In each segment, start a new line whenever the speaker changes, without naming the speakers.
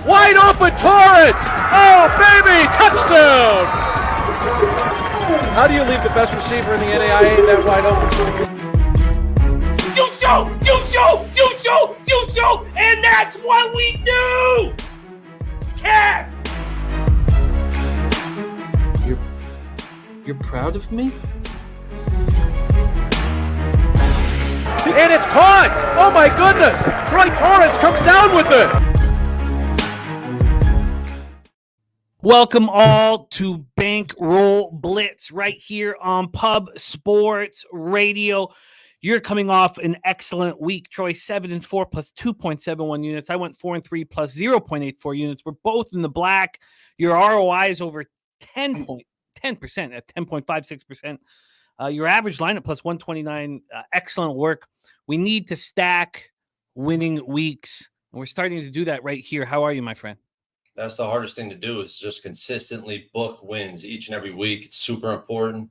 Wide open Torrence. Oh, baby, touchdown. How do you leave the best receiver in the NAIA that wide open?
You show, and that's what we do. Cash.
You're proud of me?
And it's caught! Oh my goodness! Troy Torrence comes down with it!
Welcome all to Bankroll Blitz right here on Pub Sports Radio. You're coming off an excellent week. Troy 7-4 plus 2.71 units. I went 4-3 plus 0.84 units. We're both in the black. Your ROI is over 10% at 10.56%. Your average lineup plus 129. Excellent work. We need to stack winning weeks. And we're starting to do that right here. How are you, my friend?
That's the hardest thing to do, is just consistently book wins each and every week. It's super important.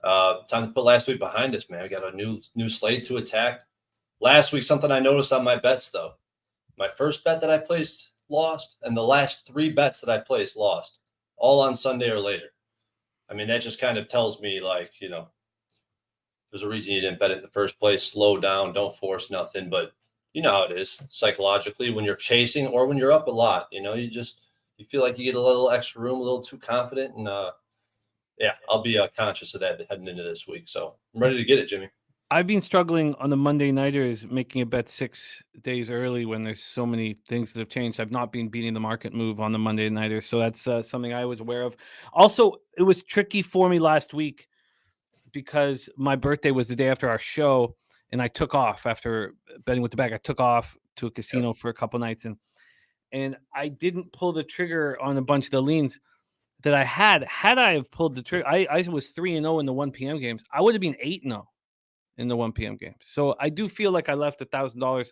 Time to put last week behind us, man. We got a new slate to attack. Last week, something I noticed on my bets, though. My first bet that I placed lost, and the last 3 bets that I placed lost, all on Sunday or later. I mean, that just kind of tells me, like, you know, there's a reason you didn't bet it in the first place. Slow down. Don't force nothing. But you know how it is psychologically when you're chasing or when you're up a lot. You know, you feel like you get a little extra room, a little too confident. And, yeah, I'll be conscious of that heading into this week. So I'm ready to get it, Jimmy.
I've been struggling on the Monday nighters, making a bet 6 days early when there's so many things that have changed. I've not been beating the market move on the Monday nighters. So that's something I was aware of. Also, it was tricky for me last week because my birthday was the day after our show, and I took off after betting with the bag. I took off to a casino for a couple nights, and I didn't pull the trigger on a bunch of the leans that I had. Had I have pulled the trigger, I was 3-0 in the 1 p.m. games. I would have been 8-0 in the 1 p.m. games. So I do feel like I left $1,000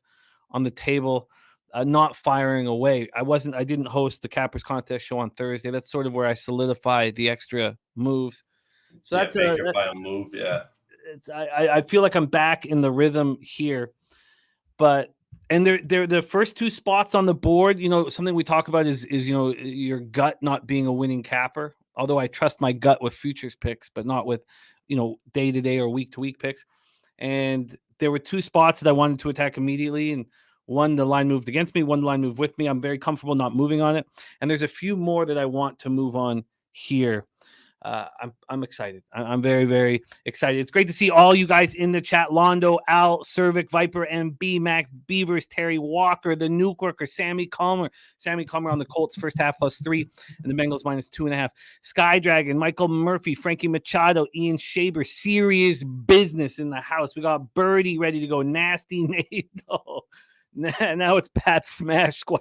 on the table, not firing away. I didn't host the Cappers contest show on Thursday. That's sort of where I solidify the extra moves. So that's
your final move. Yeah.
I feel like I'm back in the rhythm here, but they're the first 2 spots on the board. You know, something we talk about is you know, your gut not being a winning capper. Although I trust my gut with futures picks, but not with, you know, day to day or week to week picks. And there were 2 spots that I wanted to attack immediately, and one the line moved against me, one the line moved with me. I'm very comfortable not moving on it, and there's a few more that I want to move on here. I'm excited. I'm very, very excited. It's great to see all you guys in the chat. Londo, Al, Cervic, Viper, MB, Mac, Beavers, Terry Walker, the Nuke Worker, Sammy Calmer on the Colts first half +3, and the Bengals -2.5. Sky Dragon, Michael Murphy, Frankie Machado, Ian Shaber, serious business in the house. We got Birdie ready to go. Nasty Nate. Now it's Pat Smash ? Oh,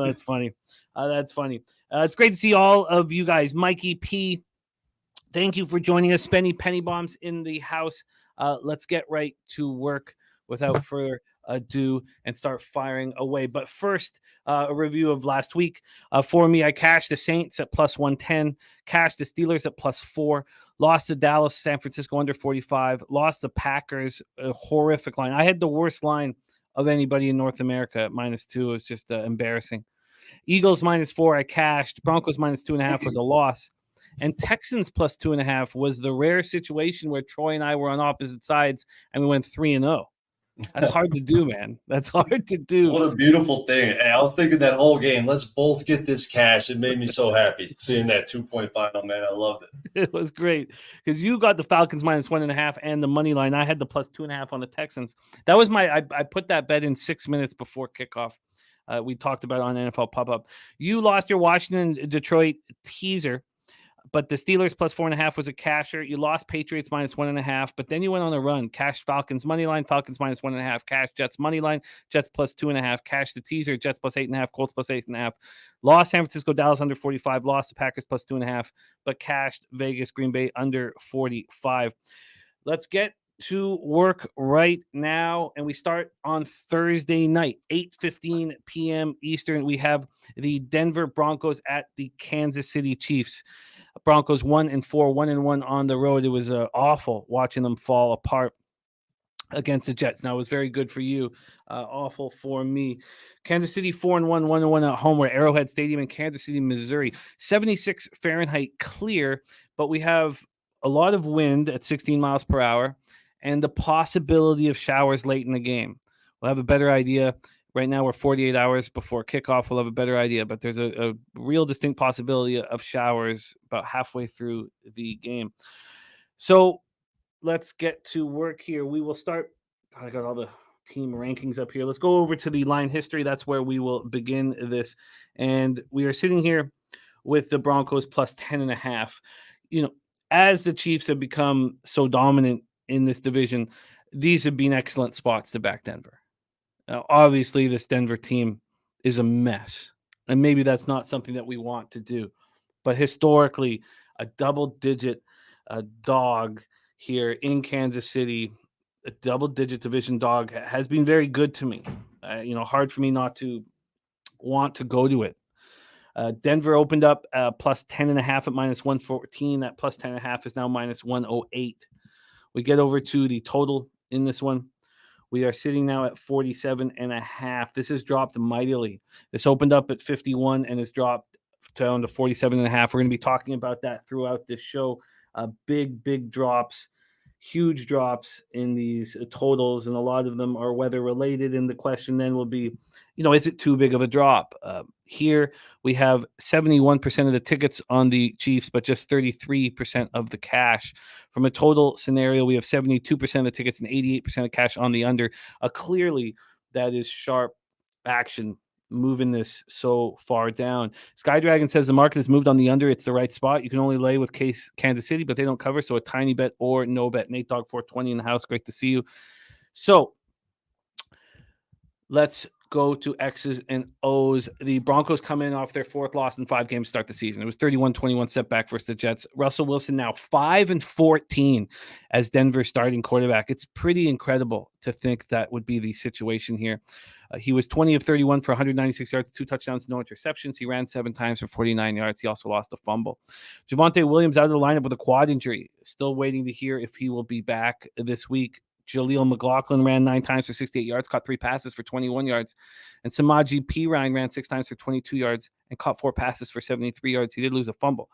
that's funny. That's funny. It's great to see all of you guys. Mikey P, thank you for joining us. Spenny Penny Bombs in the house. Let's get right to work without further ado and start firing away. But first, a review of last week. For me, I cashed the Saints at +110, cashed the Steelers at +4, lost to Dallas, San Francisco under 45, lost the Packers, a horrific line. I had the worst line of anybody in North America at -2. It was just embarrassing. Eagles -4, I cashed. Broncos -2.5 was a loss. And Texans +2.5 was the rare situation where Troy and I were on opposite sides and we went 3-0. That's hard to do, man. That's hard to do.
What a beautiful thing. Hey, I was thinking that whole game, let's both get this cash. It made me so happy seeing that 2-point final, man. I loved it.
It was great because you got the Falcons -1.5 and the money line. I had the +2.5 on the Texans. That was I put that bet in 6 minutes before kickoff. We talked about it on NFL Pop-Up. You lost your Washington-Detroit teaser, but the Steelers +4.5 was a casher. You lost Patriots -1.5, but then you went on a run. Cashed Falcons money line, Falcons -1.5. Cashed Jets money line, Jets +2.5. Cashed the teaser, Jets +8.5, Colts +8.5. Lost San Francisco, Dallas under 45. Lost the Packers +2.5, but cashed Vegas, Green Bay under 45. Let's get to work right now, and we start on Thursday night, 8:15 p.m. Eastern. We have the Denver Broncos at the Kansas City Chiefs. Broncos 1-4, 1-1 on the road. It was awful watching them fall apart. against the Jets. Now, it was very good for you, awful for me. Kansas City 4-1, 1-1 at home. We're at Arrowhead Stadium in Kansas City, Missouri. 76 Fahrenheit clear, but we have a lot of wind at 16 miles per hour and the possibility of showers late in the game. We'll have a better idea. Right now, we're 48 hours before kickoff. We'll have a better idea, but there's a real distinct possibility of showers about halfway through the game. So let's get to work here. We will start. I got all the team rankings up here. Let's go over to the line history. That's where we will begin this. And we are sitting here with the Broncos plus 10.5. As the Chiefs have become so dominant in this division, these have been excellent spots to back Denver. Now, obviously, this Denver team is a mess. And maybe that's not something that we want to do. But historically, a double-digit dog here in Kansas City, a double-digit division dog has been very good to me. Hard for me not to want to go to it. Denver opened up plus 10.5 at minus 114. That plus 10.5 is now minus 108. We get over to the total in this one. We are sitting now at 47.5. This has dropped mightily. This opened up at 51 and has dropped down to 47.5. We're going to be talking about that throughout this show. Big drops, huge drops in these totals, and a lot of them are weather related. And the question then will be, is it too big of a drop? Here we have 71% of the tickets on the Chiefs, but just 33% of the cash. From a total scenario, we have 72% of the tickets and 88% of cash on the under. Clearly, that is sharp action moving this so far down. Sky Dragon says the market has moved on the under. It's the right spot. You can only lay with Kansas City, but they don't cover. So a tiny bet or no bet. Nate Dogg 420 in the house. Great to see you. So let's go to X's and O's. The Broncos come in off their fourth loss in 5 games to start the season. It was 31-21 setback versus the Jets. Russell Wilson now 5-14 as Denver's starting quarterback. It's pretty incredible to think that would be the situation here. He was 20 of 31 for 196 yards, 2 touchdowns, no interceptions. He ran 7 times for 49 yards. He also lost a fumble. Javonte Williams out of the lineup with a quad injury. Still waiting to hear if he will be back this week. Jaleel McLaughlin ran 9 times for 68 yards, caught 3 passes for 21 yards. And Samaje Perine ran 6 times for 22 yards and caught 4 passes for 73 yards. He did lose a fumble.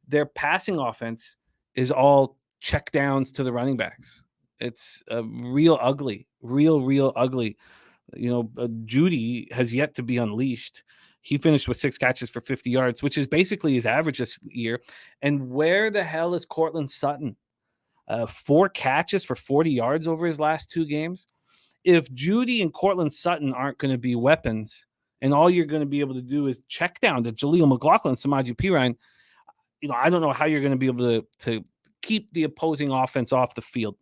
Their passing offense is all check downs to the running backs. It's real ugly. Judy has yet to be unleashed. He finished with 6 catches for 50 yards, which is basically his average this year. And where the hell is Cortland Sutton? 4 catches for 40 yards over his last 2 games. If Judy and Cortland Sutton aren't going to be weapons, and all you're going to be able to do is check down to Jaleel McLaughlin and Samaje Perine, I don't know how you're going to be able to keep the opposing offense off the field.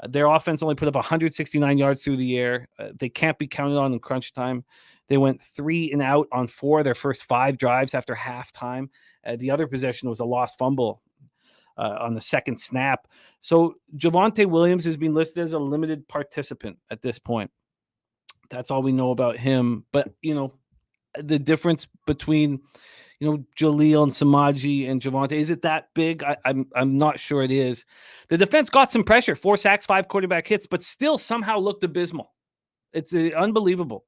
Their offense only put up 169 yards through the air. They can't be counted on in crunch time. They went 3 and out on 4 of their first 5 drives after halftime. The other possession was a lost fumble on the second snap. So Javonte Williams has been listed as a limited participant at this point. That's all we know about him. But, the difference between, Jaleel and Samaje and Javonte, is it that big? I'm not sure it is. The defense got some pressure, 4 sacks, 5 quarterback hits, but still somehow looked abysmal. It's unbelievable.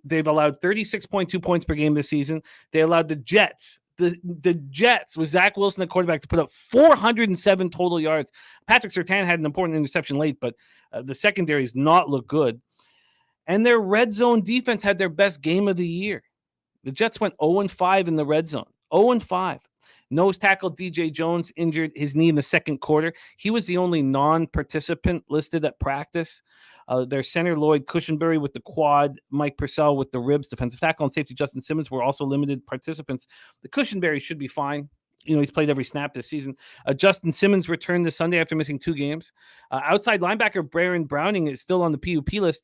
They've allowed 36.2 points per game this season. They allowed the Jets with Zach Wilson, the quarterback, to put up 407 total yards. Patrick Surtain had an important interception late, but the secondary has not looked good. And their red zone defense had their best game of the year. The Jets went 0-5 in the red zone. 0-5. Nose tackle DJ Jones injured his knee in the second quarter. He was the only non-participant listed at practice. Their center, Lloyd Cushenberry, with the quad, Mike Purcell with the ribs, defensive tackle, and safety Justin Simmons were also limited participants. The Cushenberry should be fine. He's played every snap this season. Justin Simmons returned this Sunday after missing 2 games. Outside linebacker Baron Browning is still on the PUP list.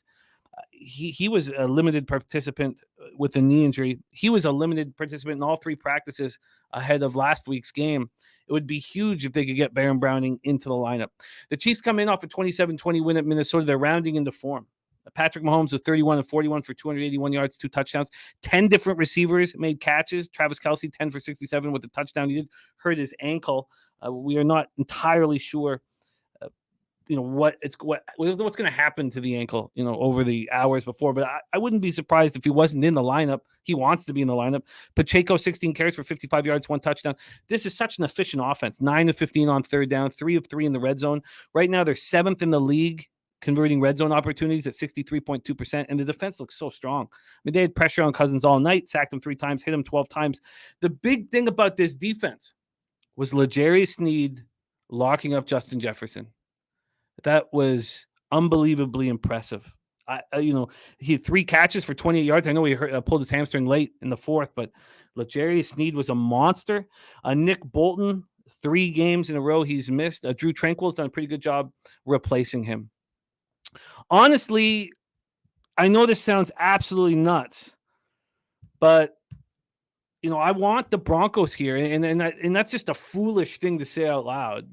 He was a limited participant with a knee injury. He was a limited participant in all 3 practices ahead of last week's game. It would be huge if they could get Baron Browning into the lineup. The Chiefs come in off a 27-20 win at Minnesota. They're rounding into form. Patrick Mahomes with 31-41 for 281 yards, 2 touchdowns. 10 different receivers made catches. Travis Kelce, 10 for 67 with the touchdown. He did hurt his ankle. We are not entirely sure what's going to happen to the ankle, over the hours before. But I wouldn't be surprised if he wasn't in the lineup. He wants to be in the lineup. Pacheco, 16 carries for 55 yards, 1 touchdown. This is such an efficient offense. 9 of 15 on third down, 3 of 3 in the red zone. Right now, they're 7th in the league converting red zone opportunities at 63.2%, and the defense looks so strong. I mean, they had pressure on Cousins all night, sacked him 3 times, hit him 12 times. The big thing about this defense was L'Jarius Sneed locking up Justin Jefferson. That was unbelievably impressive. He had 3 catches for 28 yards. I know he pulled his hamstring late in the 4th, but L'Jarius Sneed was a monster. Nick Bolton, 3 games in a row he's missed. Drew Tranquill's done a pretty good job replacing him. Honestly, I know this sounds absolutely nuts, but I want the Broncos here, and that's just a foolish thing to say out loud.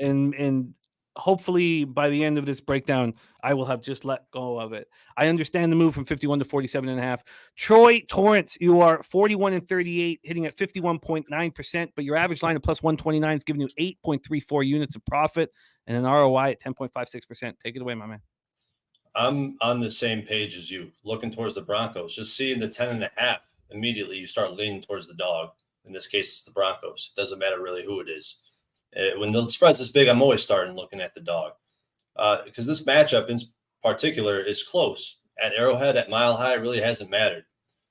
and hopefully by the end of this breakdown, I will have just let go of it. I understand the move from 51 to 47.5. Troy Torrence, you are 41-38, hitting at 51.9%, but your average line of plus 129 is giving you 8.34 units of profit and an ROI at 10.56%. Take it away, my man.
I'm on the same page as you, looking towards the Broncos. Just seeing the 10.5, immediately you start leaning towards the dog. In this case, it's the Broncos. It doesn't matter really who it is. When the spread's this big, I'm always starting looking at the dog because this matchup in particular is close. At Arrowhead, at Mile High, it really hasn't mattered.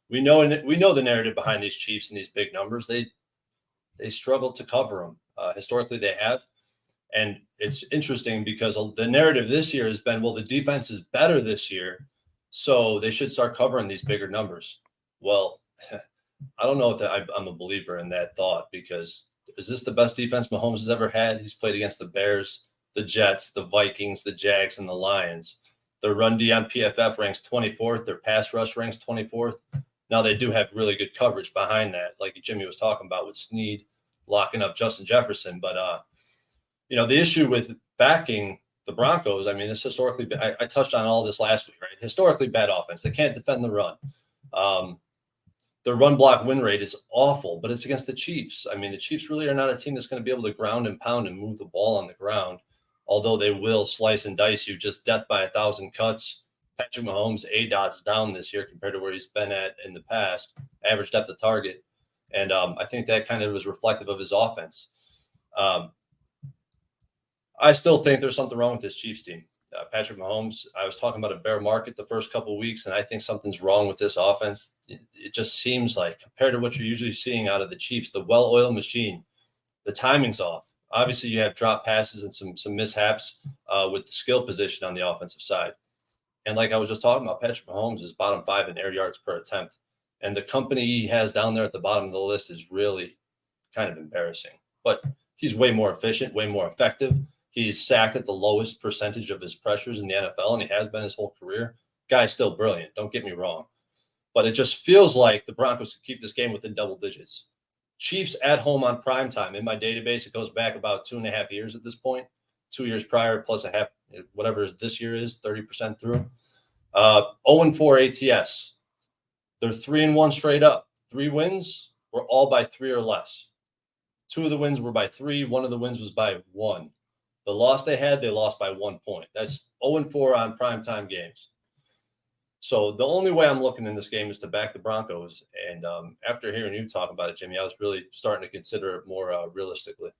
We know the narrative behind these Chiefs and these big numbers. They struggle to cover them. Historically, they have. And it's interesting because the narrative this year has been, well, the defense is better this year, so they should start covering these bigger numbers. Well, I don't know if I'm a believer in that thought because is this the best defense Mahomes has ever had? He's played against the Bears, the Jets, the Vikings, the Jags, and the Lions. Their run D on PFF ranks 24th. Their pass rush ranks 24th. Now they do have really good coverage behind that, like Jimmy was talking about with Sneed locking up Justin Jefferson. But, the issue with backing the Broncos, I mean, this historically, I touched on all this last week, right? Historically bad offense. They can't defend the run. Their run block win rate is awful, but it's against the Chiefs. I mean, the Chiefs really are not a team that's going to be able to ground and pound and move the ball on the ground, although they will slice and dice you just death by 1,000 cuts. Patrick Mahomes, ADOT's down this year compared to where he's been at in the past, average depth of target. And I think that kind of was reflective of his offense. I still think there's something wrong with this Chiefs team. Patrick Mahomes, I was talking about a bear market the first couple of weeks, and I think something's wrong with this offense. It just seems like, compared to what you're usually seeing out of the Chiefs, the well-oiled machine, the timing's off. Obviously, you have drop passes and some mishaps with the skill position on the offensive side. And like I was just talking about, Patrick Mahomes is bottom 5 in air yards per attempt. And the company he has down there at the bottom of the list is really kind of embarrassing. But he's way more efficient, way more effective. He's sacked at the lowest percentage of his pressures in the NFL, and he has been his whole career. Guy's still brilliant. Don't get me wrong. But it just feels like the Broncos could keep this game within double digits. Chiefs at home on primetime. In my database, it goes back about 2.5 years at this point. 2 years prior plus a half, whatever this year is, 30% through. 0-4 ATS. They're 3-1 straight up. 3 wins were all by 3 or less. 2 of the wins were by 3. 1 of the wins was by 1. The loss they had, they lost by 1 point. That's 0-4 on primetime games. So the only way I'm looking in this game is to back the Broncos. And after hearing you talk about it, Jimmy, I was really starting to consider it more realistically.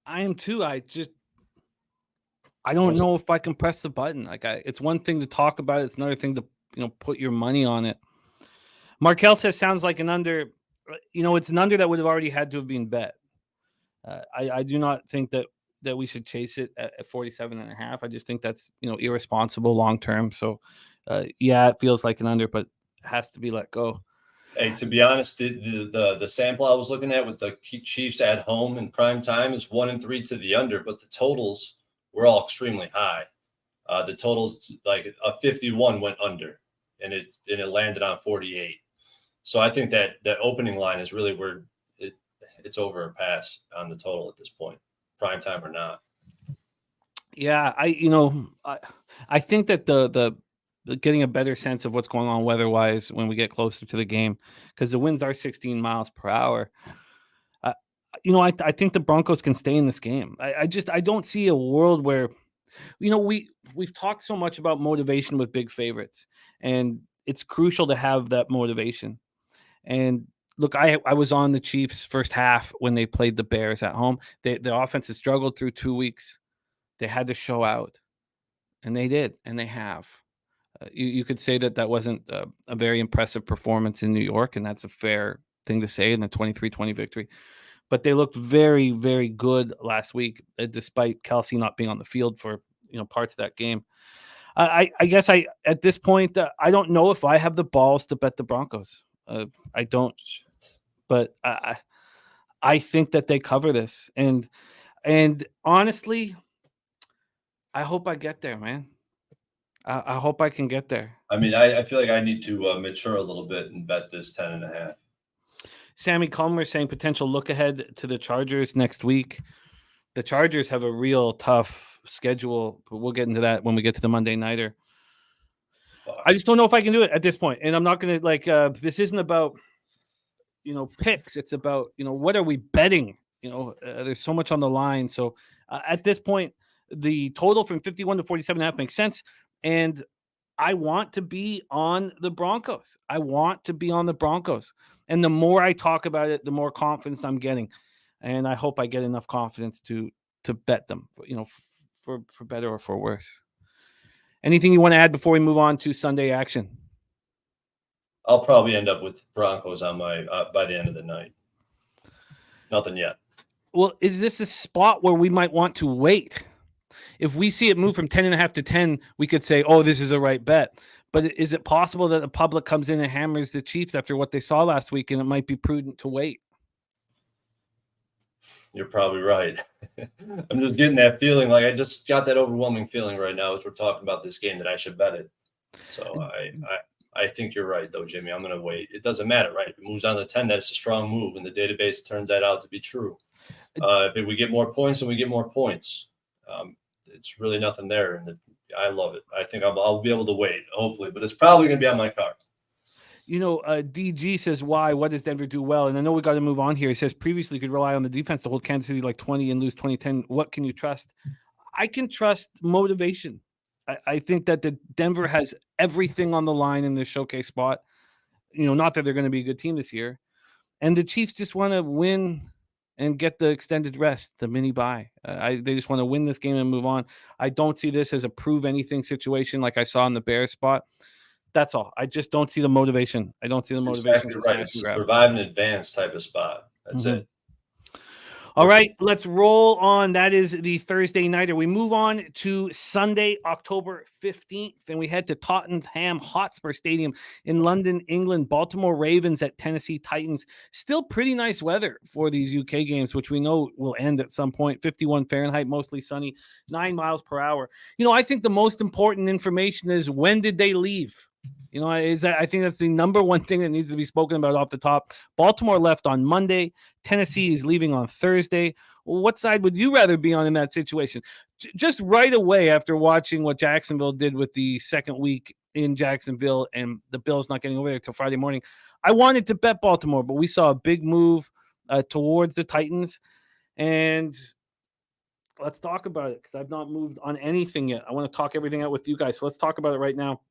I am too. I don't know if I can press the button. It's one thing to talk about it. It's another thing to put your money on it. Markel says sounds like an under. It's an under that would have already had to have been bet. I do not think that we should chase it at 47.5. I just think that's irresponsible long term. So it feels like an under, but it has to be let go.
Hey, to be honest, the sample I was looking at with the Chiefs at home in prime time is 1-3 to the under, but the totals were all extremely high. The totals, like a 51 went under, and it landed on 48. So I think that opening line is really where it's over or pass on the total at this point, prime time or not.
Yeah, I think that the getting a better sense of what's going on weather-wise when we get closer to the game, because the winds are 16 miles per hour. I think the Broncos can stay in this game. I don't see a world where, we've talked so much about motivation with big favorites, and it's crucial to have that motivation. And look, I was on the Chiefs first half when they played the Bears at home. The offense has struggled through 2 weeks. They had to show out, and they did, and they have. You could say that wasn't a very impressive performance in New York, and that's a fair thing to say in the 23-20 victory. But they looked very, very good last week, despite Kelsey not being on the field for parts of that game. I guess at this point, I don't know if I have the balls to bet the Broncos. I don't, but I think that they cover this, and honestly, I hope I get there, man. I hope I can get there.
I mean, I feel like I need to mature a little bit and bet this 10.5.
Sammy Culmer saying potential look ahead to the Chargers next week. The Chargers have a real tough schedule, but we'll get into that when we get to the Monday Nighter.
Fuck.
I just don't know if I can do it at this point. And I'm not going to this isn't about, picks. It's about, what are we betting? There's so much on the line. So at this point, the total from 51 to 47.5 makes sense. And I want to be on the Broncos. And the more I talk about it, the more confidence I'm getting. And I hope I get enough confidence to bet them, for better or for worse. Anything you want to add before we move on to Sunday action?
I'll probably end up with Broncos on my by the end of the night. Nothing yet.
Well, is this a spot where we might want to wait? If we see it move from 10.5 to 10, we could say, oh, this is a right bet. But is it possible that the public comes in and hammers the Chiefs after what they saw last week, and it might be prudent to wait?
You're probably right. I'm just getting that feeling. Like I just got that overwhelming feeling right now as we're talking about this game that I should bet it. So I think you're right, though, Jimmy. I'm going to wait. It doesn't matter, right? If it moves on to 10, that's a strong move, and the database turns that out to be true. If we get more points, then we get more points. It's really nothing there, and I love it. I think I'll be able to wait, hopefully, but it's probably going to be on my card.
DG says, why? What does Denver do well? And I know we got to move on here. He says, previously you could rely on the defense to hold Kansas City like 20 and lose 2010. What can you trust? I can trust motivation. I think that the Denver has everything on the line in this showcase spot. Not that they're going to be a good team this year. And the Chiefs just want to win and get the extended rest, the mini bye. They just want to win this game and move on. I don't see this as a prove anything situation like I saw in the Bears spot. That's all. I just don't see the motivation. I don't see the motivation.
Exactly right. It's a survive and advance type of spot. That's it.
All right, let's roll on. That is the Thursday nighter. We move on to Sunday, October 15th, and we head to Tottenham Hotspur Stadium in London, England. Baltimore Ravens at Tennessee Titans. Still pretty nice weather for these UK games, which we know will end at some point. 51 Fahrenheit, mostly sunny, 9 miles per hour. I think the most important information is, when did they leave? I think that's the number one thing that needs to be spoken about off the top. Baltimore left on Monday. Tennessee is leaving on Thursday. What side would you rather be on in that situation? Just right away after watching what Jacksonville did with the second week in Jacksonville and the Bills not getting over there till Friday morning, I wanted to bet Baltimore, but we saw a big move towards the Titans. And let's talk about it because I've not moved on anything yet. I want to talk everything out with you guys. So let's talk about it right now.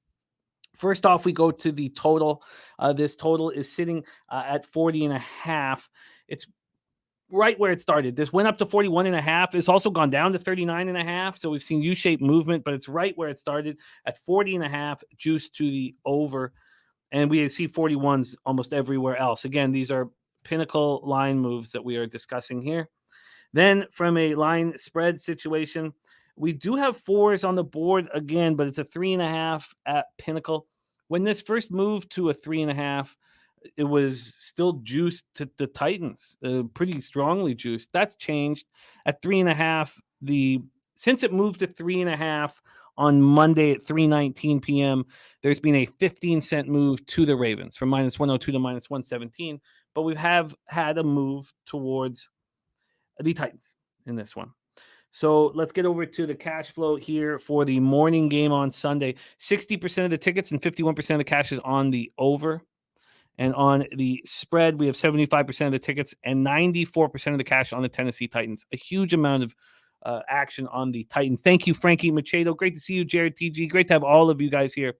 First off, we go to the total. This total is sitting at 40.5. It's right where it started. This went up to 41.5. It's also gone down to 39.5. So we've seen U-shaped movement, but it's right where it started at 40.5, juice to the over. And we see 41s almost everywhere else. Again, these are pinnacle line moves that we are discussing here. Then from a line spread situation, we do have 4s on the board again, but it's a 3.5 at Pinnacle. When this first moved to a 3.5, it was still juiced to the Titans, pretty strongly juiced. That's changed at 3.5. Since it moved to 3.5 on Monday at 3:19 p.m., there's been a 15-cent move to the Ravens from -102 to -117. But we have had a move towards the Titans in this one. So let's get over to the cash flow here for the morning game on Sunday. 60% of the tickets and 51% of the cash is on the over. And on the spread, we have 75% of the tickets and 94% of the cash on the Tennessee Titans. A huge amount of action on the Titans. Thank you, Frankie Machado. Great to see you, Jared TG. Great to have all of you guys here.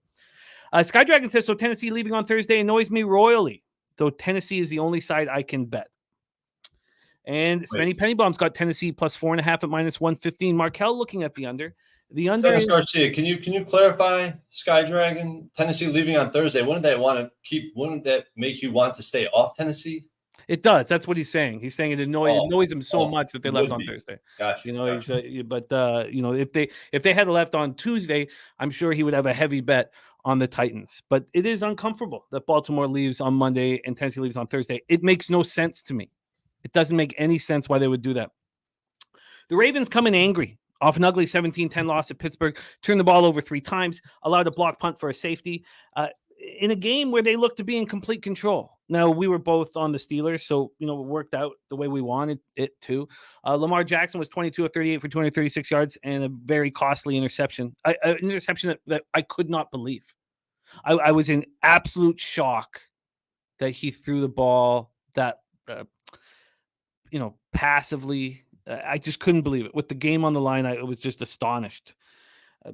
Sky Dragon says, so Tennessee leaving on Thursday annoys me royally, though Tennessee is the only side I can bet. And Spenny Pennybaum's got Tennessee plus 4.5 at minus 115. Markel looking at the under. The under
Dennis
is
Garcia, can you clarify Sky Dragon? Tennessee leaving on Thursday. Wouldn't that make you want to stay off Tennessee?
It does. That's what he's saying. He's saying it annoys him so much that they left on Thursday.
Gotcha.
You know, if they had left on Tuesday, I'm sure he would have a heavy bet on the Titans. But it is uncomfortable that Baltimore leaves on Monday and Tennessee leaves on Thursday. It makes no sense to me. It doesn't make any sense why they would do that. The Ravens come in angry off an ugly 17-10 loss at Pittsburgh, turned the ball over 3 times, allowed a block punt for a safety in a game where they looked to be in complete control. Now, we were both on the Steelers, so, it worked out the way we wanted it to. Lamar Jackson was 22 of 38 for 236 yards and a very costly interception, an interception that I could not believe. I was in absolute shock that he threw the ball that passively. I just couldn't believe it. With the game on the line, I was just astonished.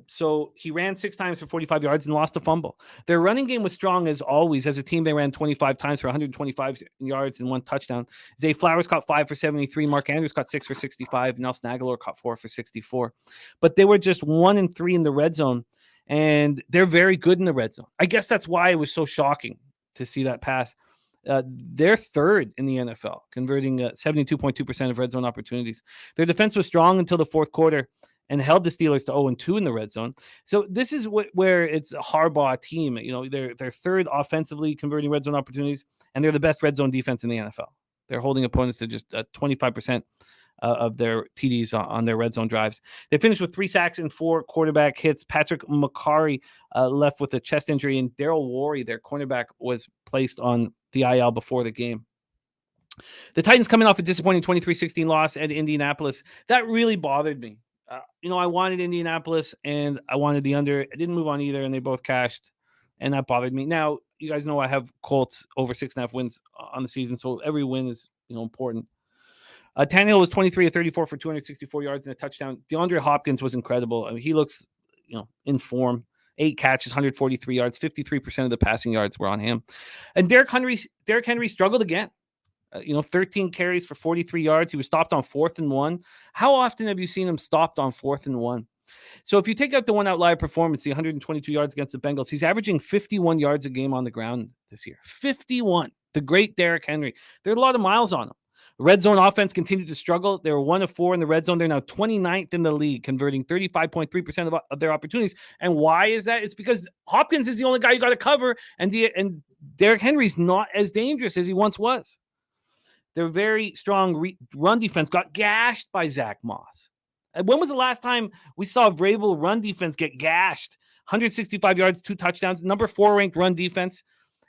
So he ran 6 times for 45 yards and lost a fumble. Their running game was strong as always. As a team, they ran 25 times for 125 yards and 1 touchdown. Zay Flowers caught 5 for 73. Mark Andrews caught 6 for 65. Nelson Aguilar caught 4 for 64. But they were just 1 and 3 in the red zone, and they're very good in the red zone. I guess that's why it was so shocking to see that pass. They're third in the NFL, converting 72.2% of red zone opportunities. Their defense was strong until the fourth quarter and held the Steelers to 0-2 in the red zone. So this is where it's a Harbaugh team. They're third offensively converting red zone opportunities, and they're the best red zone defense in the NFL. They're holding opponents to just 25% of their TDs on their red zone drives. They finished with 3 sacks and 4 quarterback hits. Patrick McCarry left with a chest injury, and Daryl Worry, their cornerback, was placed on the IL before the game. The Titans coming off a disappointing 23-16 loss at Indianapolis. That really bothered me. I wanted Indianapolis and I wanted the under. I didn't move on either, and they both cashed, and that bothered me. Now, you guys know I have Colts over 6.5 wins on the season, so every win is important. Tannehill was 23 of 34 for 264 yards and a touchdown. DeAndre Hopkins was incredible. I mean, he looks, in form. 8 catches, 143 yards, 53% of the passing yards were on him. And Derrick Henry struggled again. 13 carries for 43 yards. He was stopped on 4th and 1. How often have you seen him stopped on 4th and 1? So if you take out the one outlier performance, the 122 yards against the Bengals, he's averaging 51 yards a game on the ground this year. 51. The great Derrick Henry. There are a lot of miles on him. Red zone offense continued to struggle. They were 1 of 4 in the red zone. They're now 29th in the league, converting 35.3% of their opportunities. And why is that? It's because Hopkins is the only guy you got to cover, and Derrick Henry's not as dangerous as he once was. Their very strong run defense got gashed by Zach Moss. And when was the last time we saw Vrabel run defense get gashed? 165 yards, 2 touchdowns, number 4 ranked run defense,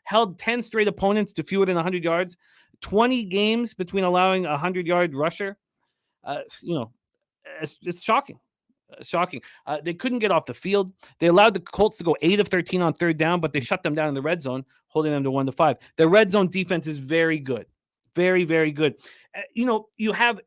held 10 straight opponents to fewer than 100 yards. 20 games between allowing a 100-yard rusher. It's shocking. Shocking. They couldn't get off the field. They allowed the Colts to go 8 of 13 on 3rd down, but they shut them down in the red zone, holding them to 1-5. Their red zone defense is very good. Very, very good. You have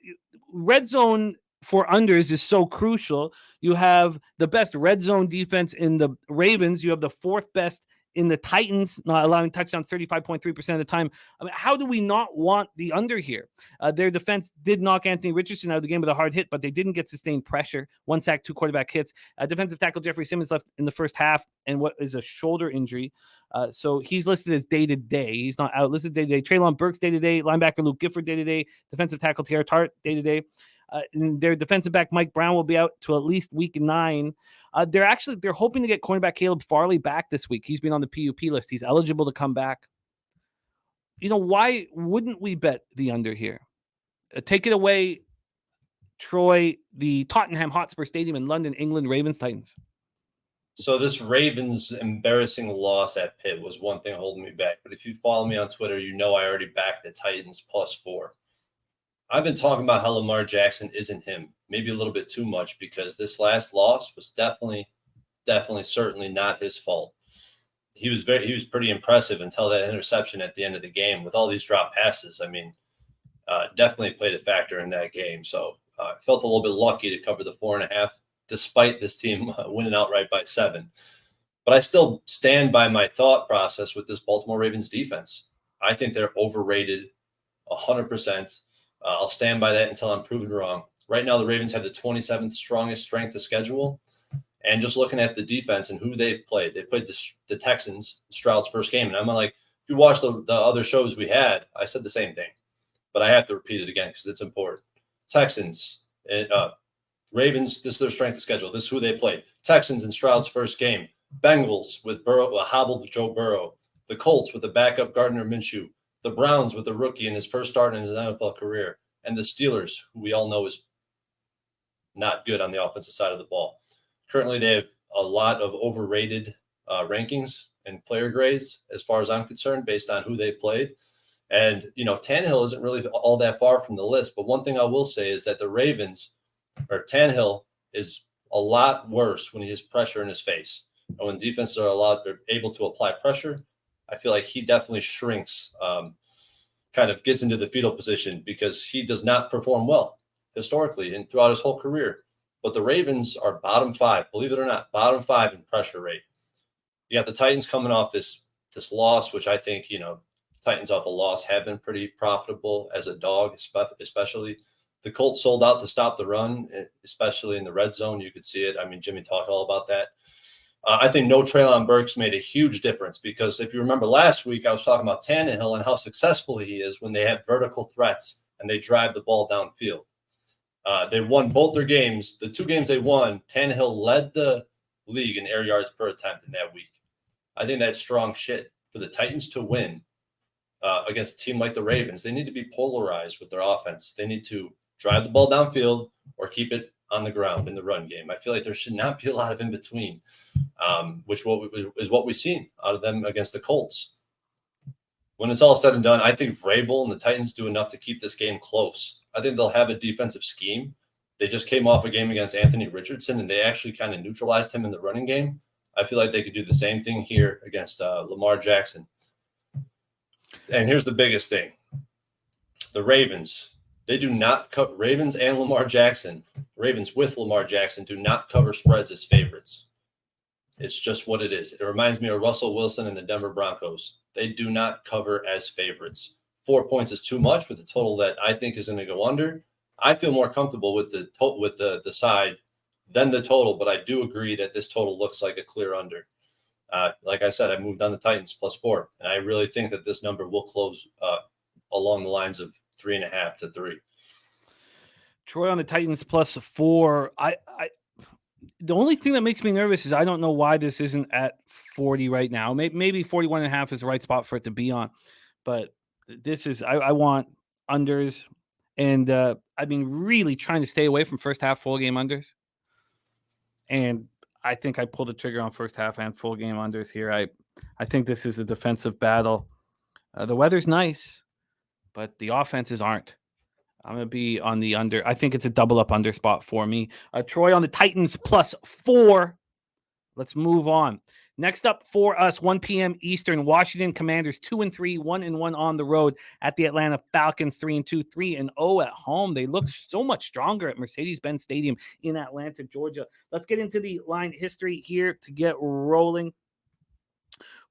red zone for unders is so crucial. You have the best red zone defense in the Ravens. You have the 4th best in the Titans, not allowing touchdowns 35.3% of the time. I mean, how do we not want the under here? Their defense did knock Anthony Richardson out of the game with a hard hit, but they didn't get sustained pressure. 1 sack, 2 quarterback hits. Defensive tackle Jeffrey Simmons left in the first half and what is a shoulder injury. So he's listed as day-to-day. He's not out. Listed day-to-day. Treylon Burks day-to-day. Linebacker Luke Gifford day-to-day. Defensive tackle Tierra Tart day-to-day. Their defensive back Mike Brown will be out to at least week 9. They're hoping to get cornerback Caleb Farley back this week. He's been on the PUP list. He's eligible to come back. Why wouldn't we bet the under here? Take it away, Troy, the Tottenham Hotspur Stadium in London, England, Ravens, Titans.
So this Ravens embarrassing loss at Pitt was one thing holding me back. But if you follow me on Twitter, I already backed the Titans +4. I've been talking about how Lamar Jackson isn't him, maybe a little bit too much, because this last loss was definitely certainly not his fault. he was pretty impressive until that interception at the end of the game with all these drop passes. I mean, definitely played a factor in that game. So I felt a little bit lucky to cover the 4.5, despite this team winning outright by 7. But I still stand by my thought process with this Baltimore Ravens defense. I think they're overrated 100%. I'll stand by that until I'm proven wrong. Right now, the Ravens have the 27th strongest strength of schedule. And just looking at the defense and who they've played, they played the Texans, Stroud's first game. And I'm like, if you watch the other shows we had, I said the same thing. But I have to repeat it again because it's important. Texans, Ravens, this is their strength of schedule. This is who they played. Texans in Stroud's first game. Bengals with Burrow, a hobbled Joe Burrow. The Colts with the backup Gardner Minshew. The Browns with the rookie in his first start in his NFL career. And the Steelers, who we all know is not good on the offensive side of the ball. Currently, they have a lot of overrated rankings and player grades, as far as I'm concerned, based on who they played. And, Tannehill isn't really all that far from the list. But one thing I will say is that the Ravens, or Tannehill, is a lot worse when he has pressure in his face. And when defenses are able to apply pressure, I feel like he definitely shrinks, kind of gets into the fetal position because he does not perform well historically and throughout his whole career. But the Ravens are bottom 5, believe it or not, bottom 5 in pressure rate. You got the Titans coming off this loss, which I think, Titans off a loss have been pretty profitable as a dog, especially. The Colts sold out to stop the run, especially in the red zone. You could see it. I mean, Jimmy talked all about that. I think no Treylon Burks made a huge difference because if you remember last week, I was talking about Tannehill and how successful he is when they have vertical threats and they drive the ball downfield. They won both their games. The 2 games they won, Tannehill led the league in air yards per attempt in that week. I think that's strong shit. For the Titans to win against a team like the Ravens, they need to be polarized with their offense. They need to drive the ball downfield or keep it on the ground in the run game. I feel like there should not be a lot of in between, which is what we've seen out of them against the Colts. When it's all said and done, I think Vrabel and the Titans do enough to keep this game close. I think they'll have a defensive scheme. They just came off a game against Anthony Richardson, and they actually kind of neutralized him in the running game. I feel like they could do the same thing here against Lamar Jackson. And here's the biggest thing. The Ravens, they do not cover – Ravens and Lamar Jackson, Ravens with Lamar Jackson do not cover spreads as favorites. It's just what it is. It reminds me of Russell Wilson and the Denver Broncos. They do not cover as favorites. 4 points is too much with a total that I think is going to go under. I feel more comfortable with the side than the total, but I do agree that this total looks like a clear under. Like I said, I moved on the Titans +4, and I really think that this number will close along the lines of 3.5 to 3.
Troy on the Titans +4. The only thing that makes me nervous is I don't know why this isn't at 40 right now. Maybe 41.5 is the right spot for it to be on, but this is I want unders, and I've been really trying to stay away from first half full game unders, and I think I pulled the trigger on first half and full game unders here. I think this is a defensive battle. The weather's nice, but the offenses aren't. I'm going to be on the under. I think it's a double up under spot for me. Troy on the Titans +4. Let's move on. Next up for us, 1 p.m. Eastern, Washington Commanders 2-3, 1-1 on the road at the Atlanta Falcons 3-2, 3-0 at home. They look so much stronger at Mercedes-Benz Stadium in Atlanta, Georgia. Let's get into the line history here to get rolling.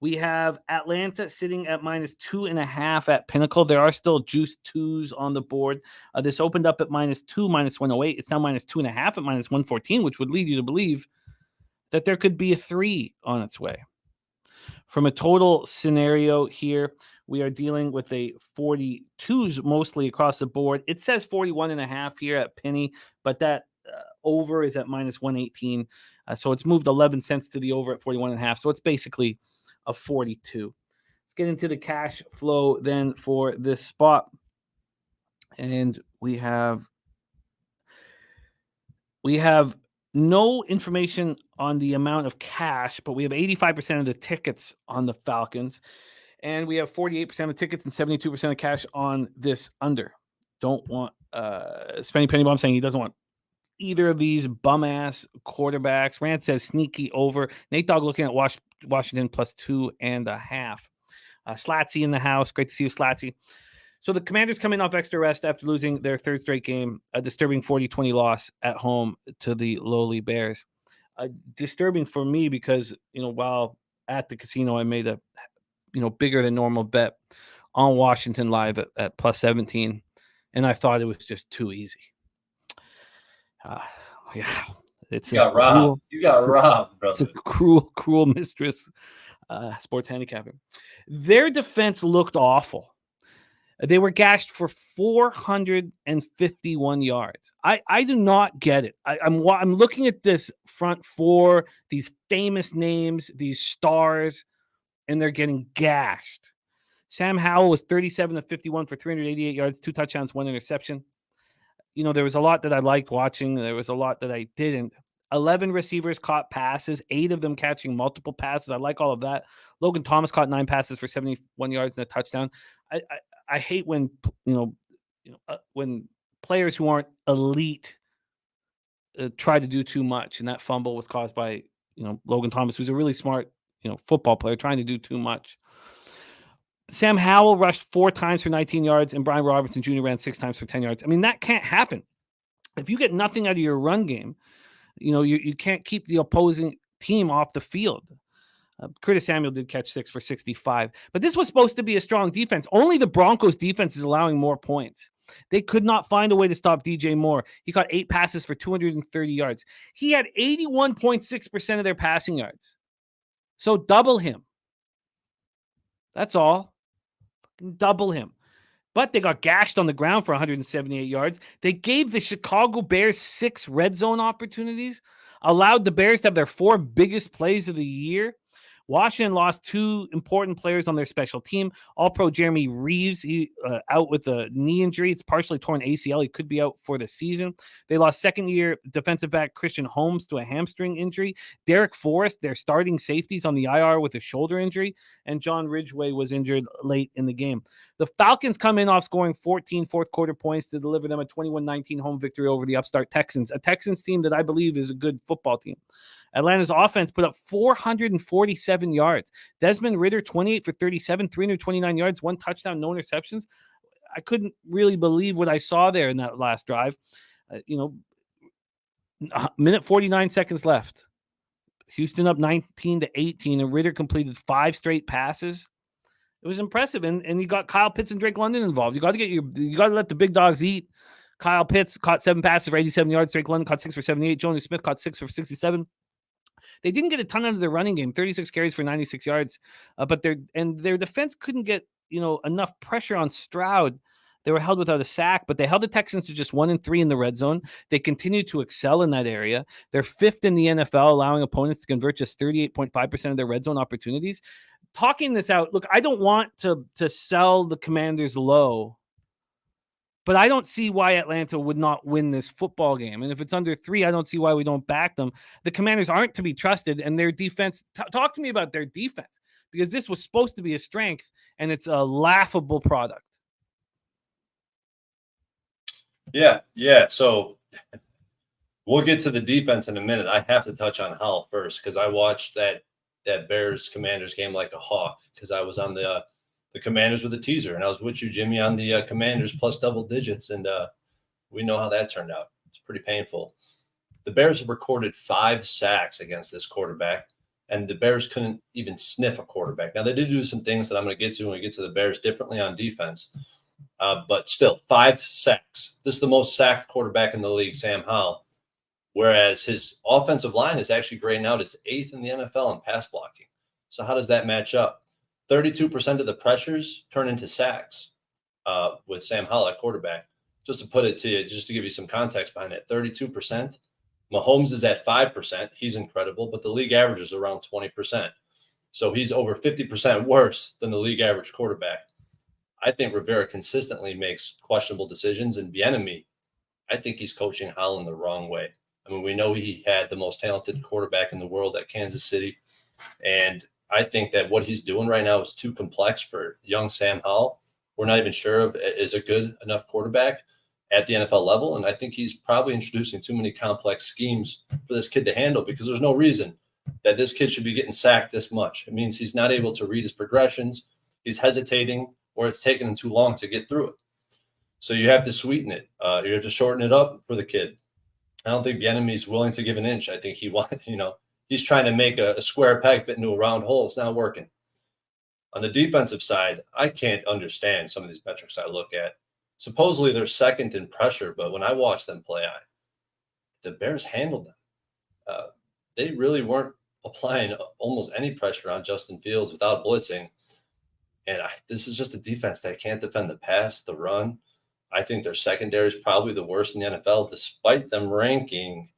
We have Atlanta sitting at -2.5 at Pinnacle. There are still juice 2s on the board. This opened up at -2, -108. It's now -2.5 at -114, which would lead you to believe that there could be a 3 on its way. From a total scenario here, we are dealing with a 42s mostly across the board. It says 41.5 here at Penny, but that over is at -118. So it's moved 11 cents to the over at 41.5. So it's basically a 42. Let's get into the cash flow then for this spot. And we have no information on the amount of cash, but we have 85% of the tickets on the Falcons. And we have 48% of tickets and 72% of cash on this under. Don't want Spenny Penny Bomb saying he doesn't want either of these bum-ass quarterbacks. Rand says sneaky over. Nate Dogg looking at Washington plus 2.5. Slatsy in the house. Great to see you, Slatsy. So the Commanders coming off extra rest after losing their third straight game, a disturbing 40-20 loss at home to the lowly Bears. Disturbing for me because, while at the casino, I made a, bigger than normal bet on Washington live at plus 17, and I thought it was just too easy. Yeah,
you got robbed. You got robbed, brother.
It's a cruel mistress, sports handicapping. Their defense looked awful. They were gashed for 451 yards. I do not get it. I'm looking at this front four, these famous names, these stars, and they're getting gashed. Sam Howell was 37 of 51 for 388 yards, 2 touchdowns, 1 interception. There was a lot that I liked watching. There was a lot that I didn't. 11 receivers caught passes, 8 of them catching multiple passes. I like all of that. Logan Thomas caught 9 passes for 71 yards and a touchdown. I hate when when players who aren't elite try to do too much, and that fumble was caused by Logan Thomas, who's a really smart football player, trying to do too much. Sam Howell rushed 4 times for 19 yards, and Brian Robinson Jr. ran 6 times for 10 yards. I mean, that can't happen. If you get nothing out of your run game, you can't keep the opposing team off the field. Curtis Samuel did catch 6 for 65. But this was supposed to be a strong defense. Only the Broncos defense is allowing more points. They could not find a way to stop DJ Moore. He caught 8 passes for 230 yards. He had 81.6% of their passing yards. So double him. That's all. Double him. But they got gashed on the ground for 178 yards. They gave the Chicago Bears 6 red zone opportunities, allowed the Bears to have their 4 biggest plays of the year. Washington lost 2 important players on their special team. All-Pro Jeremy Reeves, he out with a knee injury. It's partially torn ACL. He could be out for the season. They lost second-year defensive back Christian Holmes to a hamstring injury. Derek Forrest, their starting safeties, on the IR with a shoulder injury. And John Ridgway was injured late in the game. The Falcons come in off scoring 14 fourth-quarter points to deliver them a 21-19 home victory over the upstart Texans, a Texans team that I believe is a good football team. Atlanta's offense put up 447 yards. Desmond Ridder, 28 for 37, 329 yards, 1 touchdown, no interceptions. I couldn't really believe what I saw there in that last drive. Minute 49 seconds left. Houston up 19-18, and Ridder completed 5 straight passes. It was impressive, and you got Kyle Pitts and Drake London involved. You got to let the big dogs eat. Kyle Pitts caught 7 passes for 87 yards. Drake London caught 6 for 78. Jonnu Smith caught 6 for 67. They didn't get a ton out of their running game, 36 carries for 96 yards, but their defense couldn't get enough pressure on Stroud. They were held without a sack, but they held the Texans to just 1-3 in the red zone. They continued to excel in that area. They're 5th in the NFL, allowing opponents to convert just 38.5% of their red zone opportunities. Talking this out, look, I don't want to sell the Commanders low, but I don't see why Atlanta would not win this football game. And if it's under 3, I don't see why we don't back them. The Commanders aren't to be trusted, and their defense, talk to me about their defense, because this was supposed to be a strength, and it's a laughable product.
Yeah. So we'll get to the defense in a minute. I have to touch on Howell first, because I watched that Bears-Commanders game like a hawk, because I was on the Commanders with a teaser, and I was with you, Jimmy, on the Commanders plus double digits, and we know how that turned out. It's pretty painful. The Bears have recorded 5 sacks against this quarterback, and the Bears couldn't even sniff a quarterback. Now, they did do some things that I'm going to get to when we get to the Bears differently on defense, but still, 5 sacks. This is the most sacked quarterback in the league, Sam Howell, whereas his offensive line is actually grading out as 8th in the NFL in pass blocking. So how does that match up? 32% of the pressures turn into sacks with Sam Howell at quarterback. Just to put it to you, just to give you some context behind it, 32%. Mahomes is at 5%. He's incredible, but the league average is around 20%. So he's over 50% worse than the league average quarterback. I think Rivera consistently makes questionable decisions, and Bieniemy, I think he's coaching Howell in the wrong way. I mean, we know he had the most talented quarterback in the world at Kansas City, and I think that what he's doing right now is too complex for young Sam Howell. We're not even sure if is a good enough quarterback at the NFL level, and I think he's probably introducing too many complex schemes for this kid to handle, because there's no reason that this kid should be getting sacked this much. It means he's not able to read his progressions. He's hesitating, or it's taking him too long to get through it. So you have to sweeten it. You have to shorten it up for the kid. I don't think Bieniemy's willing to give an inch. I think he's trying to make a square peg fit into a round hole. It's not working. On the defensive side, I can't understand some of these metrics I look at. Supposedly they're second in pressure, but when I watch them play, the Bears handled them. They really weren't applying almost any pressure on Justin Fields without blitzing. And this is just a defense that can't defend the pass, the run. I think their secondary is probably the worst in the NFL, despite them ranking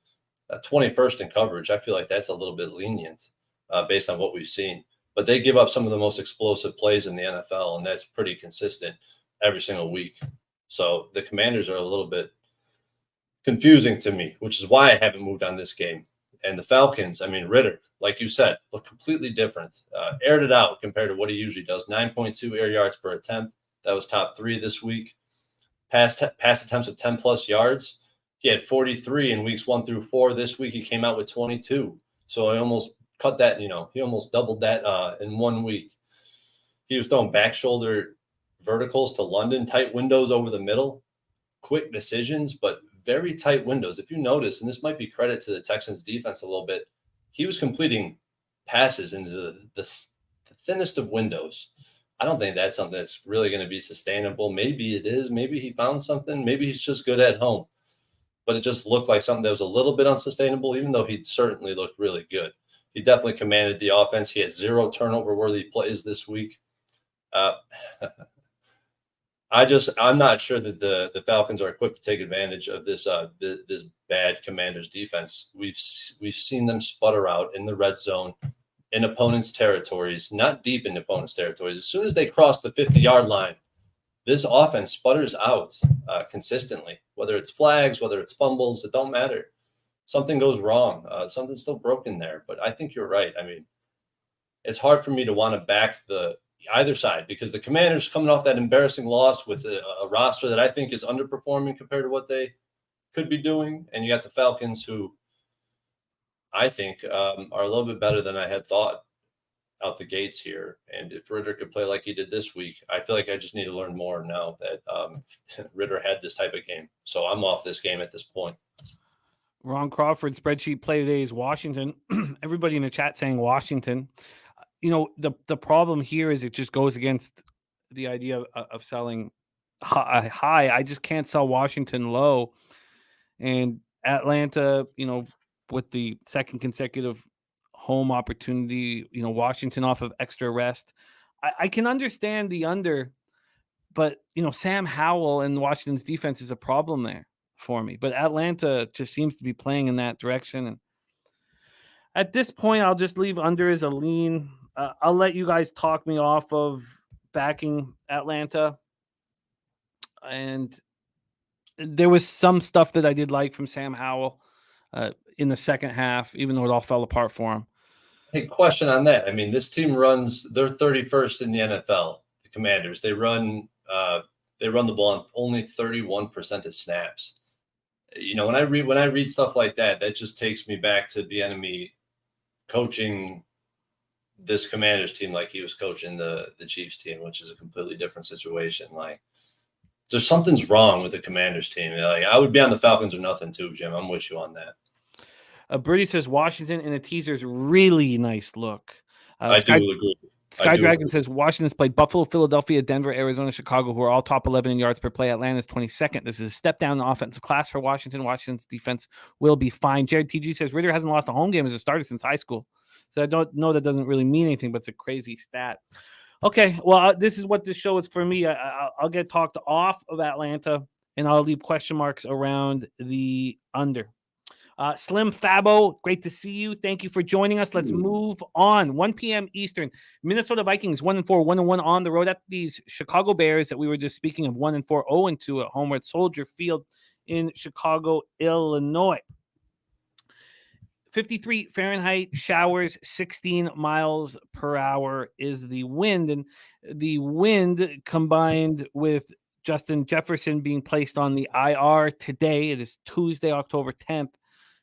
21st in coverage. I feel like that's a little bit lenient based on what we've seen. But they give up some of the most explosive plays in the NFL, and that's pretty consistent every single week. So the Commanders are a little bit confusing to me, which is why I haven't moved on this game. And the Falcons, I mean, Ritter, like you said, look completely different. Aired it out compared to what he usually does. 9.2 air yards per attempt. That was top 3 this week. Pass attempts of 10-plus yards. He had 43 in weeks 1 through 4. This week he came out with 22. So I almost cut that, he almost doubled that in 1 week. He was throwing back shoulder verticals to London, tight windows over the middle, quick decisions, but very tight windows. If you notice, and this might be credit to the Texans defense a little bit, he was completing passes into the thinnest of windows. I don't think that's something that's really going to be sustainable. Maybe it is. Maybe he found something. Maybe he's just good at home. But it just looked like something that was a little bit unsustainable, even though he certainly looked really good. He definitely commanded the offense. He had 0 turnover-worthy plays this week. I'm not sure that the Falcons are equipped to take advantage of this bad Commanders defense. We've seen them sputter out in the red zone, in opponents' territories, not deep in opponents' territories. As soon as they cross the 50-yard line, this offense sputters out consistently. Whether it's flags, whether it's fumbles, it don't matter. Something goes wrong. Something's still broken there. But I think you're right. I mean, it's hard for me to want to back either side, because the Commanders coming off that embarrassing loss with a roster that I think is underperforming compared to what they could be doing. And you got the Falcons, who I think are a little bit better than I had thought out the gates here. And if Ritter could play like he did this week, I feel like I just need to learn more now that Ritter had this type of game. So I'm off this game at this point.
Ron Crawford spreadsheet play today is Washington. Everybody in the chat saying Washington. The problem here is it just goes against the idea of selling high. I just can't sell Washington low. And Atlanta, with the second consecutive home opportunity, Washington off of extra rest. I can understand the under, but, Sam Howell and Washington's defense is a problem there for me. But Atlanta just seems to be playing in that direction. And at this point, I'll just leave under as a lean. I'll let you guys talk me off of backing Atlanta. And there was some stuff that I did like from Sam Howell in the second half, even though it all fell apart for him.
Hey, question on that. I mean, this team they're 31st in the NFL, the Commanders. They run the ball on only 31% of snaps. When I read stuff like that, that just takes me back to Bieniemy coaching this Commanders team like he was coaching the Chiefs team, which is a completely different situation. Like, there's something's wrong with the Commanders team. Like, I would be on the Falcons or nothing too, Jim. I'm with you on that.
Birdie says Washington in a teaser's really nice look.
I do agree.
Sky Dragon says Washington's played Buffalo, Philadelphia, Denver, Arizona, Chicago, who are all top 11 in yards per play. Atlanta's 22nd. This is a step down in offensive class for Washington. Washington's defense will be fine. Jared TG says Ritter hasn't lost a home game as a starter since high school. So I don't know, that doesn't really mean anything, but it's a crazy stat. Okay, well, this is what this show is for me. I'll get talked off of Atlanta, and I'll leave question marks around the under. Slim Fabo, great to see you. Thank you for joining us. Let's move on. 1 p.m. Eastern. Minnesota Vikings 1-4, 1-1 on the road at these Chicago Bears that we were just speaking of. 1-4, 0-2 at home at Soldier Field in Chicago, Illinois. 53 Fahrenheit, showers, 16 miles per hour is the wind. And the wind combined with Justin Jefferson being placed on the IR today, it is Tuesday, October 10th,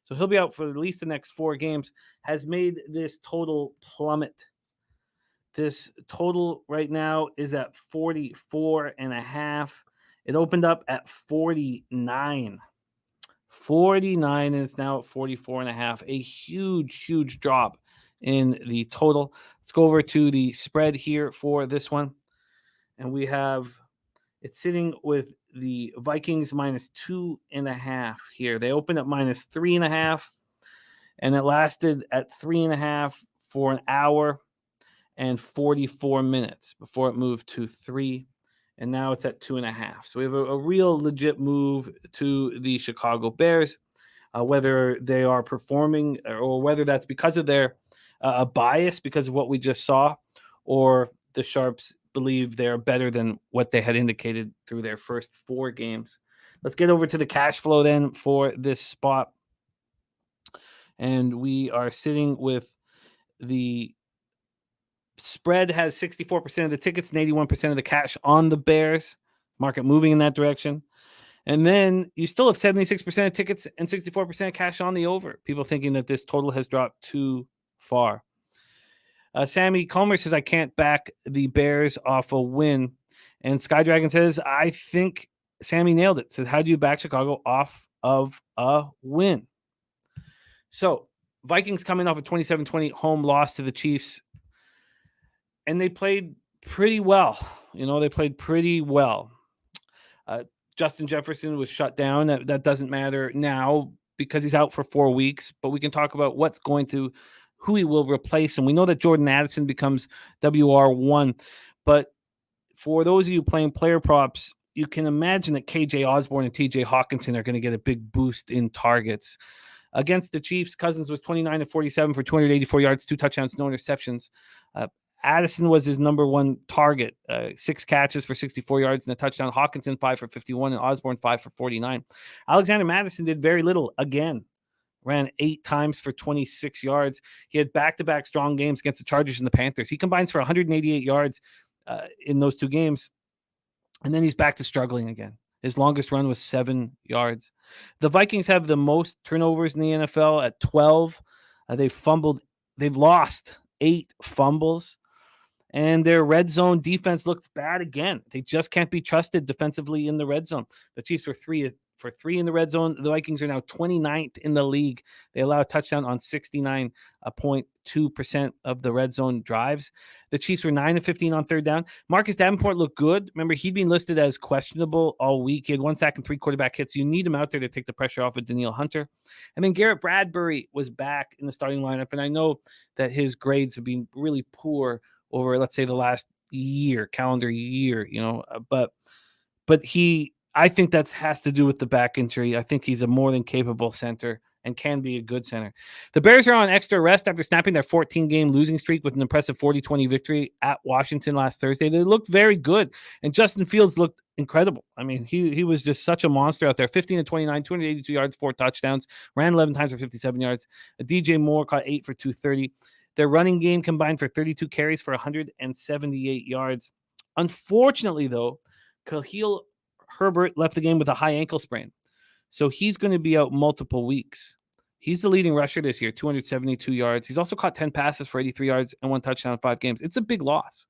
So he'll be out for at least the next 4 games, has made this total plummet. This total right now is at 44.5. It opened up at 49. 49, and it's now at 44.5. A huge drop in the total. Let's go over to the spread here for this one. And we have it's sitting with the Vikings minus 2.5 here. They opened up minus 3.5, and it lasted at 3.5 for an hour and 44 minutes before it moved to 3, and now it's at 2.5. So we have a real legit move to the Chicago Bears. Whether they are performing or whether that's because of their a bias because of what we just saw, or the Sharps believe they're better than what they had indicated through their first 4 games. Let's get over to the cash flow then for this spot. And we are sitting with the spread has 64% of the tickets and 81% of the cash on the Bears. Market moving in that direction. And then you still have 76% of tickets and 64% of cash on the over. People thinking that this total has dropped too far. Sammy Comer says, I can't back the Bears off a win. And Sky Dragon says, I think Sammy nailed it. Says, how do you back Chicago off of a win? So Vikings coming off a 27-20 home loss to the Chiefs. And they played pretty well. They played pretty well. Justin Jefferson was shut down. That doesn't matter now because he's out for 4 weeks. But we can talk about who he will replace. And we know that Jordan Addison becomes WR1. But for those of you playing player props, you can imagine that KJ Osborne and TJ Hawkinson are going to get a big boost in targets. Against the Chiefs, Cousins was 29-47 for 284 yards, 2 touchdowns, no interceptions. Addison was his number 1 target, 6 catches for 64 yards and a touchdown. Hawkinson 5 for 51 and Osborne 5 for 49. Alexander Mattison did very little again. Ran 8 times for 26 yards. He had back-to-back strong games against the Chargers and the Panthers. He combines for 188 yards in those 2 games. And then he's back to struggling again. His longest run was 7 yards. The Vikings have the most turnovers in the NFL at 12. They've lost 8 fumbles. And their red zone defense looks bad again. They just can't be trusted defensively in the red zone. The Chiefs were 3 for 3 in the red zone. The Vikings are now 29th in the league. They allow a touchdown on 69.2% of the red zone drives. The Chiefs were 9-15 on third down. Marcus Davenport looked good. Remember, he'd been listed as questionable all week. He had 1 sack and 3 quarterback hits. You need him out there to take the pressure off of Danielle Hunter. And then Garrett Bradbury was back in the starting lineup. And I know that his grades have been really poor over, let's say, the last calendar year, but I think that has to do with the back injury. I think he's a more than capable center and can be a good center. The Bears are on extra rest after snapping their 14-game losing streak with an impressive 40-20 victory at Washington last Thursday. They looked very good, and Justin Fields looked incredible. I mean, he was just such a monster out there. 15-29, 282 yards, 4 touchdowns, ran 11 times for 57 yards. DJ Moore caught 8 for 230. Their running game combined for 32 carries for 178 yards. Unfortunately, though, Khalil Herbert left the game with a high ankle sprain. So he's going to be out multiple weeks. He's the leading rusher this year, 272 yards. He's also caught 10 passes for 83 yards and 1 touchdown in 5 games. It's a big loss.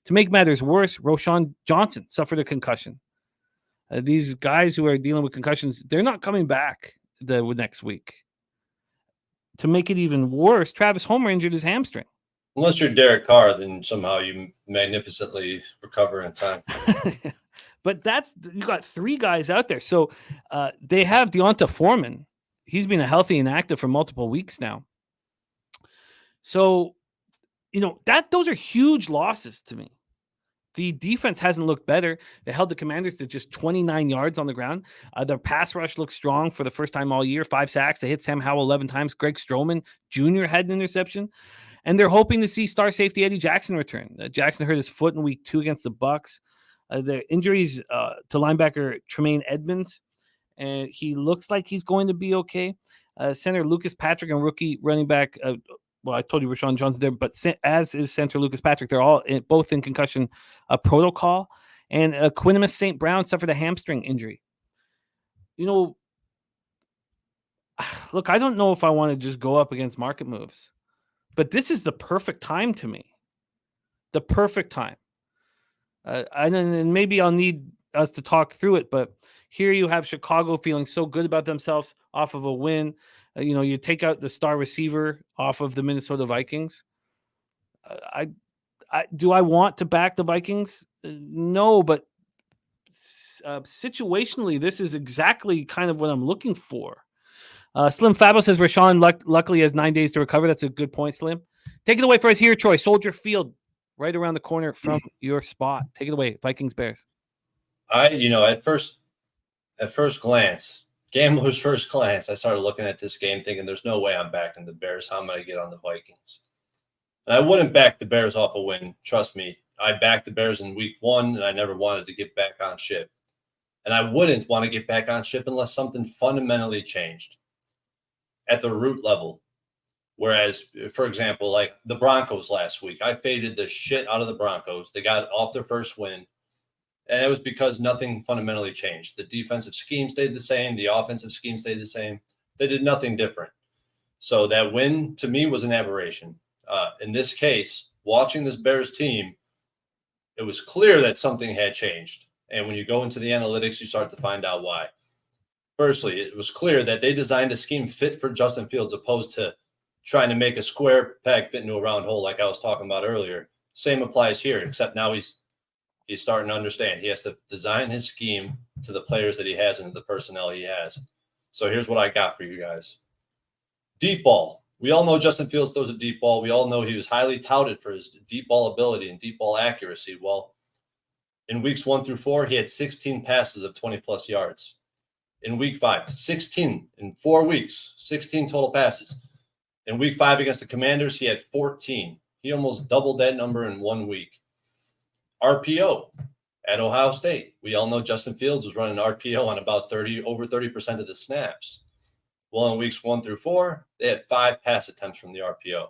To make matters worse, Roschon Johnson suffered a concussion. These guys who are dealing with concussions, they're not coming back the next week. To make it even worse, Travis Homer injured his hamstring.
Unless you're Derek Carr, then somehow you magnificently recover in time.
But you got 3 guys out there. So they have Deonta Foreman. He's been healthy and active for multiple weeks now. So, those are huge losses to me. The defense hasn't looked better. They held the Commanders to just 29 yards on the ground. Their pass rush looks strong for the first time all year. 5 sacks. They hit Sam Howell 11 times. Greg Stroman Jr. had an interception. And they're hoping to see star safety Eddie Jackson return. Jackson hurt his foot in week 2 against the Bucs. The injuries to linebacker Tremaine Edmonds. And he looks like he's going to be okay. Center Lucas Patrick and rookie running back I told you Roschon Johnson there, but as is center Lucas Patrick, they're all both in concussion protocol. And Quinimus St. Brown suffered a hamstring injury. look, I don't know if I want to just go up against market moves, but this is the perfect time to me. The perfect time. And maybe I'll need us to talk through it, but here you have Chicago feeling so good about themselves off of a win. You take out the star receiver off of the Minnesota Vikings. Do I want to back the Vikings? No, but situationally, this is exactly kind of what I'm looking for. Slim Fabo says Rashawn luckily has 9 days to recover. That's a good point, Slim. Take it away for us here, Troy. Soldier Field, right around the corner from your spot. Take it away, Vikings Bears.
At first glance, gambler's first glance, I started looking at this game thinking there's no way I'm backing the Bears. How am I going to get on the Vikings? And I wouldn't back the Bears off a win. Trust me. I backed the Bears in week 1, and I never wanted to get back on ship. And I wouldn't want to get back on ship unless something fundamentally changed at the root level. Whereas, for example, like the Broncos last week, I faded the shit out of the Broncos. They got off their first win, and it was because nothing fundamentally changed. The defensive scheme stayed the same. The offensive scheme stayed the same. They did nothing different. So that win, to me, was an aberration. In this case, watching this Bears team, it was clear that something had changed. And when you go into the analytics, you start to find out why. Firstly, it was clear that they designed a scheme fit for Justin Fields opposed to trying to make a square peg fit into a round hole like I was talking about earlier. Same applies here, except now he's starting to understand. He has to design his scheme to the players that he has and the personnel he has. So here's what I got for you guys. Deep ball. We all know Justin Fields throws a deep ball. We all know he was highly touted for his deep ball ability and deep ball accuracy. Well, in weeks 1 through 4, he had 16 passes of 20-plus yards. In week 5, 16 in 4 weeks, 16 total passes. In week 5 against the Commanders, he had 14. He almost doubled that number in 1 week. RPO at Ohio State. We all know Justin Fields was running RPO on about over 30% of the snaps. Well, in weeks 1 through 4, they had 5 pass attempts from the RPO.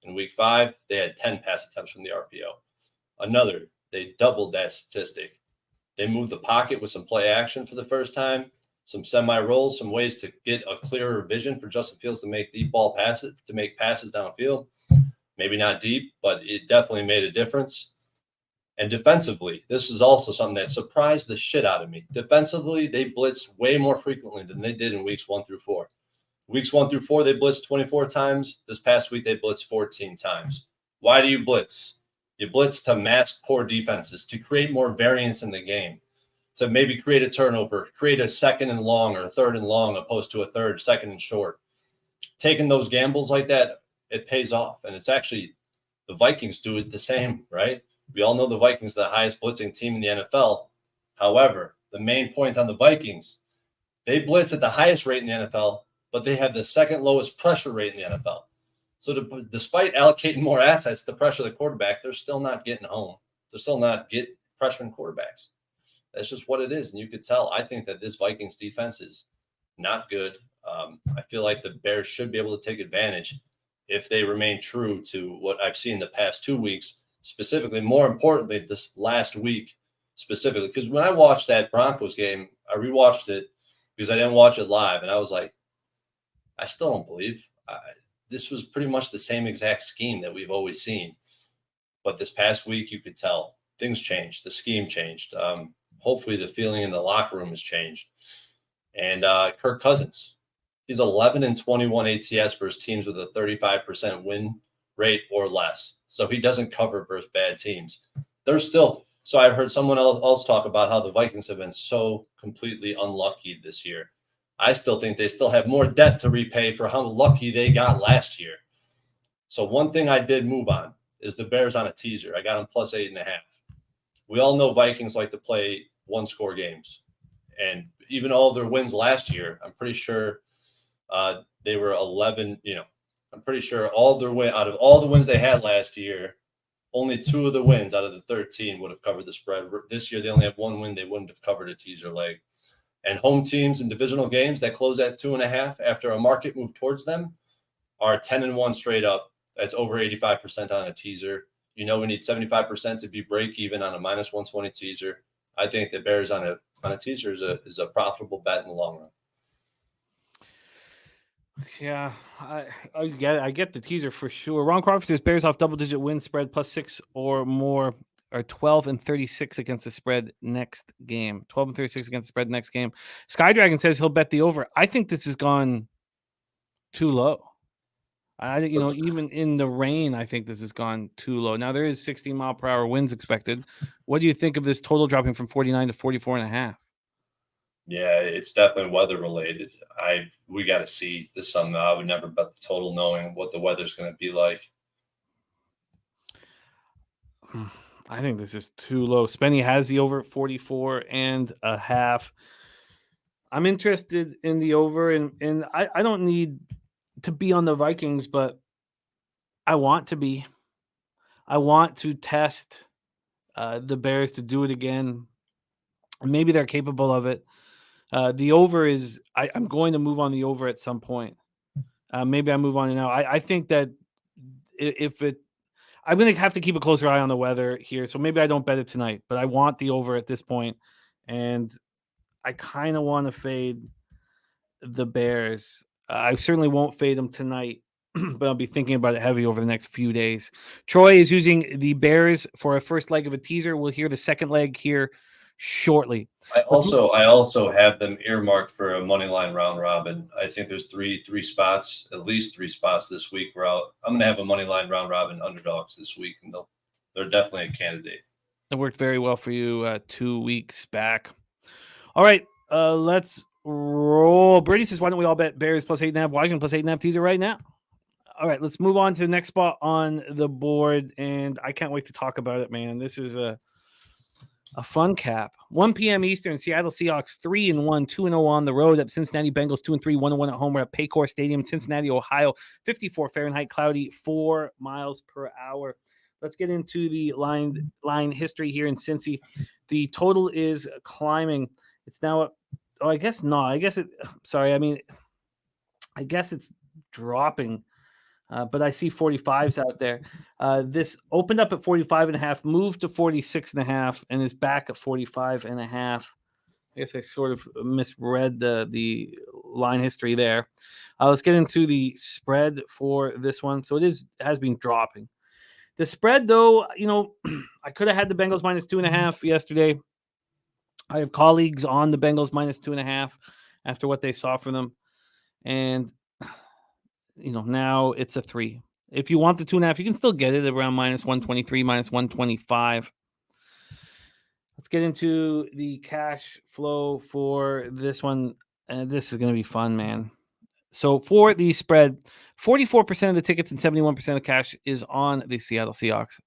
In week 5, they had 10 pass attempts from the RPO. They doubled that statistic. They moved the pocket with some play action for the first time, some semi-rolls, some ways to get a clearer vision for Justin Fields to make deep ball passes, to make passes downfield. Maybe not deep, but it definitely made a difference. And defensively, this is also something that surprised the shit out of me. Defensively, they blitzed way more frequently than they did in weeks 1 through 4. Weeks 1 through 4, they blitzed 24 times. This past week, they blitzed 14 times. Why do you blitz? You blitz to mask poor defenses, to create more variance in the game, to maybe create a turnover, create a second and long or a third and long opposed to a third, second and short. Taking those gambles like that, it pays off. And it's actually the Vikings do it the same, right? We all know the Vikings are the highest blitzing team in the NFL. However, the main point on the Vikings, they blitz at the highest rate in the NFL, but they have the second lowest pressure rate in the NFL. So despite allocating more assets to pressure the quarterback, they're still not getting home. They're still not pressuring quarterbacks. That's just what it is. And you could tell, I think that this Vikings defense is not good. I feel like the Bears should be able to take advantage if they remain true to what I've seen the past 2 weeks, specifically, more importantly, this last week specifically. Because when I watched that Broncos game, I rewatched it because I didn't watch it live. And I was like, I still don't believe. This was pretty much the same exact scheme that we've always seen. But this past week, you could tell things changed. The scheme changed. Hopefully the feeling in the locker room has changed. And Kirk Cousins, he's 11-21 ATS versus teams with a 35% win rate or less. So he doesn't cover versus bad teams. So I've heard someone else talk about how the Vikings have been so completely unlucky this year. I still think they still have more debt to repay for how lucky they got last year. So one thing I did move on is the Bears on a teaser. I got them plus 8.5. We all know Vikings like to play one-score games. And even all their wins last year, I'm pretty sure they were 11, I'm pretty sure out of all the wins they had last year, only 2 of the wins out of the 13 would have covered the spread. This year, they only have 1 win. They wouldn't have covered a teaser leg. And home teams in divisional games that close at 2.5 after a market move towards them are 10-1 straight up. That's over 85% on a teaser. We need 75% to be break even on a minus 120 teaser. I think the Bears on a teaser is a profitable bet in the long run.
Yeah, I get the teaser for sure. Ron Crawford says Bears off double-digit win spread +6 or more are 12-36 against the spread next game. 12-36 against the spread next game. Sky Dragon says he'll bet the over. I think this has gone too low. Even in the rain, I think this has gone too low. Now there is 16-mile-per-hour winds expected. What do you think of this total dropping from 49 to 44.5?
Yeah, it's definitely weather related. We got to see this Sunday. I would never bet the total knowing what the weather's going to be like.
I think this is too low. Spenny has the over at 44.5. I'm interested in the over, and I don't need to be on the Vikings, but I want to be. I want to test the Bears to do it again. Maybe they're capable of it. The over is I'm going to move on the over at some point. Maybe I move on now. I think that I'm going to have to keep a closer eye on the weather here. So maybe I don't bet it tonight, but I want the over at this point. And I kind of want to fade the Bears. I certainly won't fade them tonight, but I'll be thinking about it heavy over the next few days. Troy is using the Bears for a first leg of a teaser. We'll hear the second leg here shortly.
I also have them earmarked for a money line round robin. I think there's three spots, at least 3 spots this week. I'm going to have a money line round robin underdogs this week, and they're definitely a candidate.
It worked very well for you 2 weeks back. All right, let's roll. Brady says, why don't we all bet Bears +8.5, Washington +8.5 teaser right now? All right, let's move on to the next spot on the board, and I can't wait to talk about it, man. This is a fun cap. 1 p.m. Eastern, Seattle Seahawks 3-1, 2-0 on the road at Cincinnati Bengals 2-3, 1-1 at home. We're at Paycor Stadium, Cincinnati, Ohio. 54 Fahrenheit, cloudy, 4 miles per hour. Let's get into the line history here in Cincy. The total is climbing. It's now up. Oh, I guess not. I guess it's dropping. But I see 45s out there. This opened up at 45.5, moved to 46.5, and is back at 45.5. I guess I sort of misread the line history there. Let's get into the spread for this one. So it has been dropping. The spread, though, I could have had the Bengals -2.5 yesterday. I have colleagues on the Bengals -2.5 after what they saw from them. And now it's a 3. If you want the 2.5, you can still get it around -123, -125. Let's get into the cash flow for this one. And this is going to be fun, man. So for the spread, 44% of the tickets and 71% of the cash is on the Seattle Seahawks.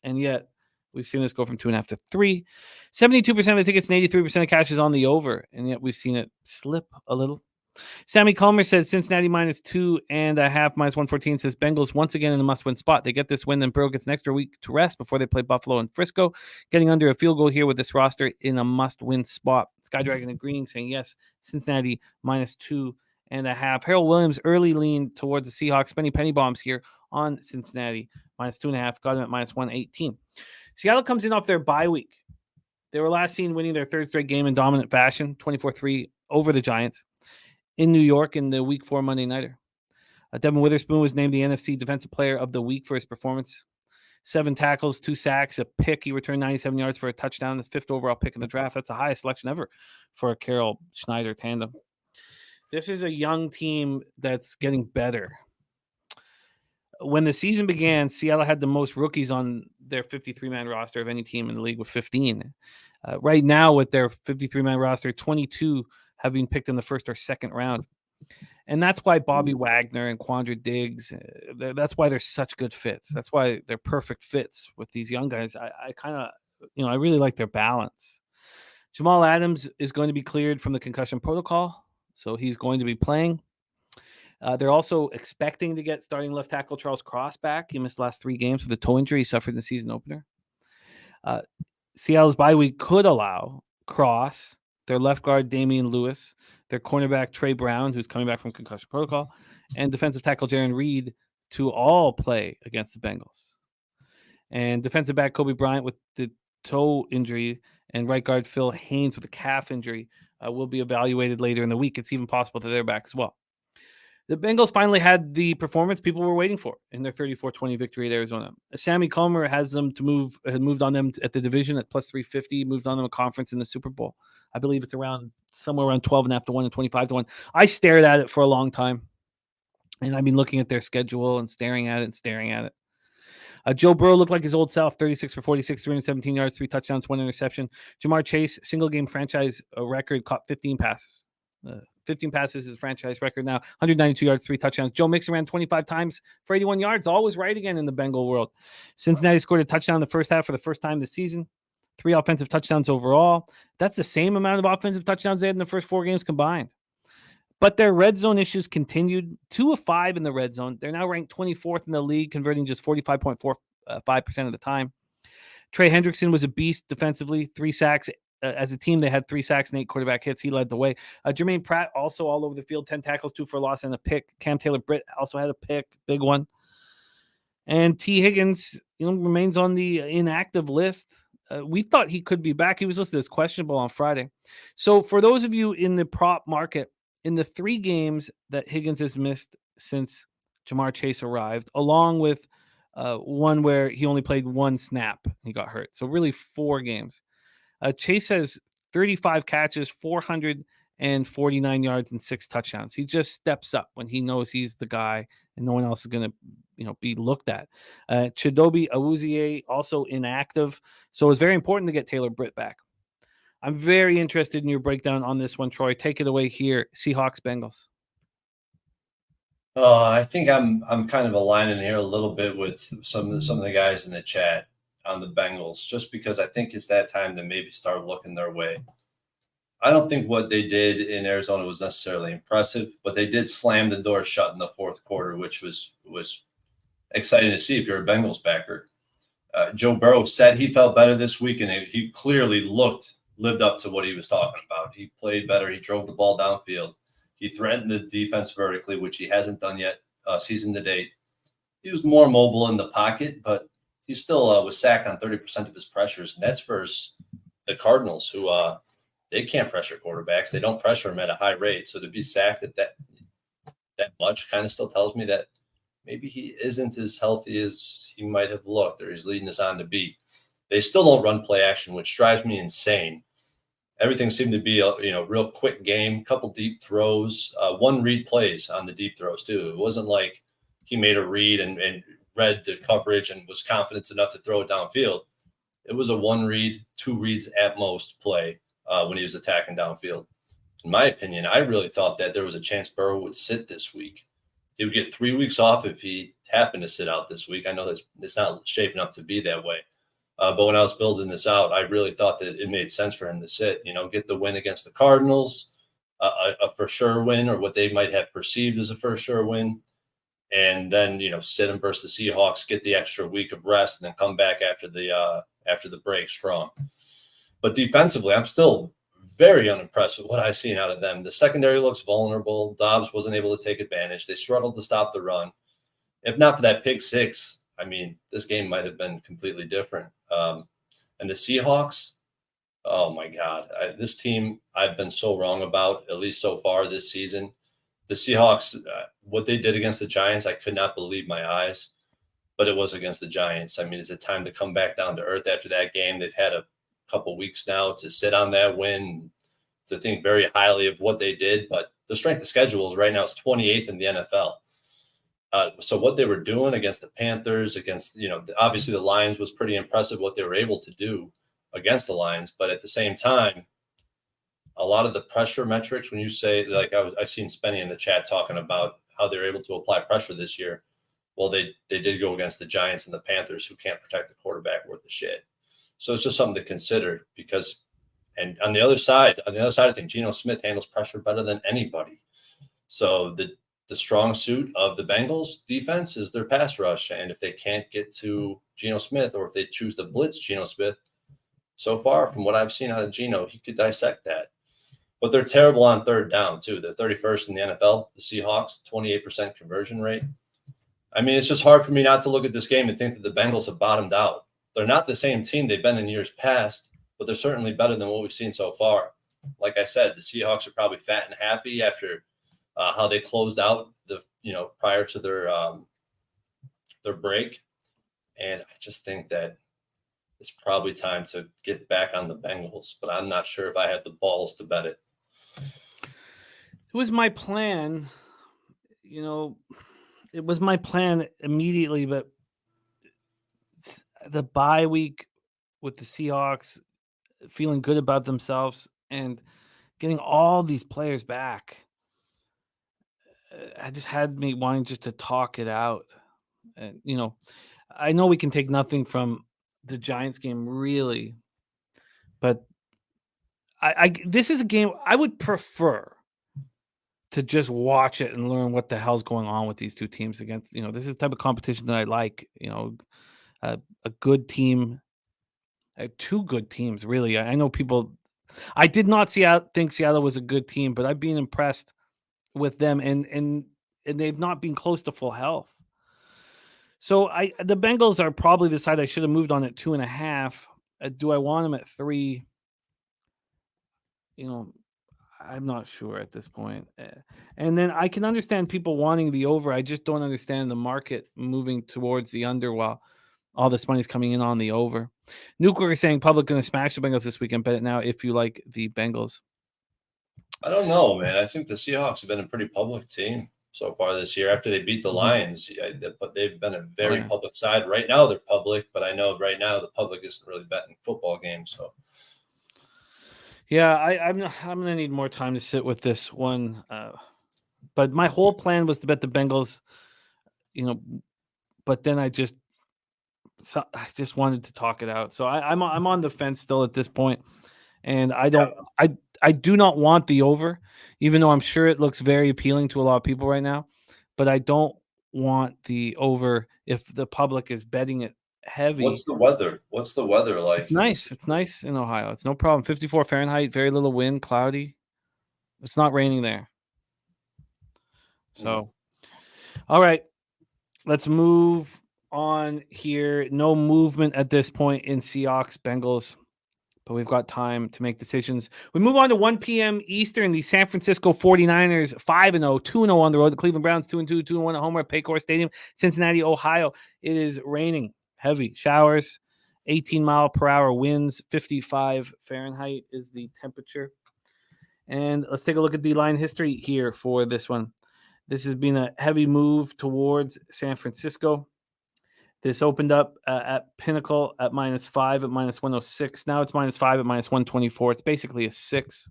And yet we've seen this go from 2.5 to 3. 72% of the tickets and 83% of cash is on the over. And yet we've seen it slip a little. Sammy Calmer says Cincinnati -2.5, -114 says Bengals once again in a must-win spot. They get this win, then Burrow gets an extra week to rest before they play Buffalo and Frisco. Getting under a field goal here with this roster in a must-win spot. Sky Dragon agreeing, saying yes, Cincinnati -2.5. Harold Williams early lean towards the Seahawks. Penny bombs here on Cincinnati -2.5. Got him at -118. Seattle comes in off their bye week. They were last seen winning their third straight game in dominant fashion, 24-3 over the Giants in New York in the Week 4 Monday Nighter. Devin Witherspoon was named the NFC Defensive Player of the Week for his performance. 7 tackles, 2 sacks, a pick. He returned 97 yards for a touchdown, the 5th overall pick in the draft. That's the highest selection ever for a Carroll-Schneider tandem. This is a young team that's getting better. When the season began, Seattle had the most rookies on their 53-man roster of any team in the league with 15. Right now, with their 53-man roster, 22 have been picked in the first or second round. And that's why Bobby Wagner and Quandra Diggs, that's why they're such good fits. That's why they're perfect fits with these young guys. I really like their balance. Jamal Adams is going to be cleared from the concussion protocol, so he's going to be playing. They're also expecting to get starting left tackle Charles Cross back. He missed the last 3 games with a toe injury he suffered in the season opener. Seattle's bye week could allow Cross, their left guard Damian Lewis, their cornerback Trey Brown, who's coming back from concussion protocol, and defensive tackle Jaron Reed to all play against the Bengals. And defensive back Kobe Bryant with the toe injury and right guard Phil Haynes with a calf injury will be evaluated later in the week. It's even possible that they're back as well. The Bengals finally had the performance people were waiting for in their 34-20 victory at Arizona. Sammy Comer has them moved on them at the division at plus 350, moved on them a conference in the Super Bowl. I believe it's somewhere around 12.5 to 1 and 25 to 1. I stared at it for a long time, and I've been looking at their schedule and staring at it. Joe Burrow looked like his old self, 36 for 46, 317 yards, 3 touchdowns, 1 interception. Jamar Chase, single-game franchise record, caught 15 passes. 15 passes is a franchise record now. 192 yards, 3 touchdowns. Joe Mixon ran 25 times for 81 yards. Always right again in the Bengal world. Cincinnati scored a touchdown in the first half for the first time this season. 3 offensive touchdowns overall. That's the same amount of offensive touchdowns they had in the first 4 games combined. But their red zone issues continued. 2 of 5 in the red zone. They're now ranked 24th in the league, converting just 45.45% of the time. Trey Hendrickson was a beast defensively. 3 sacks. As a team, they had 3 sacks and 8 quarterback hits. He led the way. Jermaine Pratt also all over the field, 10 tackles, 2 for a loss and a pick. Cam Taylor-Britt also had a pick, big one. And T. Higgins, remains on the inactive list. We thought he could be back. He was listed as questionable on Friday. So for those of you in the prop market, in the 3 games that Higgins has missed since Jamar Chase arrived, along with one where he only played 1 snap, he got hurt. So really 4 games. Chase has 35 catches, 449 yards, and 6 touchdowns. He just steps up when he knows he's the guy and no one else is going to, be looked at. Chidobe Awuzie also inactive. So it's very important to get Taylor-Britt back. I'm very interested in your breakdown on this one, Troy. Take it away here. Seahawks, Bengals.
I think I'm kind of aligning here a little bit with some of the guys in the chat on the Bengals, just because I think it's that time to maybe start looking their way. I don't think what they did in Arizona was necessarily impressive, but they did slam the door shut in the 4th quarter, which was exciting to see if you're a Bengals backer. Joe Burrow said he felt better this week, and he clearly lived up to what he was talking about. He played better. He drove the ball downfield. He threatened the defense vertically, which he hasn't done yet season to date. He was more mobile in the pocket, but he still was sacked on 30% of his pressures, and that's versus the Cardinals, who they can't pressure quarterbacks. They don't pressure them at a high rate. So to be sacked at that much kind of still tells me that maybe he isn't as healthy as he might have looked, or he's leading us on to be. They still don't run play action, which drives me insane. Everything seemed to be a real quick game, couple deep throws, 1 read plays on the deep throws too. It wasn't like he made a read and read the coverage and was confident enough to throw it downfield. It was a 1 read, 2 reads at most play when he was attacking downfield. In my opinion, I really thought that there was a chance Burrow would sit this week. He would get 3 weeks off if he happened to sit out this week. I know that it's not shaping up to be that way. But when I was building this out, I really thought that it made sense for him to sit, get the win against the Cardinals, a for sure win, or what they might have perceived as a for sure win. And then, sit him versus the Seahawks, get the extra week of rest, and then come back after the break strong. But defensively, I'm still very unimpressed with what I've seen out of them. The secondary looks vulnerable. Dobbs wasn't able to take advantage. They struggled to stop the run. If not for that pick 6, I mean, this game might have been completely different. And the Seahawks, oh my God, this team I've been so wrong about, at least so far this season. The Seahawks, what they did against the Giants, I could not believe my eyes, but it was against the Giants. I mean, is it time to come back down to earth after that game? They've had a couple weeks now to sit on that win, to think very highly of what they did, but the strength of schedule right now is 28th in the NFL. So what they were doing against the Panthers, against, obviously the Lions was pretty impressive what they were able to do against the Lions. But at the same time, a lot of the pressure metrics, when you say, like I've seen Spenny in the chat talking about how they're able to apply pressure this year. Well, they did go against the Giants and the Panthers, who can't protect the quarterback worth a shit. So it's just something to consider because, and on the other side of things, Geno Smith handles pressure better than anybody. So the strong suit of the Bengals defense is their pass rush. And if they can't get to Geno Smith, or if they choose to blitz Geno Smith, so far from what I've seen out of Geno, he could dissect that. But they're terrible on 3rd down too. They're 31st in the NFL, the Seahawks, 28% conversion rate. I mean, it's just hard for me not to look at this game and think that the Bengals have bottomed out. They're not the same team they've been in years past, but they're certainly better than what we've seen so far. Like I said, the Seahawks are probably fat and happy after how they closed out the prior to their break. And I just think that it's probably time to get back on the Bengals, but I'm not sure if I have the balls to bet it.
It was my plan, it was my plan immediately, but the bye week with the Seahawks feeling good about themselves and getting all these players back, I just had me wanting just to talk it out. And, I know we can take nothing from the Giants game, really, but this is a game I would prefer to just watch it and learn what the hell's going on with these two teams against. This is the type of competition that I like. A good team, two good teams, really. I know people. I did not think Seattle was a good team, but I've been impressed with them, and they've not been close to full health. So the Bengals are probably the side I should have moved on at 2.5. Do I want them at 3? I'm not sure at this point. And then I can understand people wanting the over. I just don't understand the market moving towards the under while all this money's coming in on the over. Nuclear is saying public going to smash the Bengals this weekend. Bet it now if you like the Bengals.
I don't know, man. I think the Seahawks have been a pretty public team so far this year. After they beat the Lions, but they've been a very public side. Right now they're public, but I know right now the public isn't really betting football games. So,
yeah, I'm gonna need more time to sit with this one. But my whole plan was to bet the Bengals, but then I just wanted to talk it out. So I'm on the fence still at this point, and I do not want the over, even though I'm sure it looks very appealing to a lot of people right now. But I don't want the over if the public is betting it heavy.
What's the weather like?
It's nice. It's nice in Ohio. It's no problem. 54 Fahrenheit, very little wind, cloudy. It's not raining there. So, all right, let's move on here. No movement at this point in Seahawks Bengals, but we've got time to make decisions. We move on to 1 p.m. Eastern. The San Francisco 49ers 5-0, 2-0 on the road. The Cleveland Browns 2-2, 2-1 at home at Paycor Stadium, Cincinnati, Ohio. It is raining. Heavy showers, 18-mile-per-hour winds, 55 Fahrenheit is the temperature. And let's take a look at the line history here for this one. This has been a heavy move towards San Francisco. This opened up at Pinnacle at -5 at -106. Now it's -5 at -124. It's basically a 6.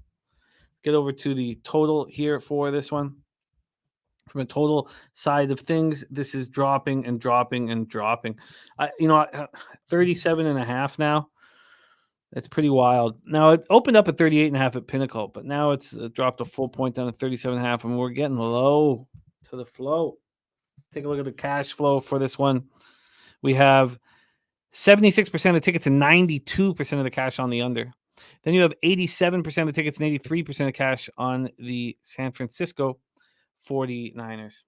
Get over to the total here for this one. From a total side of things, this is dropping and dropping and dropping. 37.5 now. That's pretty wild. Now it opened up at 38.5 at Pinnacle, but now it's dropped a full point down to 37.5, and we're getting low to the flow. Let's take a look at the cash flow for this one. We have 76% of the tickets and 92% of the cash on the under. Then you have 87% of the tickets and 83% of cash on the San Francisco 49ers.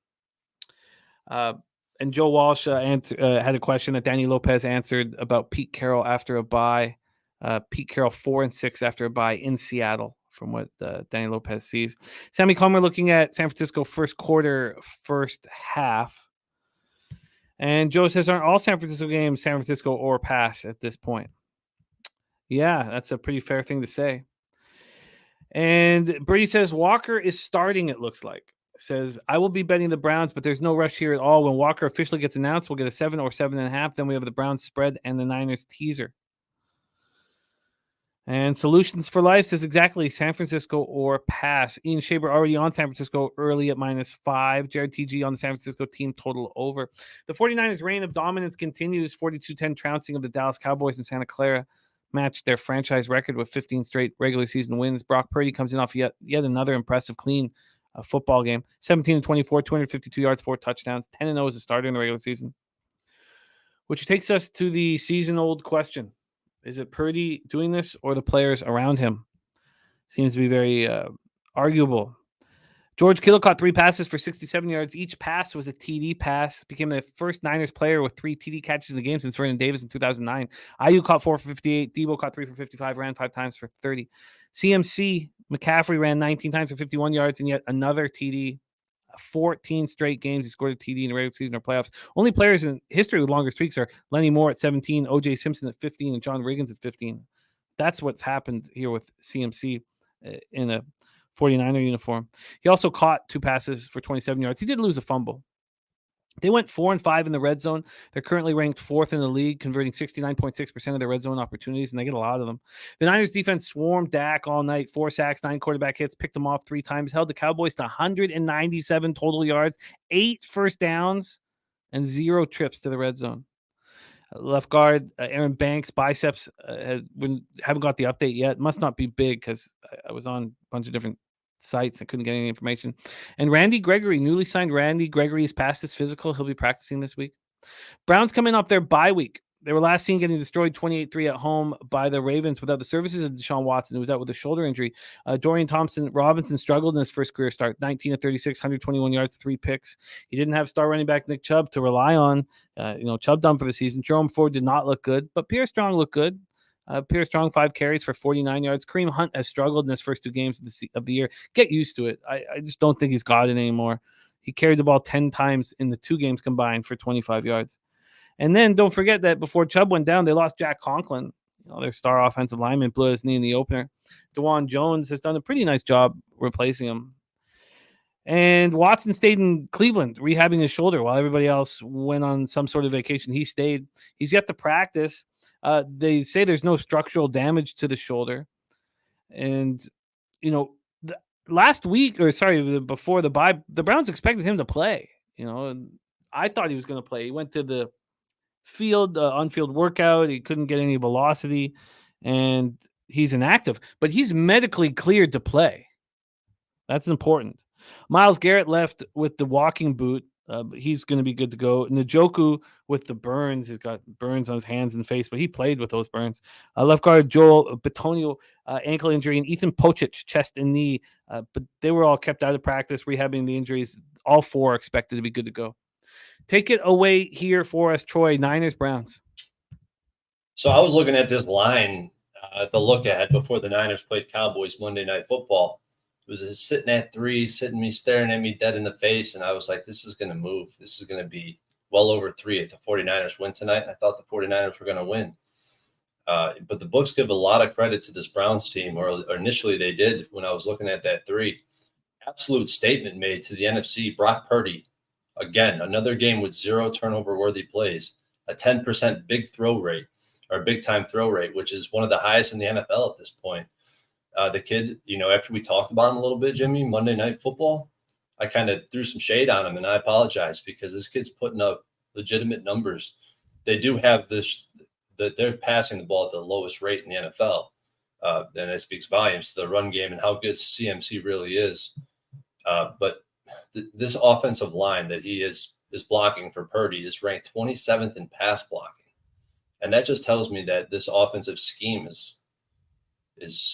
And Joe Walsh had a question that Danny Lopez answered about Pete Carroll after a bye. Pete Carroll 4-6 after a bye in Seattle, from what Danny Lopez sees. Sammy Comer looking at San Francisco first quarter, first half. And Joe says, aren't all San Francisco games San Francisco or pass at this point? Yeah, that's a pretty fair thing to say. And Brady says, Walker is starting, it looks like. Says, I will be betting the Browns, but there's no rush here at all. When Walker officially gets announced, we'll get a 7 or 7.5. Then we have the Browns spread and the Niners teaser. And Solutions for Life says exactly San Francisco or pass. Ian Shaber already on San Francisco early at -5. Jared TG on the San Francisco team total over. The 49ers' reign of dominance continues. 42-10 trouncing of the Dallas Cowboys in Santa Clara matched their franchise record with 15 straight regular season wins. Brock Purdy comes in off yet another impressive clean football game. 17-24, 252 yards, 4 touchdowns. 10-0 as a starter in the regular season. Which takes us to the season-old question. Is it Purdy doing this or the players around him? Seems to be very arguable. George Kittle caught 3 passes for 67 yards. Each pass was a TD pass. Became the first Niners player with 3 TD catches in the game since Vernon Davis in 2009. Aiyuk caught 4 for 58. Debo caught 3 for 55. Ran 5 times for 30. CMC McCaffrey ran 19 times for 51 yards and yet another TD. 14 straight games. He scored a TD in the regular season or playoffs. Only players in history with longer streaks are Lenny Moore at 17, O.J. Simpson at 15, and John Riggins at 15. That's what's happened here with CMC in a 49er uniform. He also caught 2 passes for 27 yards. He did lose a fumble. They went 4-5 in the red zone. They're currently ranked 4th in the league, converting 69.6% of their red zone opportunities, and they get a lot of them. The Niners defense swarmed Dak all night, 4 sacks, 9 quarterback hits, picked them off 3 times, held the Cowboys to 197 total yards, 8 first downs, and 0 trips to the red zone. Left guard, Aaron Banks' biceps haven't got the update yet. Must not be big because I was on a bunch of different sites and couldn't get any information. And Randy Gregory, newly signed Randy Gregory, is past his physical. He'll be practicing this week. Browns coming off their bye week. They were last seen getting destroyed 28-3 at home by the Ravens without the services of Deshaun Watson, who was out with a shoulder injury. Dorian Thompson-Robinson struggled in his first career start, 19 of 36, 121 yards, 3 picks. He didn't have star running back Nick Chubb to rely on. Chubb done for the season. Jerome Ford did not look good, but Pierre Strong looked good. Pierre Strong, 5 carries for 49 yards. Kareem Hunt has struggled in his first 2 games of the year. Get used to it. I just don't think he's got it anymore. He carried the ball 10 times in the 2 games combined for 25 yards. And then don't forget that before Chubb went down, they lost Jack Conklin. Their star offensive lineman blew his knee in the opener. DeJuan Jones has done a pretty nice job replacing him. And Watson stayed in Cleveland, rehabbing his shoulder while everybody else went on some sort of vacation. He stayed. He's yet to practice. They say there's no structural damage to the shoulder. And, before the bye, the Browns expected him to play. I thought he was going to play. He went to the field, on-field workout. He couldn't get any velocity, and he's inactive. But he's medically cleared to play. That's important. Myles Garrett left with the walking boot. He's going to be good to go. Njoku with the burns. He's got burns on his hands and face, but he played with those burns. Left guard Joel Bitonio, ankle injury, and Ethan Pocic, chest and knee. But they were all kept out of practice, rehabbing the injuries. All 4 are expected to be good to go. Take it away here for us, Troy. Niners, Browns.
So I was looking at this line, the look ahead before the Niners played Cowboys Monday Night Football. It was sitting at 3, staring at me dead in the face. And I was like, this is going to move. This is going to be well over 3 if the 49ers win tonight. And I thought the 49ers were going to win. But the books give a lot of credit to this Browns team, or initially they did when I was looking at that 3. Absolute statement made to the NFC. Brock Purdy, again, another game with 0 turnover-worthy plays, a 10% big-time throw rate, which is one of the highest in the NFL at this point. The kid, after we talked about him a little bit, Jimmy, Monday Night Football, I kind of threw some shade on him, and I apologize because this kid's putting up legitimate numbers. They do have that they're passing the ball at the lowest rate in the NFL. And that speaks volumes to the run game and how good CMC really is. But this offensive line that he is blocking for Purdy is ranked 27th in pass blocking. And that just tells me that this offensive scheme is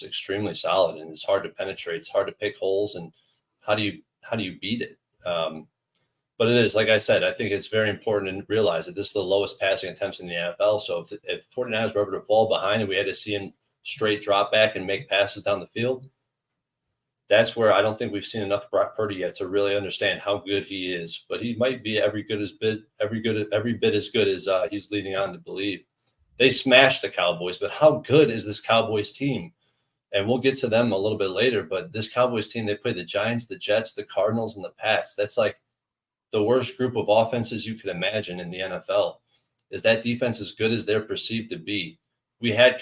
extremely solid, and it's hard to penetrate. It's hard to pick holes, and how do you beat it? But it is, like I said, I think it's very important to realize that this is the lowest passing attempts in the NFL. So if 49ers were ever to fall behind and we had to see him straight drop back and make passes down the field, that's where I don't think we've seen enough Brock Purdy yet to really understand how good he is. But he might be every bit as good as he's leading on to believe. They smashed the Cowboys, but how good is this Cowboys team? And we'll get to them a little bit later, but this Cowboys team, they play the Giants, the Jets, the Cardinals, and the Pats. That's like the worst group of offenses you could imagine in the NFL. Is that defense as good as they're perceived to be? We had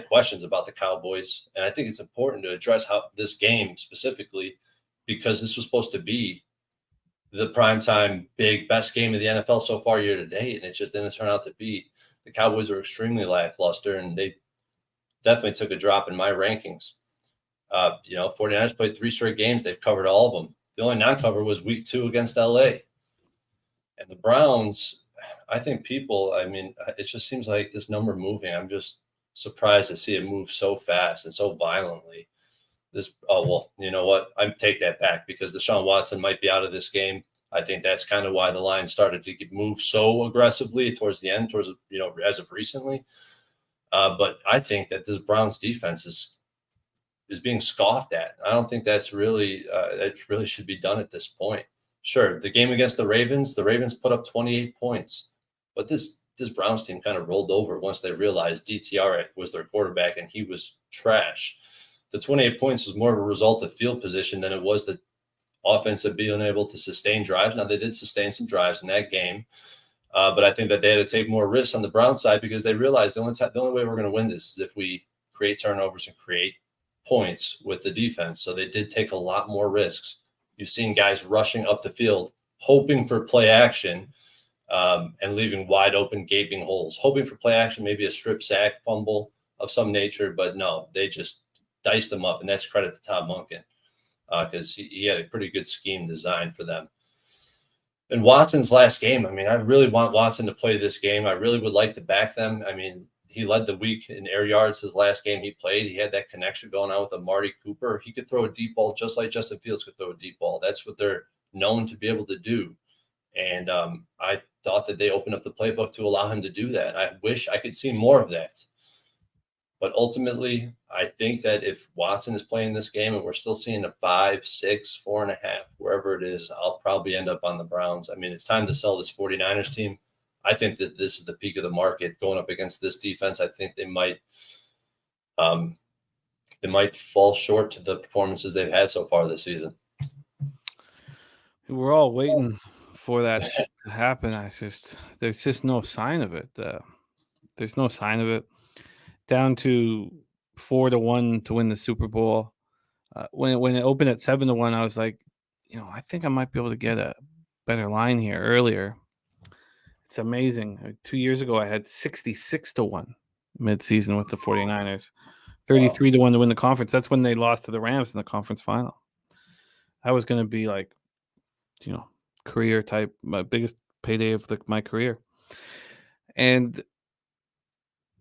questions about the Cowboys, and I think it's important to address how this game specifically, because this was supposed to be the primetime big best game of the NFL so far year to date, and it just didn't turn out to be. The Cowboys are extremely lackluster, and they definitely took a drop in my rankings. 49ers played 3 straight games. They've covered all of them. The only non-cover was week 2 against LA. And the Browns, I think it just seems like this number moving. I'm just surprised to see it move so fast and so violently. You know what? I take that back because Deshaun Watson might be out of this game. I think that's kind of why the line started to move so aggressively towards the end, as of recently. But I think that this Browns defense is being scoffed at. I don't think that's really that really should be done at this point. Sure, the game against the Ravens put up 28 points, but this Browns team kind of rolled over once they realized DTR was their quarterback and he was trash. The 28 points was more of a result of field position than it was the offense of being able to sustain drives. Now, they did sustain some drives in that game, but I think that they had to take more risks on the Browns side because they realized the only way we're going to win this is if we create turnovers and create points with the defense. So they did take a lot more risks. You've seen guys rushing up the field, hoping for play action, and leaving wide open, gaping holes, hoping for play action, maybe a strip sack, fumble of some nature. But no, they just diced them up, and that's credit to Tom Monken because he had a pretty good scheme designed for them. And Watson's last game, I mean, I really want Watson to play this game. I really would like to back them. I mean, he led the week in air yards his last game he played. He had that connection going on with Amari Cooper. He could throw a deep ball just like Justin Fields could throw a deep ball. That's what they're known to be able to do. And I thought that they opened up the playbook to allow him to do that. I wish I could see more of that. But ultimately, I think that if Watson is playing this game and we're still seeing a 5, 6, 4.5, wherever it is, I'll probably end up on the Browns. I mean, it's time to sell this 49ers team. I think that this is the peak of the market going up against this defense. I think they might fall short to the performances they've had so far this season.
We're all waiting for that to happen. There's just no sign of it. There's no sign of it. Down to 4-1 to win the Super Bowl. When it opened at 7-1, I was like, I think I might be able to get a better line here earlier. It's amazing. 2 years ago, I had 66-1 midseason with the 49ers, 33-1 to win the conference. That's when they lost to the Rams in the conference final. That was going to be like, career type, my biggest payday of my career. And,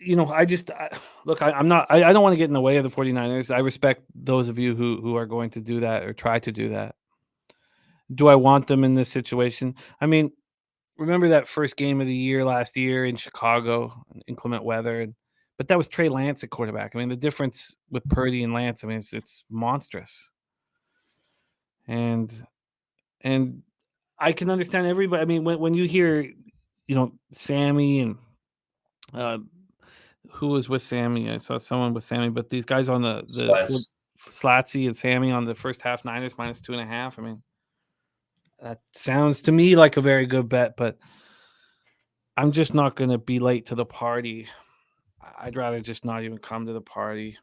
I don't want to get in the way of the 49ers. I respect those of you who are going to do that or try to do that. Do I want them in this situation? I mean, remember that first game of the year last year in Chicago, inclement weather, but that was Trey Lance at quarterback. I mean, the difference with Purdy and Lance, I mean, it's monstrous. And I can understand everybody. I mean, when you hear, Sammy and who was with Sammy? I saw someone with Sammy, but these guys on the Slatsy and Sammy on the first half, Niners -2.5. I mean, that sounds to me like a very good bet, but I'm just not going to be late to the party. I'd rather just not even come to the party.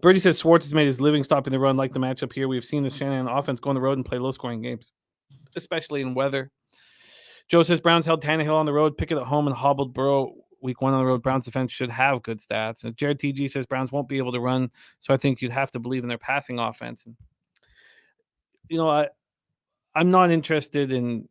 Birdie says Schwartz has made his living stopping the run. Like the matchup here, we've seen the Shanahan offense go on the road and play low-scoring games, especially in weather. Joe says Browns held Tannehill on the road, Pickett at home, and hobbled Burrow week 1 on the road. Browns defense should have good stats. And Jared TG says Browns won't be able to run, so I think you'd have to believe in their passing offense. And, I'm not interested in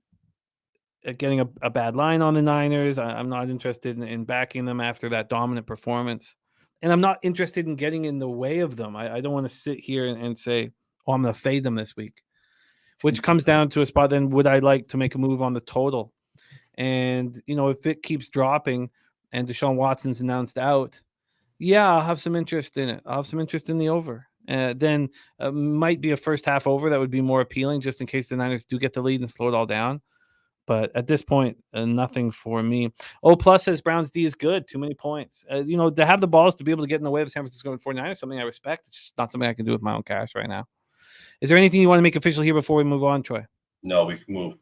getting a bad line on the Niners. I'm not interested in backing them after that dominant performance. And I'm not interested in getting in the way of them. I don't want to sit here and say, I'm going to fade them this week, which comes down to a spot. Then would I like to make a move on the total? And, if it keeps dropping and Deshaun Watson's announced out, I'll have some interest in it. I'll have some interest in the over. Then might be a first half over that would be more appealing just in case the Niners do get the lead and slow it all down. But at this point, nothing for me. Plus says Browns D is good. Too many points. To have the balls to be able to get in the way of the San Francisco 49ers, something I respect. It's just not something I can do with my own cash right now. Is there anything you want to make official here before we move on, Troy?
No, we can move.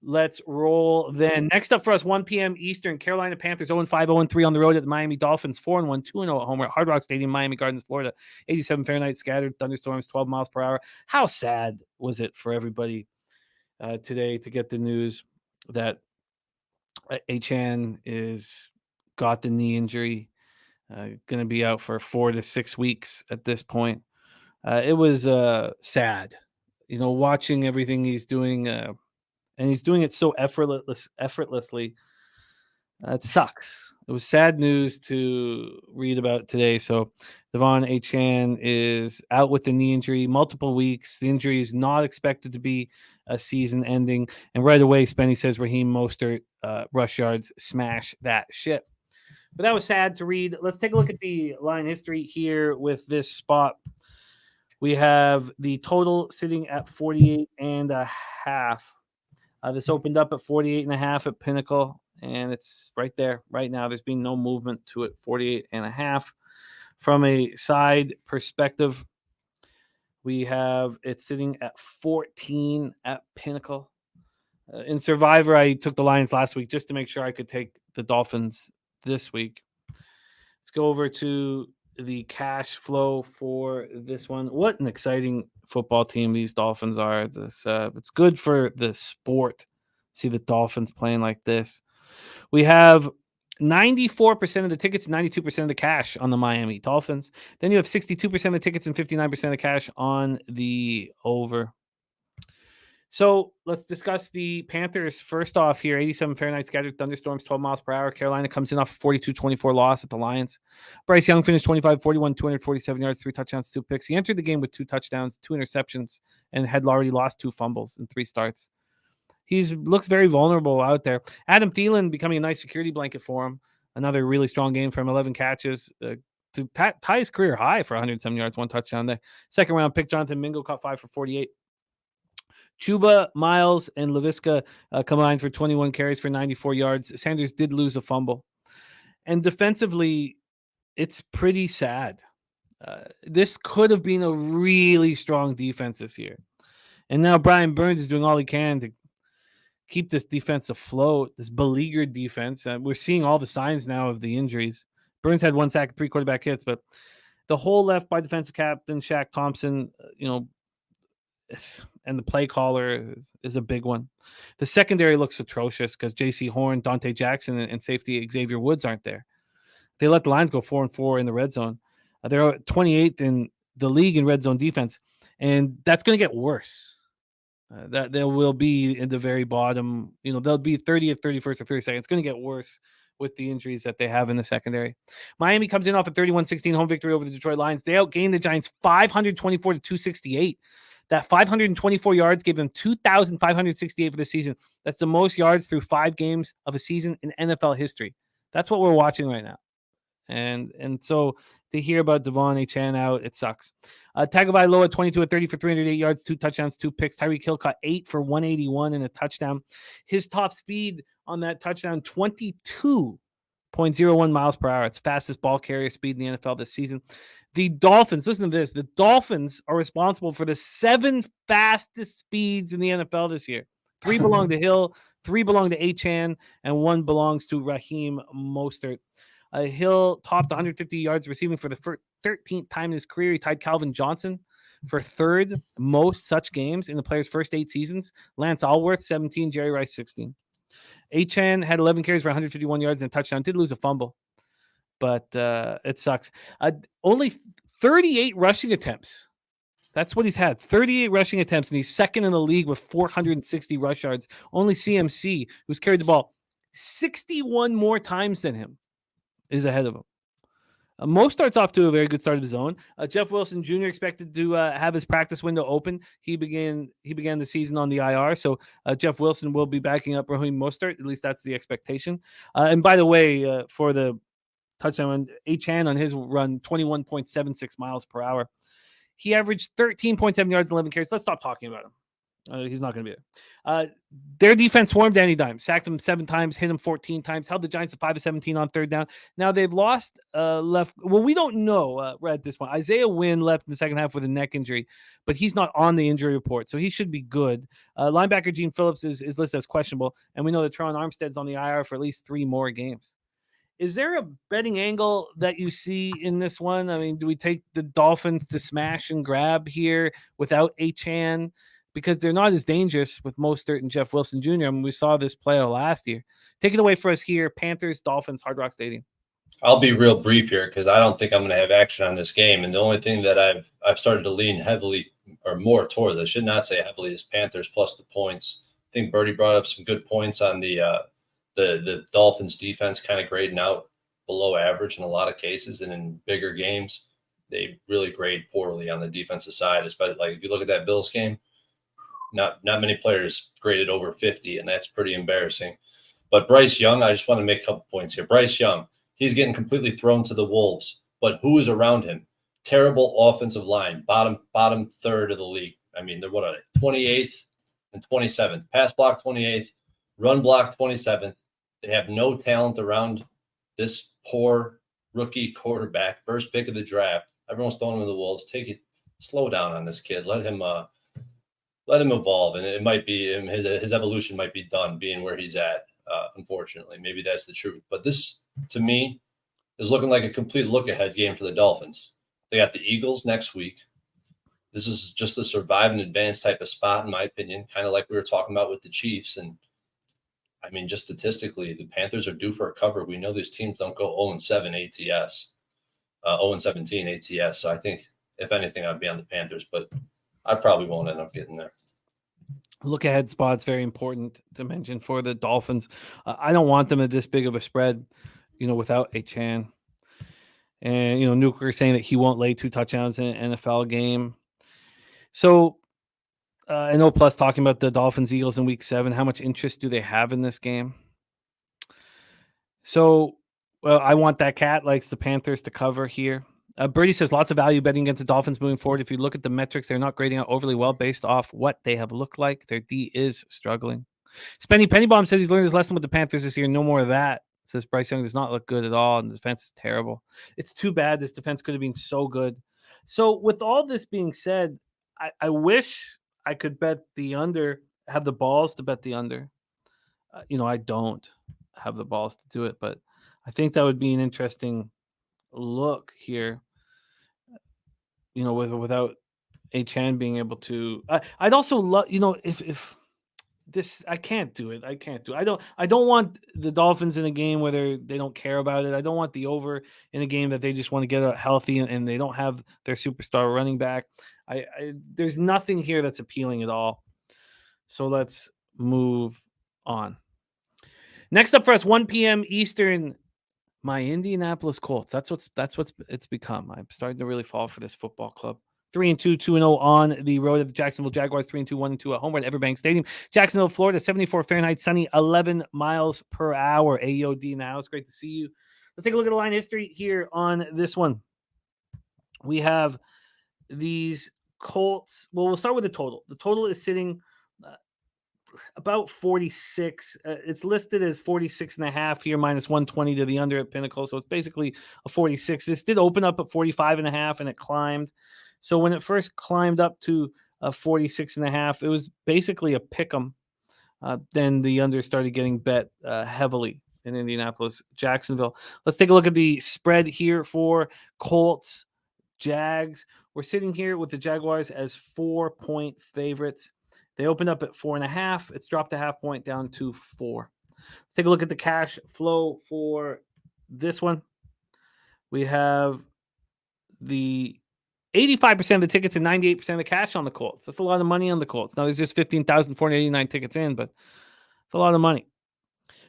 Let's roll then. Next up for us, 1 p.m. Eastern, Carolina Panthers 0-5, 0-3 on the road at the Miami Dolphins, 4-1, 2-0 at home at Hard Rock Stadium, Miami Gardens, Florida. 87 Fahrenheit, scattered thunderstorms, 12 miles per hour. How sad was it for everybody today to get the news that Achan is got the knee injury, going to be out for 4 to 6 weeks at this point. It was sad, watching everything he's doing, and he's doing it so effortlessly. It sucks. It was sad news to read about today. So Devon Achan is out with the knee injury, multiple weeks. The injury is not expected to be a season ending. And right away, Spenny says Raheem Mostert, rush yards, smash that shit. But that was sad to read. Let's take a look at the line history here with this spot. We have the total sitting at 48.5. This opened up at 48.5 at Pinnacle, and it's right there right now. There's been no movement to it. 48.5. From a side perspective, we have it sitting at 14 at Pinnacle. In Survivor, I took the Lions last week just to make sure I could take the Dolphins this week. Let's go over to the cash flow for this one. What an exciting football team these Dolphins are. It's good for the sport. See the Dolphins playing like this. We have 94% of the tickets, 92% of the cash on the Miami Dolphins. Then you have 62% of the tickets and 59% of the cash on the over. So let's discuss the Panthers. First off here, 87 Fahrenheit, scattered thunderstorms, 12 miles per hour. Carolina comes in off a 42-24 loss at the Lions. Bryce Young finished 25-41, 247 yards, 3 touchdowns, 2 picks. He entered the game with 2 touchdowns, 2 interceptions, and had already lost 2 fumbles in 3 starts. He looks very vulnerable out there. Adam Thielen becoming a nice security blanket for him. Another really strong game for him, 11 catches to tie his career high for 107 yards, 1 touchdown there. Second round pick, Jonathan Mingo caught 5 for 48. Chuba, Miles, and Laviska combined for 21 carries for 94 yards. Sanders did lose a fumble. And defensively, it's pretty sad. This could have been a really strong defense this year. And now Brian Burns is doing all he can to keep this defense afloat, this beleaguered defense. We're seeing all the signs now of the injuries. Burns had 1 sack, 3 quarterback hits, but the hole left by defensive captain Shaq Thompson, and the play caller is a big one. The secondary looks atrocious because J.C. Horn, Dante Jackson, and safety Xavier Woods aren't there. They let the Lions go 4-4 in the red zone. They're 28th in the league in red zone defense, and that's going to get worse. That there will be in the very bottom. They'll be 30th, 31st, or 32nd. It's going to get worse with the injuries that they have in the secondary. Miami comes in off a 31-16 home victory over the Detroit Lions. They outgained the Giants 524-268. That 524 yards gave them 2,568 for the season. That's the most yards through 5 games of a season in NFL history. That's what we're watching right now. And so to hear about Devon Achane out, it sucks. Tagovailoa 22-30 for 308 yards, 2 touchdowns, 2 picks. Tyreek Hill caught 8 for 181 and a touchdown. His top speed on that touchdown, 22.01 miles per hour. It's fastest ball carrier speed in the NFL this season. The Dolphins, listen to this. The Dolphins are responsible for the 7 fastest speeds in the NFL this year. 3 belong to Hill, 3 belong to Achane, and 1 belongs to Raheem Mostert. Hill topped 150 yards receiving for the 13th time in his career. He tied Calvin Johnson for 3rd most such games in the player's first 8 seasons. Lance Allworth, 17, Jerry Rice, 16. Achane had 11 carries for 151 yards and a touchdown. Did lose a fumble, but it sucks. Only 38 rushing attempts. That's what he's had. 38 rushing attempts, and he's second in the league with 460 rush yards. Only CMC, who's carried the ball 61 more times than him, is ahead of him. Mo starts off to a very good start of his own. Jeff Wilson Jr. expected to have his practice window open. He began the season on the IR, so Jeff Wilson will be backing up Raheem Mostert. At least that's the expectation. And by the way, for the touchdown, Achane on his run, 21.76 miles per hour. He averaged 13.7 yards, 11 carries. Let's stop talking about him. He's not going to be there. Their defense swarmed Danny Dimes, sacked him 7 times, hit him 14 times, held the Giants to 5 of 17 on 3rd down. Now they've lost left. Well, we don't know right at this point. Isaiah Wynn left in the second half with a neck injury, but he's not on the injury report, so he should be good. Linebacker Gene Phillips is listed as questionable, and we know that Teron Armstead's on the IR for at least 3 more games. Is there a betting angle that you see in this one? I mean, do we take the Dolphins to smash and grab here without Achane? Because they're not as dangerous with Mostert and Jeff Wilson Jr. I mean, we saw this play out last year. Take it away for us here. Panthers, Dolphins, Hard Rock Stadium.
I'll be real brief here because I don't think I'm going to have action on this game. And the only thing that I've started to lean heavily or more towards, I should not say heavily, is Panthers plus the points. I think Birdie brought up some good points on the Dolphins defense kind of grading out below average in a lot of cases. And in bigger games, they really grade poorly on the defensive side. Especially like if you look at that Bills game, not many players graded over 50, and that's pretty embarrassing. But Bryce Young, I just want to make a couple points here. Bryce Young, he's getting completely thrown to the wolves, but who is around him? terrible offensive line, bottom third of the league. I mean, they're what are they? 28th and 27th. Pass block 28th, run block 27th. They have no talent around this poor rookie quarterback, first pick of the draft. Everyone's throwing him to the wolves. Slow down on this kid. Let him evolve, and it might be his evolution might be done being where he's at. Unfortunately, maybe that's the truth. But this, to me, is looking like a complete look-ahead game for the Dolphins. They got the Eagles next week. This is just a survive and advance type of spot, in my opinion, kind of like we were talking about with the Chiefs. And I mean, just statistically, the Panthers are due for a cover. We know these teams don't go 0-7 ATS, 0-17 ATS. So I think, if anything, I'd be on the Panthers, but I probably won't end up getting there.
Look ahead spot's very important to mention for the Dolphins. I don't want them at this big of a spread, without a Chan. And, Nuker saying that he won't lay 2 touchdowns in an NFL game. So I know Plus talking about the Dolphins Eagles in week 7. How much interest do they have in this game? So, I want that cat likes the Panthers to cover here. Birdie says lots of value betting against the Dolphins moving forward. If you look at the metrics, they're not grading out overly well based off what they have looked like. Their D is struggling. Spenny Pennybomb says he's learned his lesson with the Panthers this year. No more of that. Says Bryce Young does not look good at all, and the defense is terrible. It's too bad. This defense could have been so good. So with all this being said, I wish I could bet the under, have the balls to bet the under. I don't have the balls to do it, but I think that would be an interesting look here, without Chan being able to. I'd also love, if this, I can't do it. I don't want the Dolphins in a game where they don't care about it. I don't want the over in a game that they just want to get out healthy and they don't have their superstar running back. There's nothing here that's appealing at all. So let's move on. Next up for us, 1 p.m. Eastern. My Indianapolis Colts. That's what's it's become. I'm starting to really fall for this football club. 3-2, 2-0 on the road at the Jacksonville Jaguars. 3-2, 1-2 at home at Everbank Stadium. Jacksonville, Florida. 74 Fahrenheit, sunny, 11 miles per hour. AOD now. It's great to see you. Let's take a look at the line history here on this one. We have these Colts. Well, we'll start with the total. The total is sitting about 46. It's listed as 46.5 here, minus 120 to the under at Pinnacle. So it's basically a 46. This did open up at 45.5 and it climbed. So when it first climbed up to 46.5, it was basically a pick 'em. Then the under started getting bet heavily in Indianapolis, Jacksonville. Let's take a look at the spread here for Colts, Jags. We're sitting here with the Jaguars as 4-point favorites. They opened up at 4.5. It's dropped a half point down to 4. Let's take a look at the cash flow for this one. We have the 85% of the tickets and 98% of the cash on the Colts. That's a lot of money on the Colts. Now, there's just 15,489 tickets in, but it's a lot of money.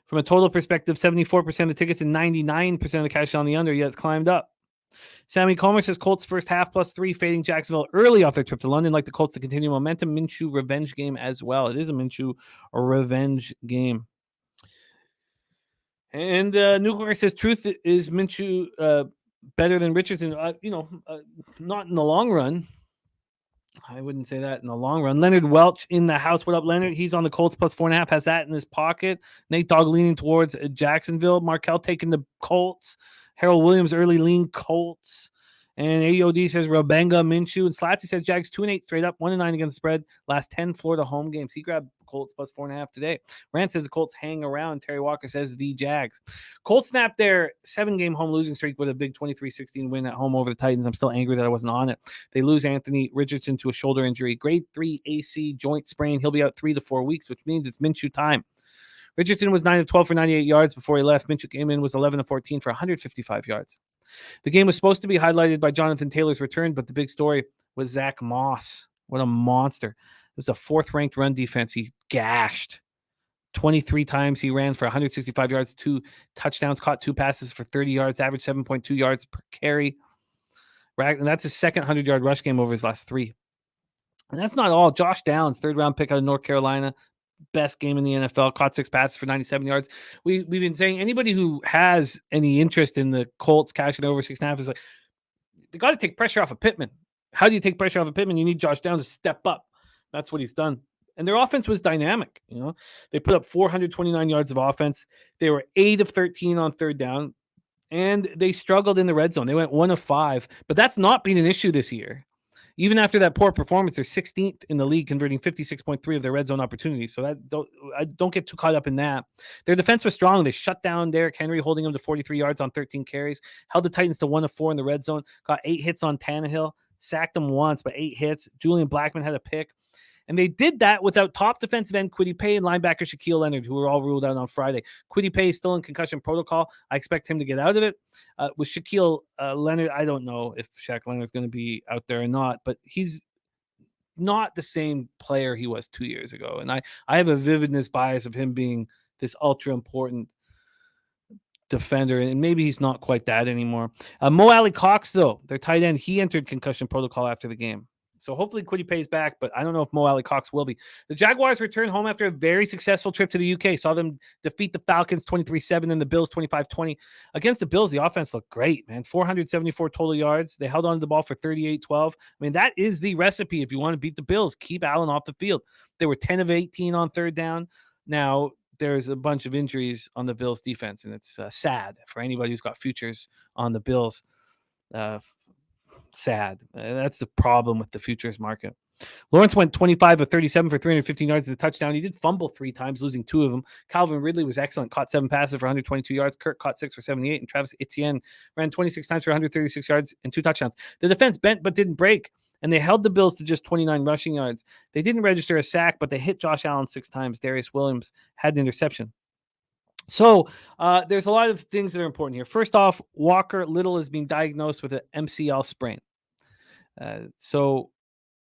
From a total perspective, 74% of the tickets and 99% of the cash on the under, yet it's climbed up. Sammy Comer says Colts first half +3, fading Jacksonville early off their trip to London. Like the Colts to continue momentum. Minshew revenge game as well. It is a Minshew revenge game. And Nuclear says truth is Minshew better than Richardson. Not in the long run. I wouldn't say that in the long run. Leonard Welch in the house. What up, Leonard? He's on the Colts +4.5. Has that in his pocket. Nate Dogg leaning towards Jacksonville. Markel taking the Colts. Harold Williams, early lean Colts. And AOD says Rabenga, Minshew. And Slatsy says Jags 2-8 straight up, 1-9 against the spread. Last 10 Florida home games. He grabbed Colts +4.5 today. Rand says the Colts hang around. Terry Walker says the Jags. Colts snapped their 7-game home losing streak with a big 23-16 win at home over the Titans. I'm still angry that I wasn't on it. They lose Anthony Richardson to a shoulder injury. Grade 3 AC joint sprain. He'll be out 3 to 4 weeks, which means it's Minshew time. Richardson was 9 of 12 for 98 yards before he left. Minshew came in, was 11 of 14 for 155 yards. The game was supposed to be highlighted by Jonathan Taylor's return, but the big story was Zach Moss. What a monster. It was a 4th-ranked run defense. He gashed. 23 times he ran for 165 yards, 2 touchdowns, caught 2 passes for 30 yards, averaged 7.2 yards per carry. And that's his second 100-yard rush game over his last 3. And that's not all. Josh Downs, 3rd-round pick out of North Carolina, best game in the NFL, caught 6 passes for 97 yards. We've been saying anybody who has any interest in the Colts cashing over 6.5 is like, they got to take pressure off of Pittman. How do you take pressure off of Pittman? You need Josh Downs to step up. That's what he's done. And their offense was dynamic. They put up 429 yards of offense. They were 8 of 13 on third down, and they struggled in the red zone. They went 1 of 5, but that's not been an issue this year. Even after that poor performance, they're 16th in the league, converting 56.3 of their red zone opportunities. So don't get too caught up in that. Their defense was strong. They shut down Derrick Henry, holding him to 43 yards on 13 carries, held the Titans to 1 of 4 in the red zone, got 8 hits on Tannehill, sacked him once, but 8 hits. Julian Blackmon had a pick. And they did that without top defensive end Kwity Paye and linebacker Shaquille Leonard, who were all ruled out on Friday. Kwity Paye is still in concussion protocol. I expect him to get out of it. With Shaquille Leonard, I don't know if Shaq Leonard's going to be out there or not, but he's not the same player he was 2 years ago. And I have a vividness bias of him being this ultra important defender, and maybe he's not quite that anymore. Mo Alley Cox, though, their tight end, he entered concussion protocol after the game. So hopefully Kwity Paye's back, but I don't know if Mo Alley Cox will be. The Jaguars return home after a very successful trip to the UK. Saw them defeat the Falcons 23-7 and the Bills 25-20. Against the Bills, the offense looked great, man. 474 total yards. They held on to the ball for 38-12. I mean, that is the recipe if you want to beat the Bills. Keep Allen off the field. They were 10 of 18 on third down. Now, there's a bunch of injuries on the Bills defense, and it's sad for anybody who's got futures on the Bills. Sad. That's the problem with the futures market. Lawrence went 25 of 37 for 315 yards as a touchdown. He did fumble 3 times, losing 2 of them. Calvin Ridley was excellent, caught 7 passes for 122 yards. Kirk caught 6 for 78, and Travis Etienne ran 26 times for 136 yards and 2 touchdowns. The defense bent but didn't break, and they held the Bills to just 29 rushing yards. They didn't register a sack, but they hit Josh Allen 6 times. Darius Williams had an interception. So there's a lot of things that are important here. First off, Walker Little is being diagnosed with an MCL sprain. So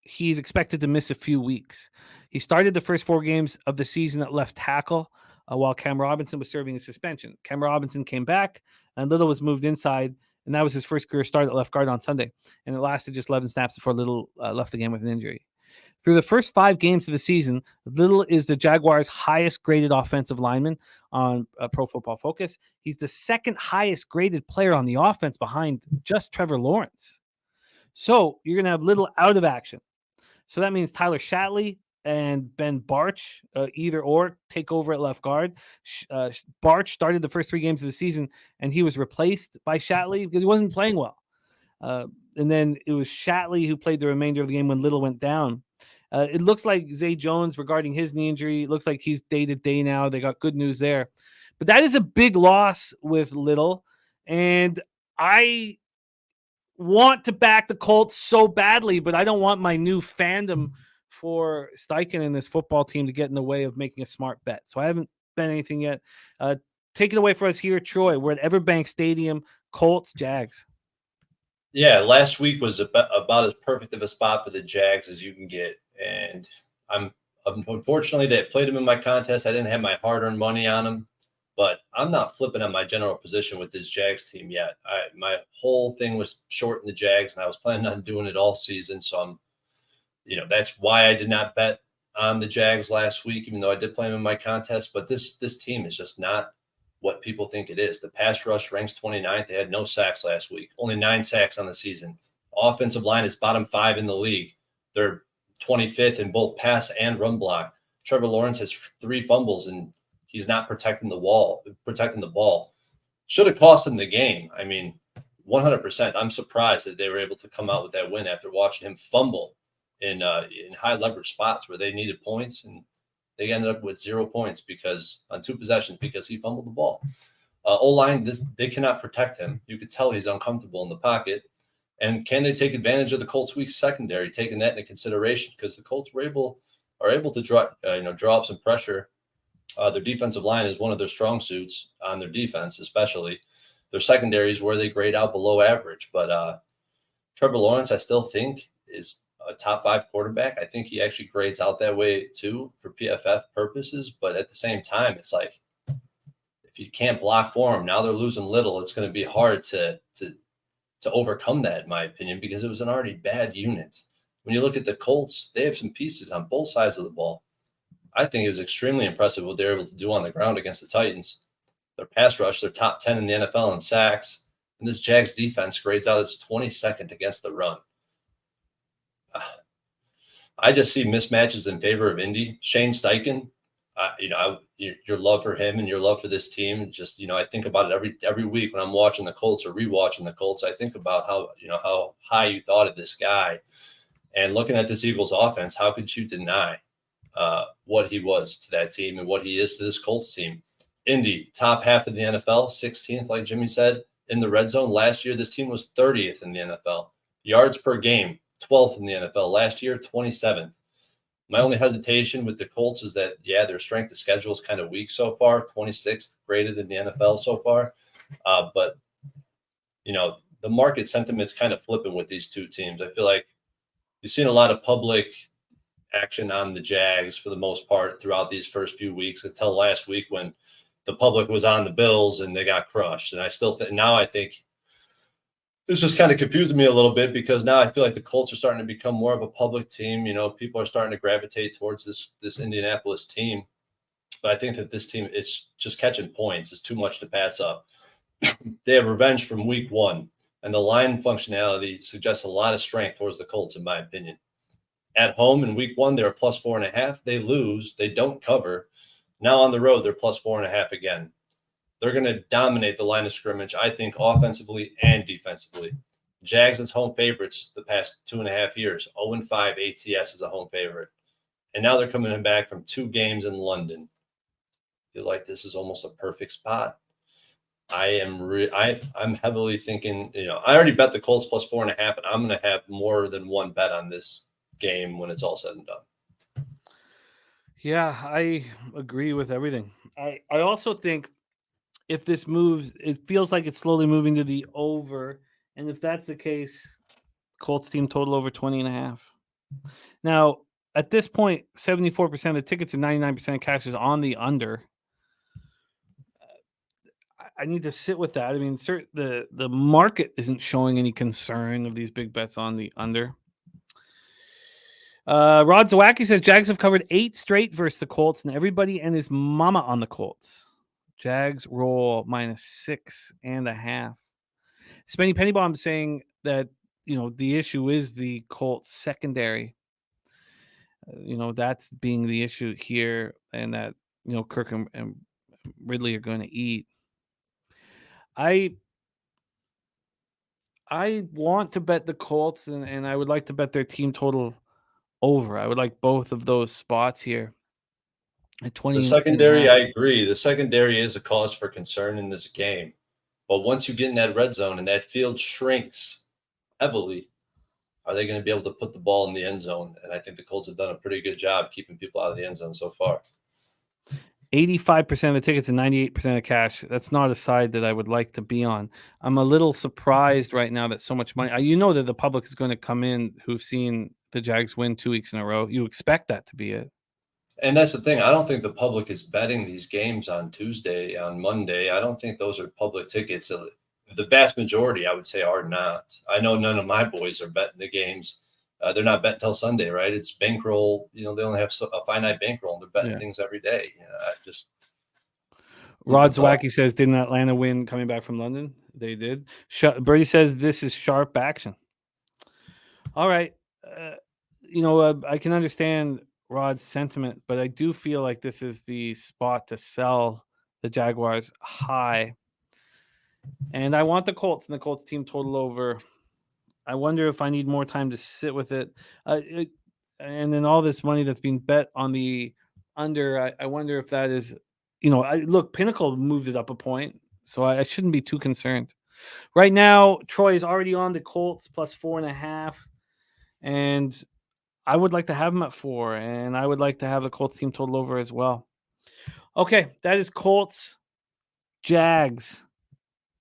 he's expected to miss a few weeks. He started the first 4 games of the season at left tackle while Cam Robinson was serving a suspension. Cam Robinson came back, and Little was moved inside, and that was his first career start at left guard on Sunday. And it lasted just 11 snaps before Little left the game with an injury. Through the first 5 games of the season, Little is the Jaguars' highest graded offensive lineman on Pro Football Focus. He's the second highest graded player on the offense behind just Trevor Lawrence. So you're going to have Little out of action. So that means Tyler Shatley and Ben Barch, either or, take over at left guard. Barch started the first 3 games of the season, and he was replaced by Shatley because he wasn't playing well. And then it was Shatley who played the remainder of the game when Little went down. It looks like Zay Jones, regarding his knee injury, it looks like he's day-to-day now. They got good news there. But that is a big loss with Little. And I want to back the Colts so badly, but I don't want my new fandom for Steichen and this football team to get in the way of making a smart bet. So I haven't bet anything yet. Take it away for us here, Troy. We're at Everbank Stadium, Colts, Jags.
Yeah, last week was about as perfect of a spot for the Jags as you can get. And unfortunately, they played him in my contest. I didn't have my hard-earned money on him, but I'm not flipping on my general position with this Jags team yet. My whole thing was shorting the Jags, and I was planning on doing it all season. So that's why I did not bet on the Jags last week, even though I did play them in my contest. But this team is just not what people think it is. The pass rush ranks 29th. They had no sacks last week, only 9 sacks on the season. Offensive line is bottom 5 in the league. They're 25th in both pass and run block. Trevor Lawrence has 3 fumbles, and he's not protecting the ball. Should have cost him the game. I mean, 100%. I'm surprised that they were able to come out with that win after watching him fumble in high leverage spots where they needed points, and they ended up with 0 points on 2 possessions because he fumbled the ball. O-line, they cannot protect him. You could tell he's uncomfortable in the pocket. And can they take advantage of the Colts' weak secondary, taking that into consideration? Because the Colts are able to draw up some pressure. Their defensive line is one of their strong suits on their defense, especially. Their secondary is where they grade out below average. But Trevor Lawrence, I still think, is a top 5 quarterback. I think he actually grades out that way too for PFF purposes. But at the same time, it's like, if you can't block for him, now they're losing Little. It's going to be hard to overcome that, in my opinion, because it was an already bad unit. When you look at the Colts, they have some pieces on both sides of the ball. I think it was extremely impressive what they were able to do on the ground against the Titans. Their pass rush, they're top 10 in the NFL in sacks, and and this Jags defense grades out as 22nd against the run. I just see mismatches in favor of Indy. Shane Steichen, your love for him and your love for this team. Just, I think about it every week when I'm watching the Colts or rewatching the Colts. I think about how high you thought of this guy, and looking at this Eagles offense, how could you deny what he was to that team and what he is to this Colts team? Indy, top half of the NFL, 16th, like Jimmy said, in the red zone. Last year, this team was 30th in the NFL. Yards per game, 12th in the NFL. Last year, 27th. My only hesitation with the Colts is that, their strength of schedule is kind of weak so far, 26th graded in the NFL so far. But the market sentiment's kind of flipping with these two teams. I feel like you've seen a lot of public action on the Jags for the most part throughout these first few weeks until last week when the public was on the Bills and they got crushed. And I still I think this just kind of confused me a little bit, because now I feel like the Colts are starting to become more of a public team. People are starting to gravitate towards this Indianapolis team. But I think that this team is just catching points. It's too much to pass up. They have revenge from week 1, and the line functionality suggests a lot of strength towards the Colts, in my opinion. At home in week 1, they're plus 4.5. They lose. They don't cover. Now on the road, they're plus 4.5 again. They're going to dominate the line of scrimmage, I think, offensively and defensively. Jags as home favorites the past 2.5 years, 0-5 ATS as a home favorite. And now they're coming back from 2 games in London. I feel like this is almost a perfect spot. I'm heavily thinking, I already bet the Colts plus 4.5, and I'm going to have more than one bet on this game when it's all said and done.
Yeah, I agree with everything. I also think if this moves, it feels like it's slowly moving to the over. And if that's the case, Colts team total over 20.5. Now, at this point, 74% of the tickets and 99% of cash is on the under. I need to sit with that. I mean, the market isn't showing any concern of these big bets on the under. Rod Zawacki says Jags have covered 8 straight versus the Colts, and everybody and his mama on the Colts. Jags roll -6.5. Spenny Pennybomb saying that the issue is the Colts secondary. That's being the issue here, and that Kirk and Ridley are going to eat. I want to bet the Colts, and I would like to bet their team total over. I would like both of those spots here. At 20.
The secondary, I agree. The secondary is a cause for concern in this game. But once you get in that red zone and that field shrinks heavily, are they going to be able to put the ball in the end zone? And I think the Colts have done a pretty good job keeping people out of the end zone so far.
85% of the tickets and 98% of cash. That's not a side that I would like to be on. I'm a little surprised right now that so much money. That the public is going to come in who've seen the Jags win 2 weeks in a row. You expect that to be it.
And that's the thing. I don't think the public is betting these games on Tuesday, on Monday. I don't think those are public tickets. The vast majority, I would say, are not. I know none of my boys are betting the games. They're not betting until Sunday, right? It's bankroll. They only have a finite bankroll, and they're betting things every day.
Rod Zawacki says, didn't Atlanta win coming back from London? They did. Birdie says, this is sharp action. All right. I can understand Rod's sentiment, but I do feel like this is the spot to sell the Jaguars high. And I want the Colts and the Colts team total over. I wonder if I need more time to sit with it. And then all this money that's being bet on the under, I wonder if that is, look, Pinnacle moved it up a point, so I shouldn't be too concerned. Right now, Troy is already on the Colts plus 4.5. And I would like to have them at 4, and I would like to have the Colts team total over as well. Okay, that is Colts, Jags.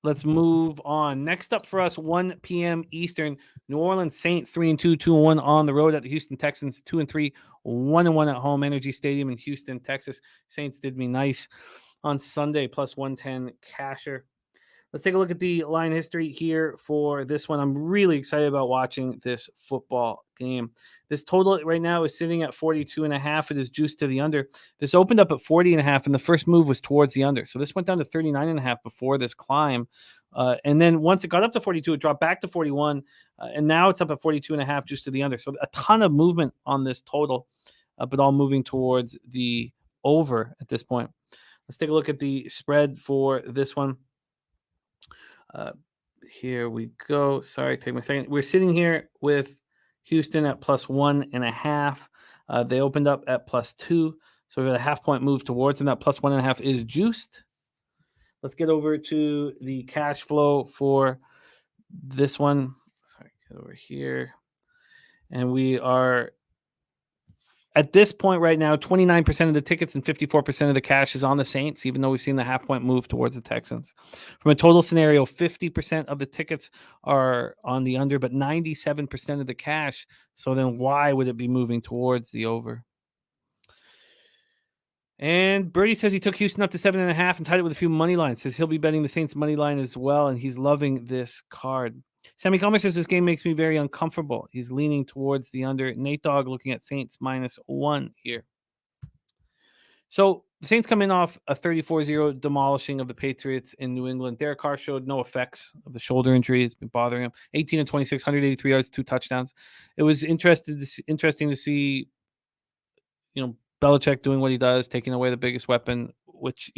Let's move on. Next up for us, 1 p.m. Eastern, New Orleans Saints 3-2, 2-1 on the road at the Houston Texans, 2-3, 1-1 at home, Energy Stadium in Houston, Texas. Saints did me nice on Sunday, plus 110 casher. Let's take a look at the line history here for this one. I'm really excited about watching this football game. This total right now is sitting at 42.5. It is juiced to the under. This opened up at 40.5, and the first move was towards the under. So this went down to 39.5 before this climb. And then once it got up to 42, it dropped back to 41. And now it's up at 42.5, juiced to the under. So a ton of movement on this total, but all moving towards the over at this point. Let's take a look at the spread for this one. Here we go. Sorry, take me a second. We're sitting here with Houston at +1.5. They opened up at +2. So we got a half-point move towards them. That +1.5 is juiced. Let's get over to the cash flow for this one. Sorry, get over here. And we are at this point right now, 29% of the tickets and 54% of the cash is on the Saints, even though we've seen the half-point move towards the Texans. From a total scenario, 50% of the tickets are on the under, but 97% of the cash. So then why would it be moving towards the over? And Birdie says he took Houston up to 7.5 and tied it with a few money lines. Says he'll be betting the Saints money line as well, and he's loving this card. Sammy Comer says this game makes me very uncomfortable. He's leaning towards the under. Nate Dogg looking at Saints -1 here. So the Saints come in off a 34-0 demolishing of the Patriots in New England. Derek Carr showed no effects of the shoulder injury. It's been bothering him. 18 and 26, 183 yards, 2 touchdowns. It was interesting to see, Belichick doing what he does, taking away the biggest weapon, which,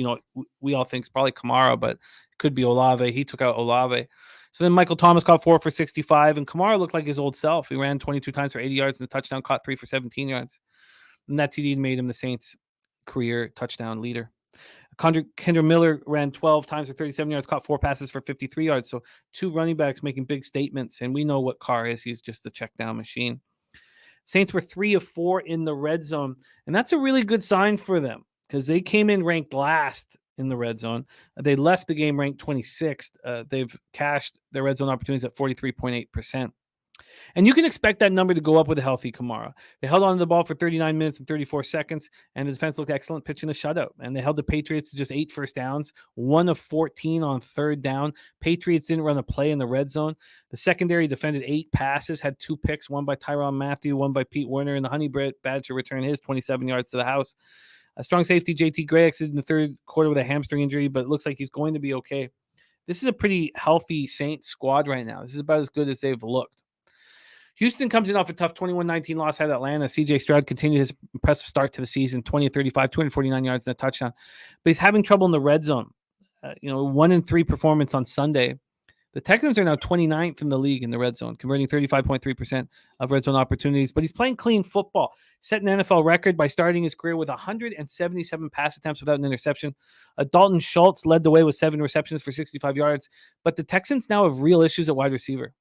we all think is probably Kamara, but it could be Olave. He took out Olave. So then Michael Thomas caught 4 for 65, and Kamara looked like his old self. He ran 22 times for 80 yards and the touchdown, caught 3 for 17 yards. And that TD made him the Saints' career touchdown leader. Kendra Miller ran 12 times for 37 yards, caught 4 passes for 53 yards. So 2 running backs making big statements, and we know what Carr is. He's just a check down machine. Saints were 3 of 4 in the red zone, and that's a really good sign for them because they came in ranked last in the red zone. They left the game ranked 26th. They've cashed their red zone opportunities at 43.8%. And you can expect that number to go up with a healthy Kamara. They held on to the ball for 39 minutes and 34 seconds, and the defense looked excellent pitching the shutout. And they held the Patriots to just 8 first downs, 1 of 14 on third down. Patriots didn't run a play in the red zone. The secondary defended 8 passes, had 2 picks, one by Tyrann Mathieu, one by Pete Werner, and the Honey Badger returned his 27 yards to the house. A strong safety, JT Gray, exited in the third quarter with a hamstring injury, but it looks like he's going to be okay. This is a pretty healthy Saints squad right now. This is about as good as they've looked. Houston comes in off a tough 21-19 loss at Atlanta. C.J. Stroud continued his impressive start to the season, 20-35, 249 yards and a touchdown. But he's having trouble in the red zone. 1-3 performance on Sunday. The Texans are now 29th in the league in the red zone, converting 35.3% of red zone opportunities. But he's playing clean football, set an NFL record by starting his career with 177 pass attempts without an interception. Dalton Schultz led the way with 7 receptions for 65 yards. But the Texans now have real issues at wide receiver.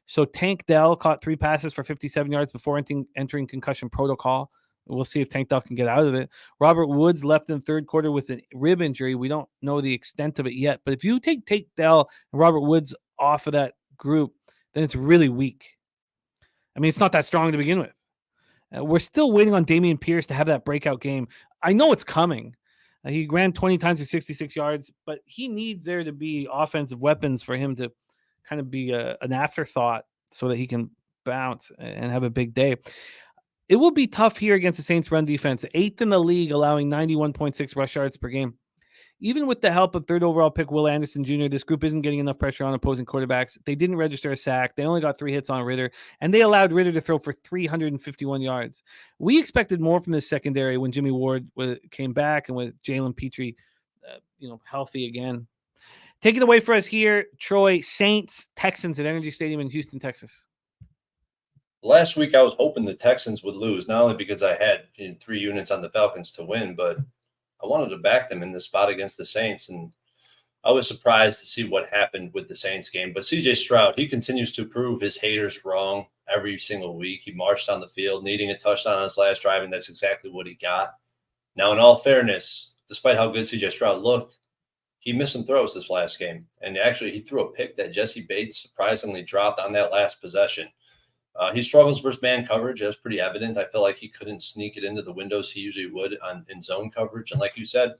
So Tank Dell caught 3 passes for 57 yards before entering concussion protocol. We'll see if Tank Dell can get out of it. Robert Woods left in the third quarter with a rib injury. We don't know the extent of it yet. But if you take Tank Dell and Robert Woods off of that group, then it's really weak. I mean, it's not that strong to begin with. We're still waiting on Dameon Pierce to have that breakout game. I know it's coming. He ran 20 times for 66 yards, but he needs there to be offensive weapons for him to kind of be an afterthought so that he can bounce and have a big day. It will be tough here against the Saints run defense, 8th in the league, allowing 91.6 rush yards per game. Even with the help of 3rd overall pick Will Anderson Jr., this group isn't getting enough pressure on opposing quarterbacks. They didn't register a sack. They only got 3 hits on Ritter, and they allowed Ritter to throw for 351 yards. We expected more from this secondary when Jimmy Ward came back and with Jalen Petrie, healthy again. Take it away for us here, Troy. Saints, Texans at Energy Stadium in Houston, Texas.
Last week, I was hoping the Texans would lose, not only because I had 3 units on the Falcons to win, but I wanted to back them in this spot against the Saints. And I was surprised to see what happened with the Saints game. But C.J. Stroud, he continues to prove his haters wrong every single week. He marched on the field, needing a touchdown on his last drive, and that's exactly what he got. Now, in all fairness, despite how good C.J. Stroud looked, he missed some throws this last game. And actually, he threw a pick that Jesse Bates surprisingly dropped on that last possession. He struggles versus man coverage. That's pretty evident. I feel like he couldn't sneak it into the windows he usually would in zone coverage. And like you said,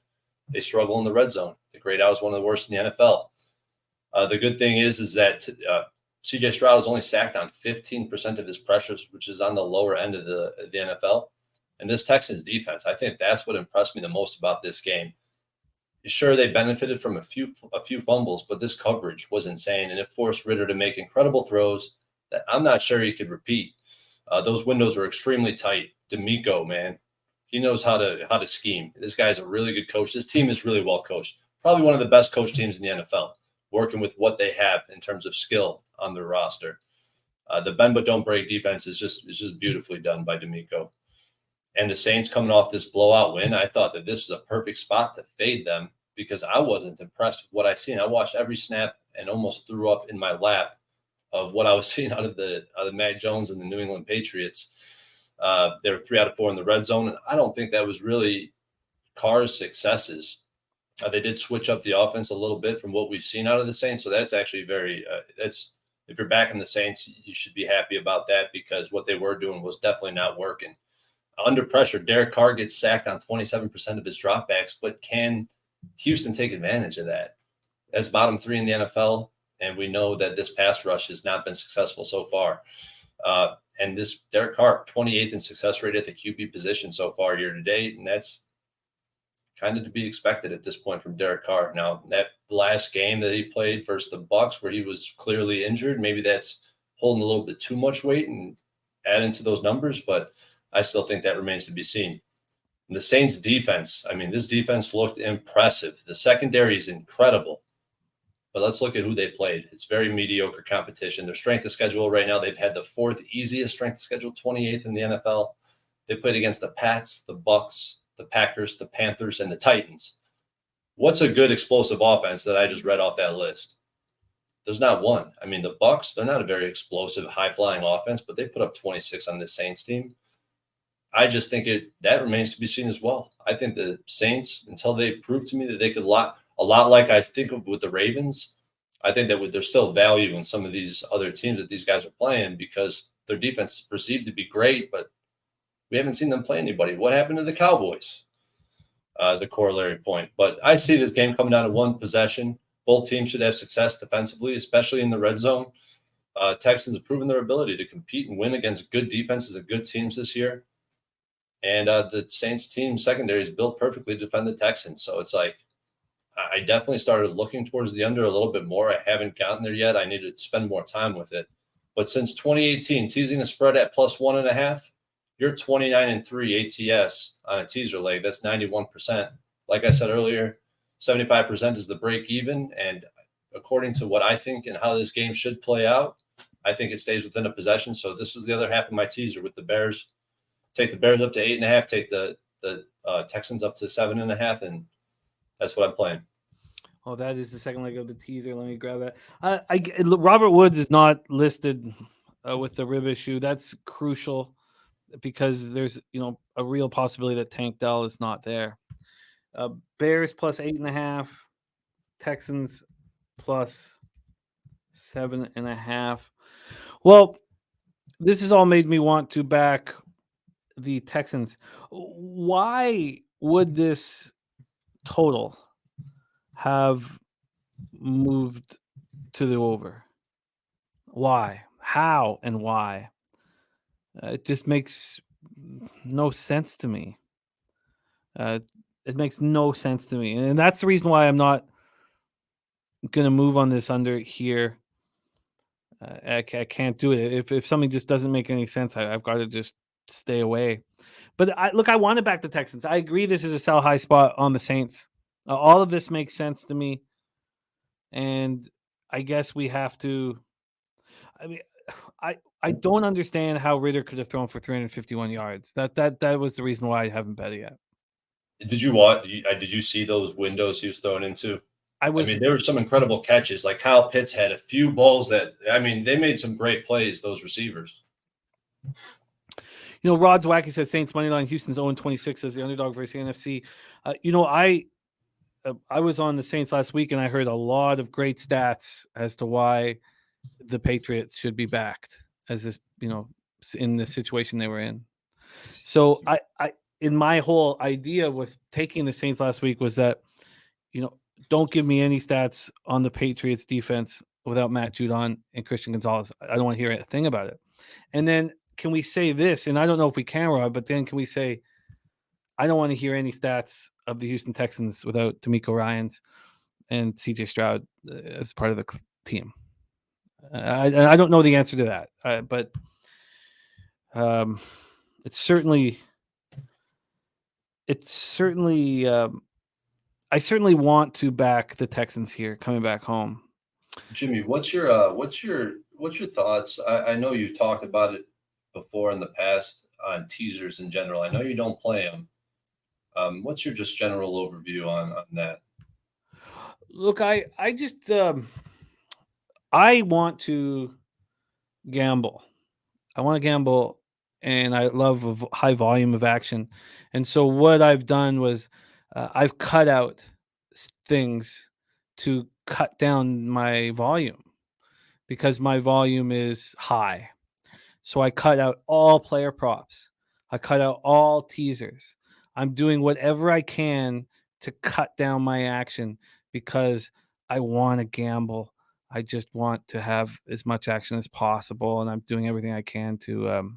they struggle in the red zone. The grade out is one of the worst in the NFL. The good thing is that C.J. Stroud is only sacked on 15% of his pressures, which is on the lower end of the NFL. And this Texans defense, I think that's what impressed me the most about this game. Sure, they benefited from a few fumbles, but this coverage was insane, and it forced Ritter to make incredible throws that I'm not sure he could repeat. Those windows were extremely tight. D'Amico, man, he knows how to scheme. This guy's a really good coach. This team is really well coached. Probably one of the best coach teams in the NFL, working with what they have in terms of skill on their roster. The bend but don't break defense is just beautifully done by D'Amico. And the Saints coming off this blowout win, I thought that this was a perfect spot to fade them because I wasn't impressed with what I seen. I watched every snap and almost threw up in my lap of what I was seeing out of the Mac Jones and the New England Patriots. They were 3 out of 4 in the red zone, and I don't think that was really Carr's successes. They did switch up the offense a little bit from what we've seen out of the Saints, so that's actually that's if you're back in the Saints, you should be happy about that because what they were doing was definitely not working. Under pressure, Derek Carr gets sacked on 27% of his dropbacks, but can Houston take advantage of that? That's bottom 3 in the NFL, and we know that this pass rush has not been successful so far. And this Derek Carr, 28th in success rate at the QB position so far year to date, and that's kind of to be expected at this point from Derek Carr. Now, that last game that he played versus the Bucs where he was clearly injured, maybe that's holding a little bit too much weight and adding to those numbers, but I still think that remains to be seen. The Saints defense, I mean, this defense looked impressive. The secondary is incredible. But let's look at who they played. It's very mediocre competition. Their strength of schedule right now, they've had the 4th easiest strength of schedule, 28th in the NFL. They played against the Pats, the Bucs, the Packers, the Panthers, and the Titans. What's a good explosive offense that I just read off that list? There's not one. I mean, the Bucs, they're not a very explosive, high-flying offense, but they put up 26 on this Saints team. I just think that remains to be seen as well. I think the Saints, until they prove to me that they could a lot like I think of with the Ravens, I think that there's still value in some of these other teams that these guys are playing because their defense is perceived to be great, but we haven't seen them play anybody. What happened to the Cowboys as a corollary point? But I see this game coming down to one possession. Both teams should have success defensively, especially in the red zone. Texans have proven their ability to compete and win against good defenses and good teams this year. And the Saints team secondary is built perfectly to defend the Texans. So it's like I definitely started looking towards the under a little bit more. I haven't gotten there yet. I need to spend more time with it. But since 2018, teasing the spread at +1.5, you're 29-3 ATS on a teaser leg. That's 91%. Like I said earlier, 75% is the break even. And according to what I think and how this game should play out, I think it stays within a possession. So this is the other half of my teaser with the Bears. Take the Bears up to 8.5, take the Texans up to 7.5, and that's what I'm playing.
Oh, that is the second leg of the teaser. Let me grab that. Robert Woods is not listed with the rib issue. That's crucial because there's a real possibility that Tank Dell is not there. Bears plus 8.5, Texans plus 7.5. Well, this has all made me want to back the Texans. Why would this total have moved to the over? Why? How and why? It just makes no sense to me. It makes no sense to me. And that's the reason why I'm not going to move on this under here. I can't do it. If something just doesn't make any sense, I've got to just stay away. But I want to back the Texans. I agree this is a sell high spot on the Saints. All of this makes sense to me. And I guess we have to. I mean, I don't understand how Ritter could have thrown for 351 yards. That was the reason why I haven't bet it yet.
Did you see those windows he was thrown into? I mean, there were some incredible catches. Like Kyle Pitts had a few balls that, I mean, they made some great plays, those receivers.
Rod's Wacky said Saints money line, Houston's 0-26 as the underdog versus the NFC. I was on the Saints last week and I heard a lot of great stats as to why the Patriots should be backed as this, in the situation they were in. So I in my whole idea was taking the Saints last week was that, don't give me any stats on the Patriots defense without Matt Judon and Christian Gonzalez. I don't want to hear a thing about it. And then can we say this? And I don't know if we can, Rob, but then can we say, I don't want to hear any stats of the Houston Texans without D'Amico Ryans and CJ Stroud as part of the team. I don't know the answer to that, but it's certainly. I certainly want to back the Texans here coming back home.
Jimmy, what's your thoughts? I know you've talked about it before in the past on teasers in general. I know you don't play them. What's your just general overview on that?
Look, I just I want to gamble. I want to gamble, and I love a high volume of action. And so what I've done was I've cut out things to cut down my volume because my volume is high. So I cut out all player props. I cut out all teasers. I'm doing whatever I can to cut down my action because I want to gamble. I just want to have as much action as possible, and I'm doing everything I can to.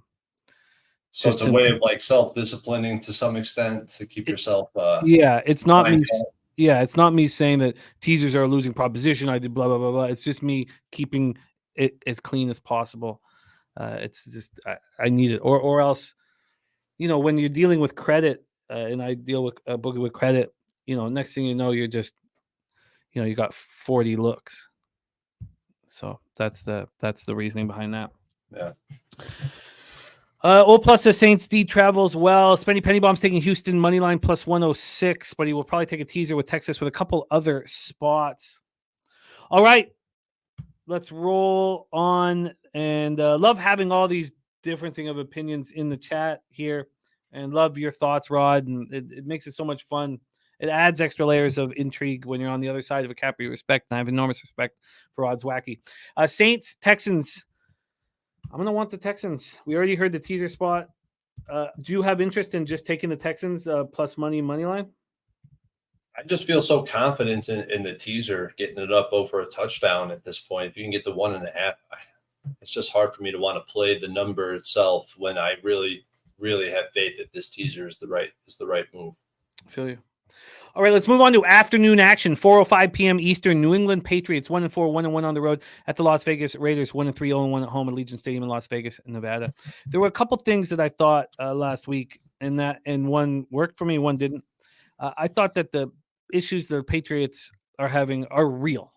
So it's a way of like self-disciplining to some extent to keep yourself.
Yeah, it's not me. Yeah, it's not me saying that teasers are a losing proposition. I did blah blah blah blah. It's just me keeping it as clean as possible. It's just I need it, or else, when you're dealing with credit, and I deal with Boogie with credit, next thing you know, you're just, you got 40 looks. So that's the reasoning behind that.
Yeah.
O plus the Saints D travels well. Spenny Pennybaum's taking Houston money line plus 106, but he will probably take a teaser with Texas with a couple other spots. All right, let's roll on. And love having all these differencing of opinions in the chat here, and love your thoughts, Rod. And it makes it so much fun. It adds extra layers of intrigue when you're on the other side of a cap you respect. And I have enormous respect for Rod's wacky. Saints, Texans. I'm going to want the Texans. We already heard the teaser spot. Do you have interest in just taking the Texans plus money line?
I just feel so confident in the teaser, getting it up over a touchdown at this point. If you can get the 1.5, it's just hard for me to want to play the number itself when I really, really have faith that this teaser is the right move.
I feel you. All right, let's move on to afternoon action. 4:05 p.m. Eastern. New England Patriots 1-4, 1-1 on the road at the Las Vegas Raiders. 1-3, 0-1 at home at Allegiant Stadium in Las Vegas, Nevada. There were a couple things that I thought last week, and one worked for me, one didn't. I thought that the issues the Patriots are having are real.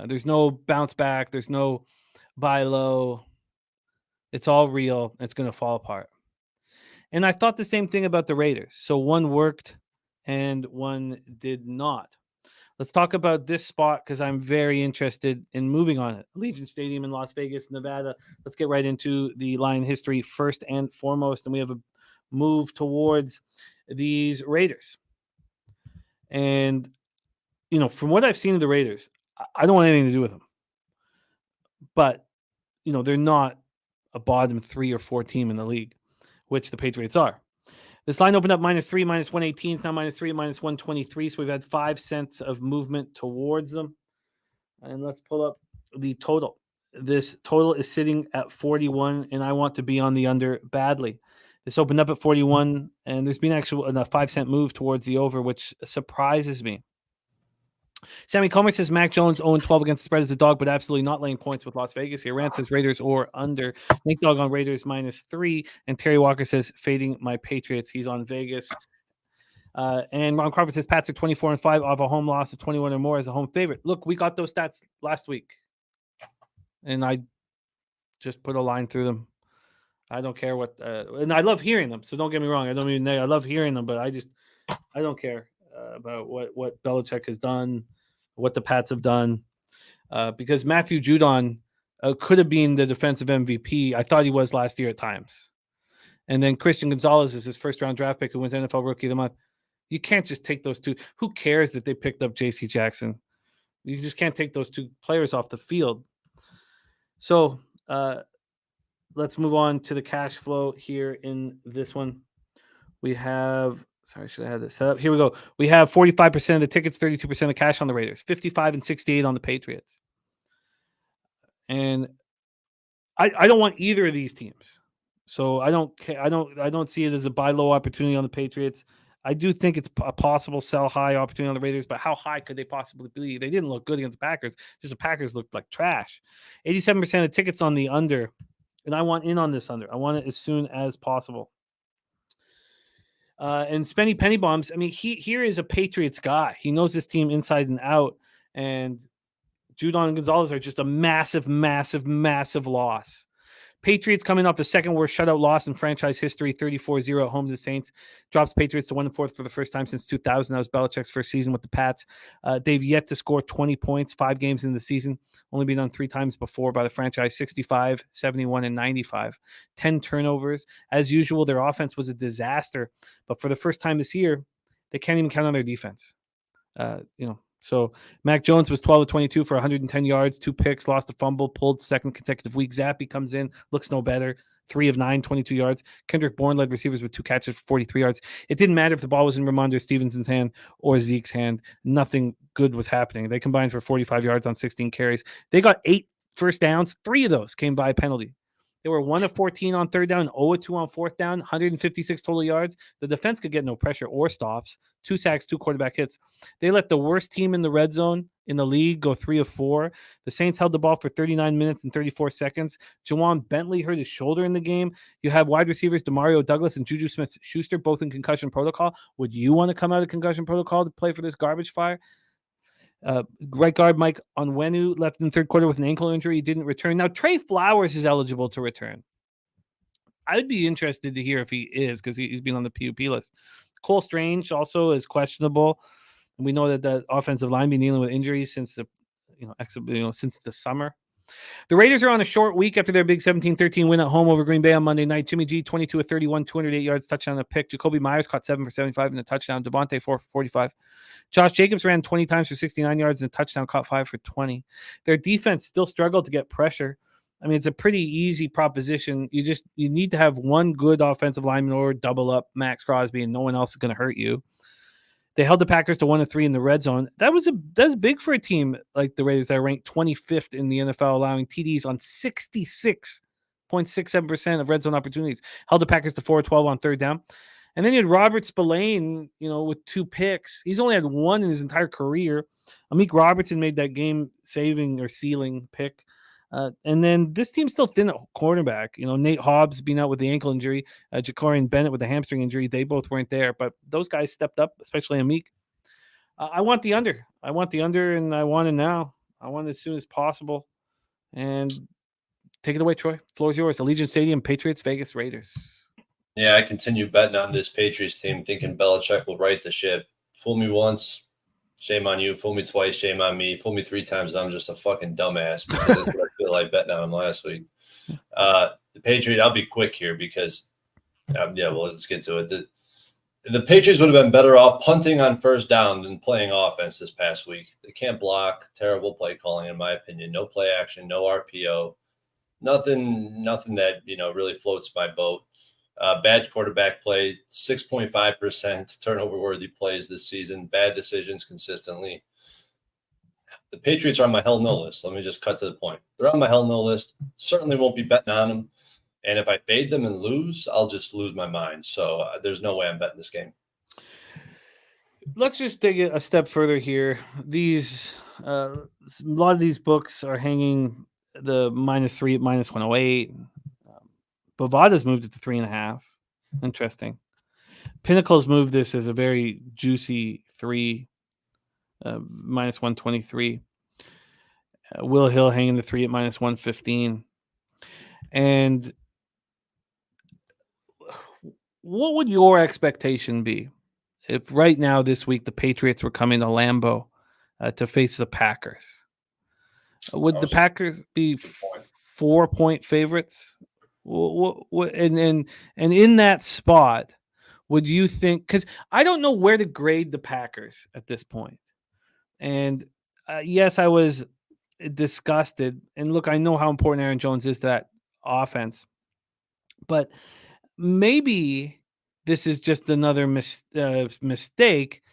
There's no bounce back. There's no buy low. It's all real. It's going to fall apart. And I thought the same thing about the Raiders. So one worked and one did not. Let's talk about this spot because I'm very interested in moving on it. Allegiant Stadium in Las Vegas, Nevada. Let's get right into the line history first and foremost. And we have a move towards these Raiders. And, from what I've seen of the Raiders, I don't want anything to do with them. But, they're not a bottom 3 or 4 team in the league, which the Patriots are. This line opened up -3, -118. It's now -3, -123. So we've had 5 cents of movement towards them. And let's pull up the total. This total is sitting at 41, and I want to be on the under badly. This opened up at 41, and there's been actually a 5-cent move towards the over, which surprises me. Sammy Comer says Mac Jones 0-12 against the spread as a dog, but absolutely not laying points with Las Vegas here. Rand says Raiders or under. Nick Dog on Raiders -3. And Terry Walker says fading my Patriots. He's on Vegas. And Ron Crawford says Pats are 24-5 off a home loss of 21 or more as a home favorite. Look, we got those stats last week. And I just put a line through them. I don't care what, and I love hearing them. So don't get me wrong. I love hearing them, but I don't care about what Belichick has done, what the Pats have done, because Matthew Judon could have been the defensive MVP. I thought he was last year at times. And then Christian Gonzalez is his first-round draft pick who wins NFL Rookie of the Month. You can't just take those two. Who cares that they picked up J.C. Jackson? You just can't take those two players off the field. So let's move on to the cash flow here in this one. We have Sorry, should I have this set up? Here we go. We have 45% of the tickets, 32% of cash on the Raiders, 55 and 68 on the Patriots. And I don't want either of these teams. So I don't see it as a buy low opportunity on the Patriots. I do think it's a possible sell high opportunity on the Raiders, but how high could they possibly be? They didn't look good against the Packers. Just the Packers looked like trash. 87% of tickets on the under, and I want in on this under. I want it as soon as possible. And Spenny Penny Bombs, I mean, here is a Patriots guy. He knows this team inside and out. And Judon and Gonzalez are just a massive, massive, massive loss. Patriots coming off the second worst shutout loss in franchise history, 34-0 at home to the Saints. Drops Patriots to 1-4 for the first time since 2000. That was Belichick's first season with the Pats. They've yet to score 20 points, 5 games in the season. Only been done 3 times before by the franchise, 65, 71, and 95. 10 turnovers. As usual, their offense was a disaster. But for the first time this year, they can't even count on their defense. So Mac Jones was 12 of 22 for 110 yards, 2 picks, lost a fumble, pulled second consecutive week. Zappy comes in, looks no better, 3 of 9, 22 yards. Kendrick Bourne led receivers with 2 catches for 43 yards. It didn't matter if the ball was in Ramondre Stevenson's hand or Zeke's hand. Nothing good was happening. They combined for 45 yards on 16 carries. They got 8 first downs. 3 of those came by penalty. They were 1 of 14 on third down, 0 of 2 on fourth down, 156 total yards. The defense could get no pressure or stops. 2 sacks, 2 quarterback hits. They let the worst team in the red zone in the league go 3 of 4. The Saints held the ball for 39 minutes and 34 seconds. Jawan Bentley hurt his shoulder in the game. You have wide receivers DeMario Douglas and Juju Smith-Schuster both in concussion protocol. Would you want to come out of concussion protocol to play for this garbage fire? Right guard Mike Onwenu left in the third quarter with an ankle injury. He didn't return. Now, Trey Flowers is eligible to return. I would be interested to hear if he is, because he's been on the PUP list. Cole Strange also is questionable. And we know that the offensive line been dealing with injuries since the summer. The Raiders are on a short week after their big 17-13 win at home over Green Bay on Monday night. Jimmy G, 22 of 31, 208 yards, touchdown and a pick. Jacoby Myers caught 7 for 75 and a touchdown. Devontae 4 for 45. Josh Jacobs ran 20 times for 69 yards and a touchdown, caught 5 for 20. Their defense still struggled to get pressure. I mean, it's a pretty easy proposition. You need to have one good offensive lineman or double up Max Crosby, and no one else is going to hurt you. They held the Packers to 1 of 3 in the red zone. That's big for a team like the Raiders that ranked 25th in the NFL, allowing TDs on 66.67% of red zone opportunities. Held the Packers to 4 of 12 on third down. And then you had Robert Spillane, with 2 picks. He's only had 1 in his entire career. Amik Robertson made that game-saving or sealing pick. And then this team's still thin at cornerback. Nate Hobbs being out with the ankle injury, Jacorian Bennett with the hamstring injury. They both weren't there, but those guys stepped up, especially Amik. I want the under. I want the under, and I want it now. I want it as soon as possible. And take it away, Troy. Floor's yours. Allegiant Stadium, Patriots, Vegas, Raiders.
Yeah, I continue betting on this Patriots team, thinking Belichick will right the ship. Fool me once, shame on you. Fool me twice, shame on me. Fool me 3 times, and I'm just a fucking dumbass, because that's what I feel like betting on him last week. The Patriots, I'll be quick here because, let's get to it. The Patriots would have been better off punting on first down than playing offense this past week. They can't block. Terrible play calling, in my opinion. No play action, no RPO. Nothing that, really floats my boat. Bad quarterback play, 6.5% turnover-worthy plays this season. Bad decisions consistently. The Patriots are on my hell no list. Let me just cut to the point. They're on my hell no list. Certainly won't be betting on them. And if I fade them and lose, I'll just lose my mind. So there's no way I'm betting this game.
Let's just take it a step further here. A lot of these books are hanging the -3 at -108. Bovada's moved it to 3.5. Interesting. Pinnacle's moved this as a very juicy 3, -123. Will Hill hanging the 3 at -115. And what would your expectation be if right now this week the Patriots were coming to Lambeau to face the Packers? Would the Packers be 4-point favorites? And in that spot, would you think? Because I don't know where to grade the Packers at this point. And yes, I was disgusted. And look, I know how important Aaron Jones is to that offense, but maybe this is just another mistake,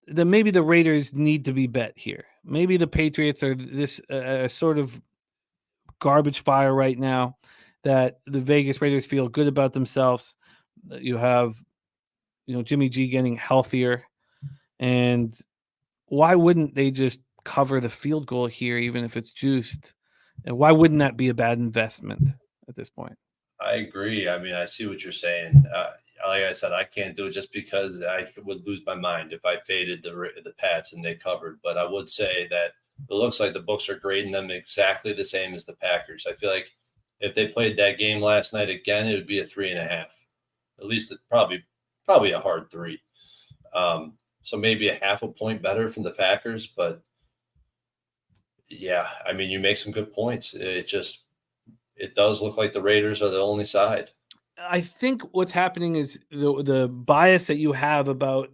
then maybe the Raiders need to be bet here. Maybe the Patriots are this sort of garbage fire right now that the Vegas Raiders feel good about themselves. You have, Jimmy G getting healthier, and why wouldn't they just cover the field goal here, even if it's juiced? And why wouldn't that be a bad investment at this point?
I agree. I mean, I see what you're saying. Like I said, I can't do it just because I would lose my mind if I faded the Pats and they covered. But I would say that it looks like the books are grading them exactly the same as the Packers. I feel like if they played that game last night again, it would be a 3.5. At least probably a hard 3. So maybe a half a point better from the Packers. But yeah, I mean, you make some good points. It does look like the Raiders are the only side.
I think what's happening is the bias that you have about,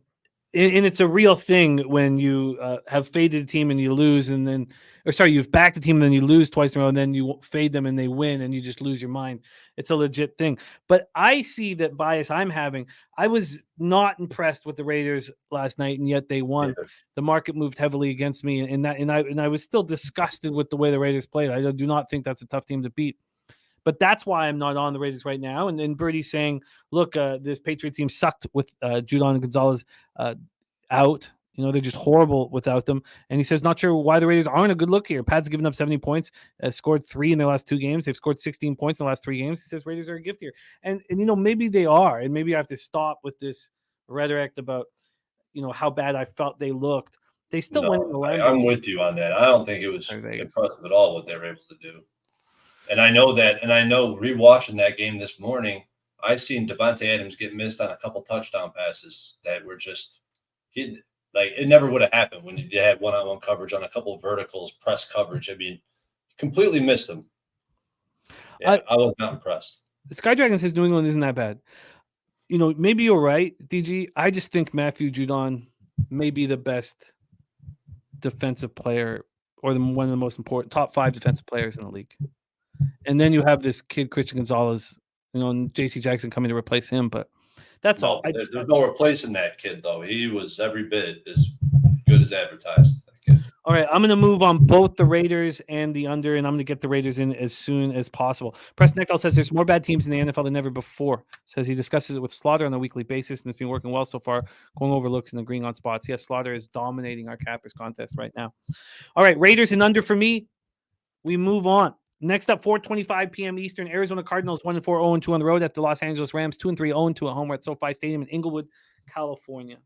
and it's a real thing when you have faded a team and you lose, you've backed a team and then you lose twice in a row, and then you fade them and they win and you just lose your mind. It's a legit thing. But I see that bias I'm having. I was not impressed with the Raiders last night, and yet they won. Yeah. The market moved heavily against me, and I was still disgusted with the way the Raiders played. I do not think that's a tough team to beat. But that's why I'm not on the Raiders right now. And then Birdie's saying, look, this Patriots team sucked with Judon and Gonzalez out. They're just horrible without them. And he says, not sure why the Raiders aren't a good look here. Pat's given up 70 points, scored 3 in their last 2 games. They've scored 16 points in the last 3 games. He says Raiders are a gift here. And maybe they are. And maybe I have to stop with this rhetoric about, how bad I felt they looked. They still went in the line.
I'm with you on that. I don't think it was impressive at all what they were able to do. And I know rewatching that game this morning, I seen Devontae Adams get missed on a couple touchdown passes that were just it never would have happened when you had one-on-one coverage on a couple of verticals, press coverage. I mean, completely missed him. Yeah, I was not impressed.
The Sky Dragon says New England isn't that bad. Maybe you're right, DG. I just think Matthew Judon may be the best defensive player or one of the most important top 5 defensive players in the league. And then you have this kid, Christian Gonzalez, and J.C. Jackson coming to replace him. But that's all.
There's no replacing that kid, though. He was every bit as good as advertised.
All right, I'm going to move on both the Raiders and the under, and I'm going to get the Raiders in as soon as possible. Preston Nickell says there's more bad teams in the NFL than ever before. Says he discusses it with Slaughter on a weekly basis, and it's been working well so far, going over looks and agreeing on spots. Yes, Slaughter is dominating our cappers contest right now. All right, Raiders and under for me. We move on. Next up, 4:25 p.m. Eastern, Arizona Cardinals 1-4, 0-2 on the road at the Los Angeles Rams, 2-3, 0-2 at home at SoFi Stadium in Inglewood, California.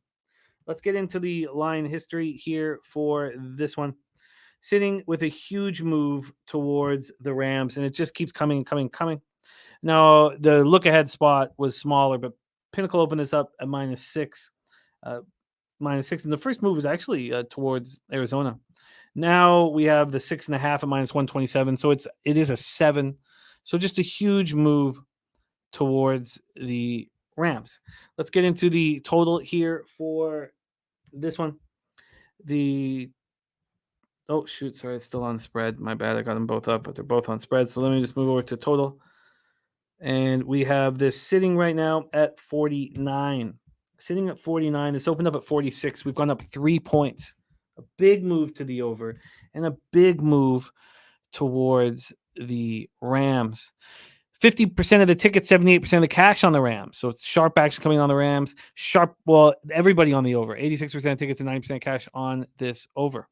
Let's get into the line history here for this one. Sitting with a huge move towards the Rams, and it just keeps coming. Now, the look-ahead spot was smaller, but Pinnacle opened this up at -6. -6, and the first move was actually towards Arizona. Now we have the 6.5 at -127. So it is a 7. So just a huge move towards the Rams. Let's get into the total here for this one. It's still on spread. My bad. I got them both up, but they're both on spread. So let me just move over to total. And we have this sitting right now at 49. Sitting at 49. This opened up at 46. We've gone up 3 points. A big move to the over and a big move towards the Rams. 50% of the tickets, 78% of the cash on the Rams. So it's sharp action coming on the Rams. Everybody on the over. 86% of tickets and 90% cash on this over.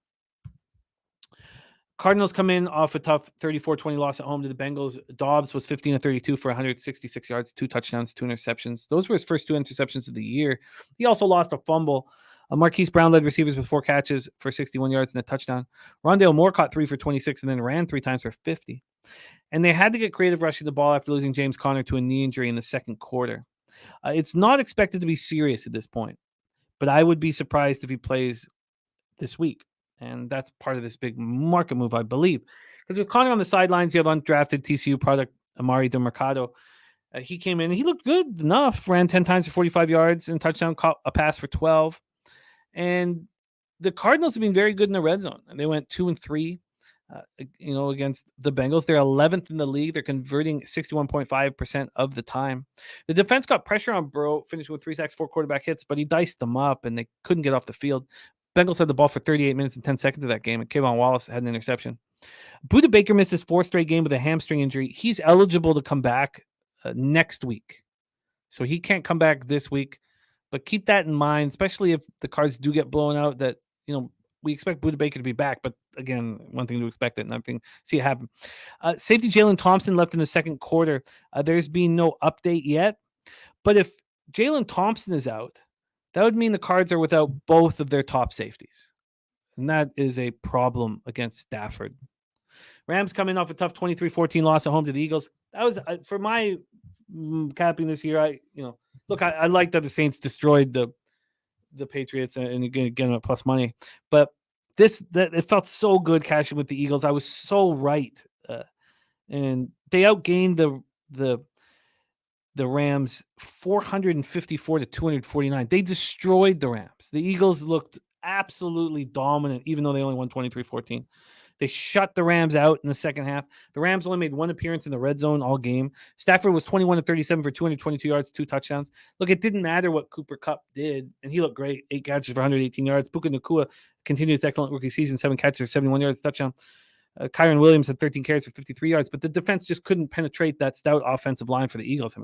Cardinals come in off a tough 34-20 loss at home to the Bengals. Dobbs was 15-32 for 166 yards, 2 touchdowns, 2 interceptions. Those were his first 2 interceptions of the year. He also lost a fumble. Marquise Brown led receivers with 4 catches for 61 yards and a touchdown. Rondale Moore caught 3 for 26 and then ran 3 times for 50. And they had to get creative rushing the ball after losing James Conner to a knee injury in the second quarter. It's not expected to be serious at this point, but I would be surprised if he plays this week. And that's part of this big market move, I believe. Because with Conner on the sidelines, you have undrafted TCU product Amari DeMercado. He came in and he looked good enough. Ran 10 times for 45 yards and touchdown, caught a pass for 12. And the Cardinals have been very good in the red zone. They went 2-3. against the Bengals. They're 11th in the league. They're converting 61.5% of the time. The defense got pressure on Burrow, finished with 3 sacks, 4 quarterback hits, but he diced them up, and they couldn't get off the field. Bengals had the ball for 38 minutes and 10 seconds of that game, and Kayvon Wallace had an interception. Budda Baker missed his 4th straight game with a hamstring injury. He's eligible to come back next week. So he can't come back this week, but keep that in mind, especially if the Cards do get blown out, that, we expect Budda Baker to be back, but again, one thing to expect it, another thing see it happen. Safety Jalen Thompson left in the second quarter. There's been no update yet, but if Jalen Thompson is out, that would mean the Cards are without both of their top safeties, and that is a problem against Stafford. Rams coming off a tough 23-14 loss at home to the Eagles. That was for my capping this year. I like that the Saints destroyed the Patriots and again a plus money, but it felt so good cashing with the Eagles. I was so right, and they outgained the Rams 454 to 249. They destroyed the Rams. The Eagles looked absolutely dominant, even though they only won 23-14. They shut the Rams out in the second half. The Rams only made 1 appearance in the red zone all game. Stafford was 21-37 for 222 yards, 2 touchdowns. Look, it didn't matter what Cooper Kupp did, and he looked great. 8 catches for 118 yards. Puka Nacua continued his excellent rookie season, 7 catches for 71 yards, touchdown. Kyron Williams had 13 carries for 53 yards, but the defense just couldn't penetrate that stout offensive line for the Eagles.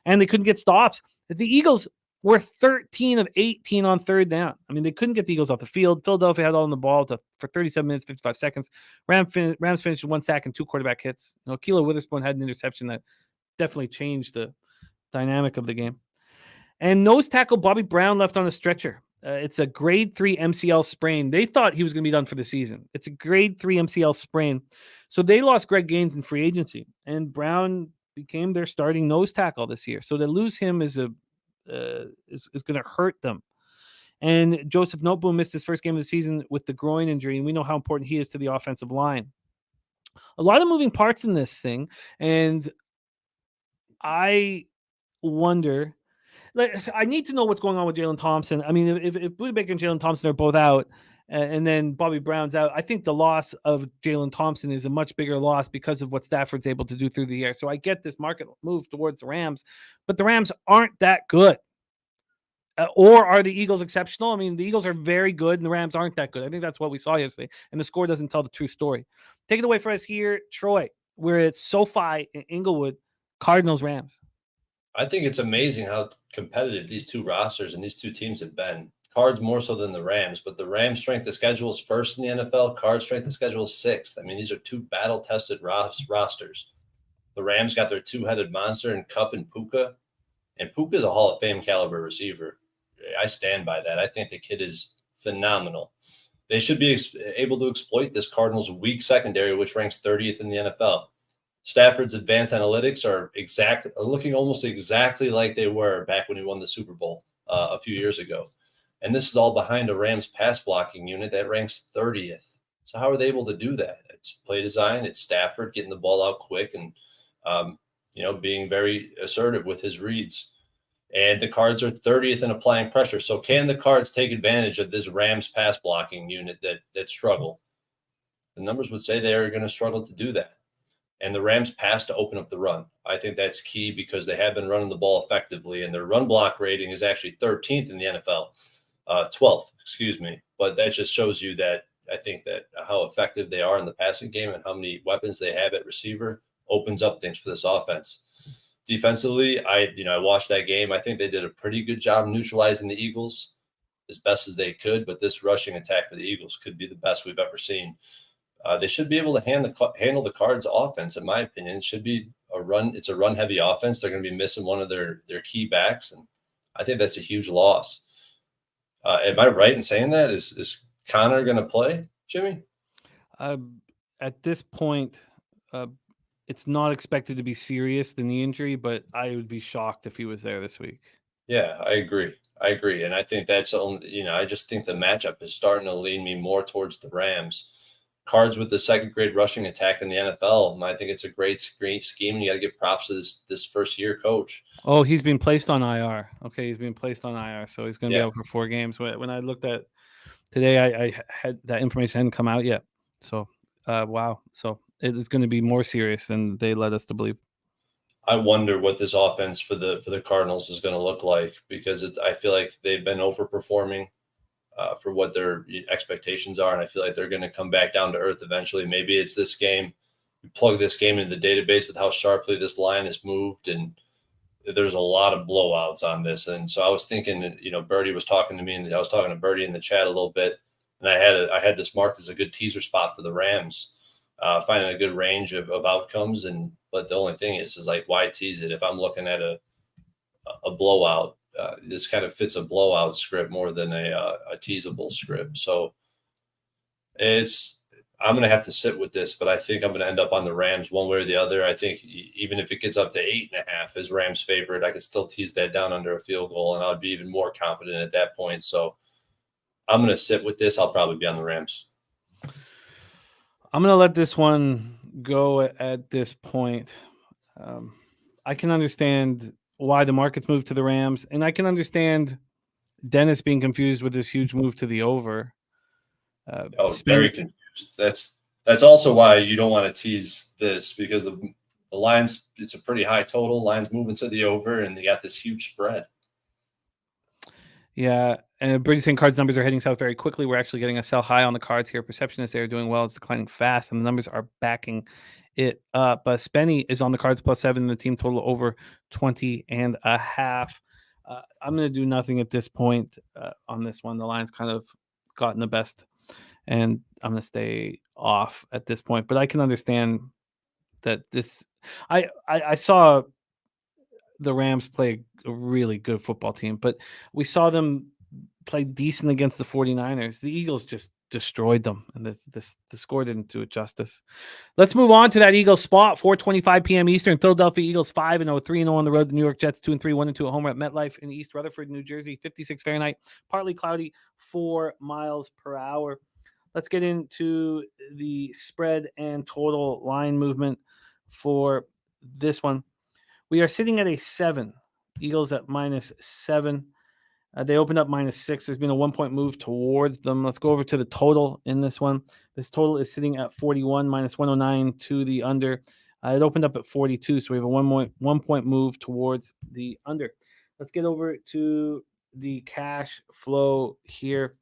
And they couldn't get stops. The Eagles were 13 of 18 on third down. They couldn't get the Eagles off the field. Philadelphia had all on the ball for 37 minutes, 55 seconds. Rams finished with 1 sack and 2 quarterback hits. Kilo Witherspoon had an interception that definitely changed the dynamic of the game. And nose tackle Bobby Brown left on a stretcher. It's a grade 3 MCL sprain. They thought he was going to be done for the season. It's a grade 3 MCL sprain. So they lost Greg Gaines in free agency, and Brown became their starting nose tackle this year. So to lose him is going to hurt them. And Joseph Noteboom missed his first game of the season with the groin injury, and we know how important he is to the offensive line. A lot of moving parts in this thing, and I wonder. I need to know what's going on with Jalen Thompson. If Budda Baker and Jalen Thompson are both out, and then Bobby Brown's out, I think the loss of Jalen Thompson is a much bigger loss because of what Stafford's able to do through the air. So I get this market move towards the Rams, but the Rams aren't that good. Or are the Eagles exceptional? The Eagles are very good, and the Rams aren't that good. I think that's what we saw yesterday, and the score doesn't tell the true story. Take it away for us here, Troy. We're at SoFi in Inglewood, Cardinals-Rams.
I think it's amazing how competitive these two rosters and these two teams have been. Cards more so than the Rams, but the Rams' strength of schedule is first in the NFL. Cards' strength of schedule is 6th. These are two battle-tested rosters. The Rams got their two-headed monster in Kupp and Puka, and Puka is a Hall of Fame caliber receiver. I stand by that. I think the kid is phenomenal. They should be able to exploit this Cardinals' weak secondary, which ranks 30th in the NFL. Stafford's advanced analytics are looking almost exactly like they were back when he won the Super Bowl a few years ago. And this is all behind a Rams pass blocking unit that ranks 30th. So how are they able to do that? It's play design. It's Stafford getting the ball out quick and, being very assertive with his reads. And the Cards are 30th in applying pressure. So can the Cards take advantage of this Rams pass blocking unit that struggle? The numbers would say they are going to struggle to do that. And the Rams pass to open up the run. I think that's key because they have been running the ball effectively, and their run block rating is actually 13th in the NFL, 12th, excuse me. But that just shows you that I think that how effective they are in the passing game and how many weapons they have at receiver opens up things for this offense. Defensively, I watched that game. I think they did a pretty good job neutralizing the Eagles as best as they could, but this rushing attack for the Eagles could be the best we've ever seen. They should be able to handle the Cards' offense, in my opinion. It should be a run. It's a run-heavy offense. They're going to be missing one of their key backs, and I think that's a huge loss. Am I right in saying that? Is Connor going to play, Jimmy?
At this point, it's not expected to be serious, the knee injury, but I would be shocked if he was there this week.
Yeah, I agree. And I think that's I just think the matchup is starting to lean me more towards the Rams. Cards with the second-grade rushing attack in the NFL. I think it's a great scheme, and you got to give props to this first-year coach.
Oh, he's been placed on IR. Okay, he's been placed on IR, so he's going to be out for 4 games. When I looked at today, I had that information hadn't come out yet. So Wow. So it is going to be more serious than they led us to believe.
I wonder what this offense for the Cardinals is going to look like, because I feel like they've been overperforming for what their expectations are, and I feel like they're going to come back down to earth eventually. Maybe it's this game. You plug this game into the database with how sharply this line has moved, and there's a lot of blowouts on this. And so I was thinking, Birdie was talking to me, and I was talking to Birdie in the chat a little bit, and I had this marked as a good teaser spot for the Rams, finding a good range of outcomes. But the only thing is like, why tease it if I'm looking at a blowout? This kind of fits a blowout script more than a teasable script. So I'm going to have to sit with this, but I think I'm going to end up on the Rams one way or the other. I think even if it gets up to 8.5 as Rams favorite, I could still tease that down under a field goal, and I'd be even more confident at that point. So I'm going to sit with this. I'll probably be on the Rams.
I'm going to let this one go at this point. I can understand why the market's moved to the Rams, and I can understand Dennis being confused with this huge move to the over.
Very confused. That's also why you don't want to tease this, because the lines, it's a pretty high total. Lines moving to the over, and they got this huge spread.
Yeah, and Brady saying Cards numbers are heading south very quickly. We're actually getting a sell high on the Cards here. Perception is they're doing well. It's declining fast, and the numbers are backing it up. Spenny is on the Cards +7, and the team total over 20.5. I'm going to do nothing at this point on this one. The line's kind of gotten the best, and I'm going to stay off at this point. But I can understand that this. I saw the Rams play a really good football team, but we saw them play decent against the 49ers. The Eagles just destroyed them, and the score didn't do it justice. Let's move on to that Eagles spot. 4:25 p.m. Eastern. Philadelphia Eagles 5-0, 3-0 on the road. The New York Jets 2-3, 1-2 at home at MetLife in East Rutherford, New Jersey. 56 Fahrenheit, partly cloudy, 4 miles per hour. Let's get into the spread and total line movement for this one. We are sitting at a 7. Eagles at -7. They opened up -6. There's been a 1-point move towards them. Let's go over to the total in this one. This total is sitting at 41, -109 to the under. It opened up at 42, so we have a 1-point move towards the under. Let's get over to the cash flow here.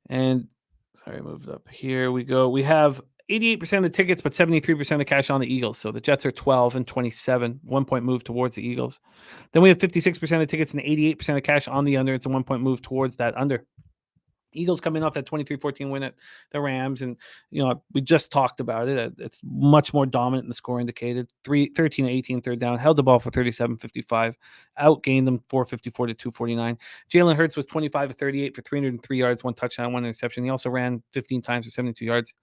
And sorry, I moved up. Here we go. We have 88% of the tickets, but 73% of the cash on the Eagles. So the Jets are 12 and 27, 1-point move towards the Eagles. Then we have 56% of the tickets and 88% of cash on the under. It's a 1-point move towards that under. Eagles coming off that 23-14 win at the Rams. And, we just talked about it. It's much more dominant than the score indicated. 13-18 third down. Held the ball for 37-55. Outgained them 454 to 249. Jalen Hurts was 25-38 for 303 yards, 1 touchdown, 1 interception. He also ran 15 times for 72 yards.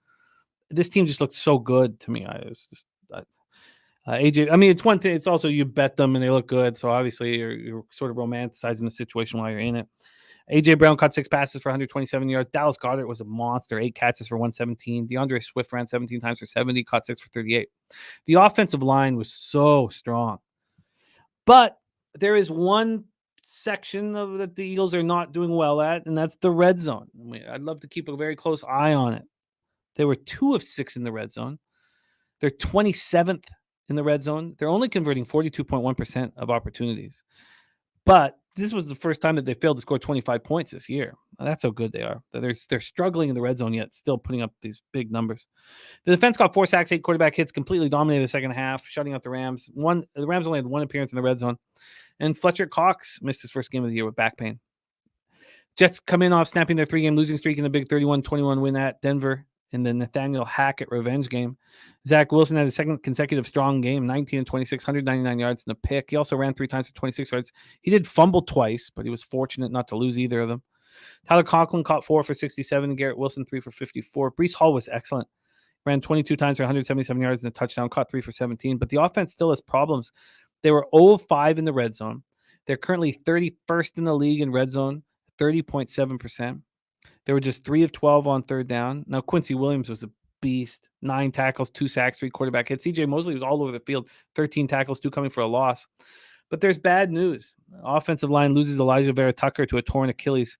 This team just looked so good to me. AJ, it's one thing. It's also you bet them and they look good. So obviously you're sort of romanticizing the situation while you're in it. AJ Brown caught 6 passes for 127 yards. Dallas Goedert was a monster. 8 catches for 117. DeAndre Swift ran 17 times for 70, caught 6 for 38. The offensive line was so strong. But there is one section of that the Eagles are not doing well at, and that's the red zone. I'd love to keep a very close eye on it. They were 2 of 6 in the red zone. They're 27th in the red zone. They're only converting 42.1% of opportunities. But this was the first time that they failed to score 25 points this year. That's how good they are. They're struggling in the red zone yet, still putting up these big numbers. The defense got 4 sacks, 8 quarterback hits, completely dominated the second half, shutting out the Rams. The Rams only had 1 appearance in the red zone. And Fletcher Cox missed his first game of the year with back pain. Jets come in off snapping their 3-game losing streak in a big 31-21 win at Denver in the Nathaniel Hackett revenge game. Zach Wilson had a second consecutive strong game, 19 and 26, 199 yards and a pick. He also ran 3 times for 26 yards. He did fumble twice, but he was fortunate not to lose either of them. Tyler Conklin caught 4 for 67, and Garrett Wilson 3 for 54. Breece Hall was excellent. Ran 22 times for 177 yards and a touchdown, caught 3 for 17. But the offense still has problems. They were 0 of 5 in the red zone. They're currently 31st in the league in red zone, 30.7%. They were just 3 of 12 on third down. Now, Quincy Williams was a beast. 9 tackles, 2 sacks, 3 quarterback hits. CJ Mosley was all over the field. 13 tackles, 2 coming for a loss. But there's bad news. Offensive line loses Elijah Vera Tucker to a torn Achilles.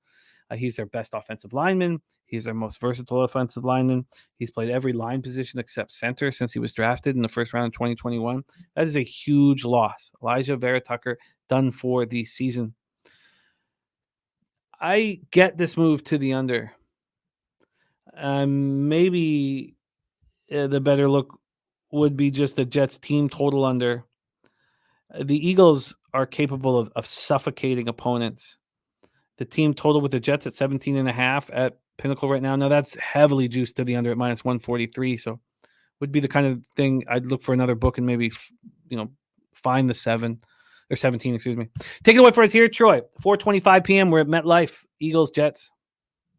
He's their best offensive lineman. He's their most versatile offensive lineman. He's played every line position except center since he was drafted in the first round of 2021. That is a huge loss. Elijah Vera Tucker done for the season. I get this move to the under. Maybe the better look would be just the Jets team total under. The Eagles are capable of suffocating opponents. The team total with the Jets at 17.5 at Pinnacle right now. Now that's heavily juiced to the under at minus 143. So would be the kind of thing I'd look for another book and maybe, find the 7 or 17, excuse me. Take it away for us here, Troy. 4:25 p.m. We're at MetLife. Eagles, Jets.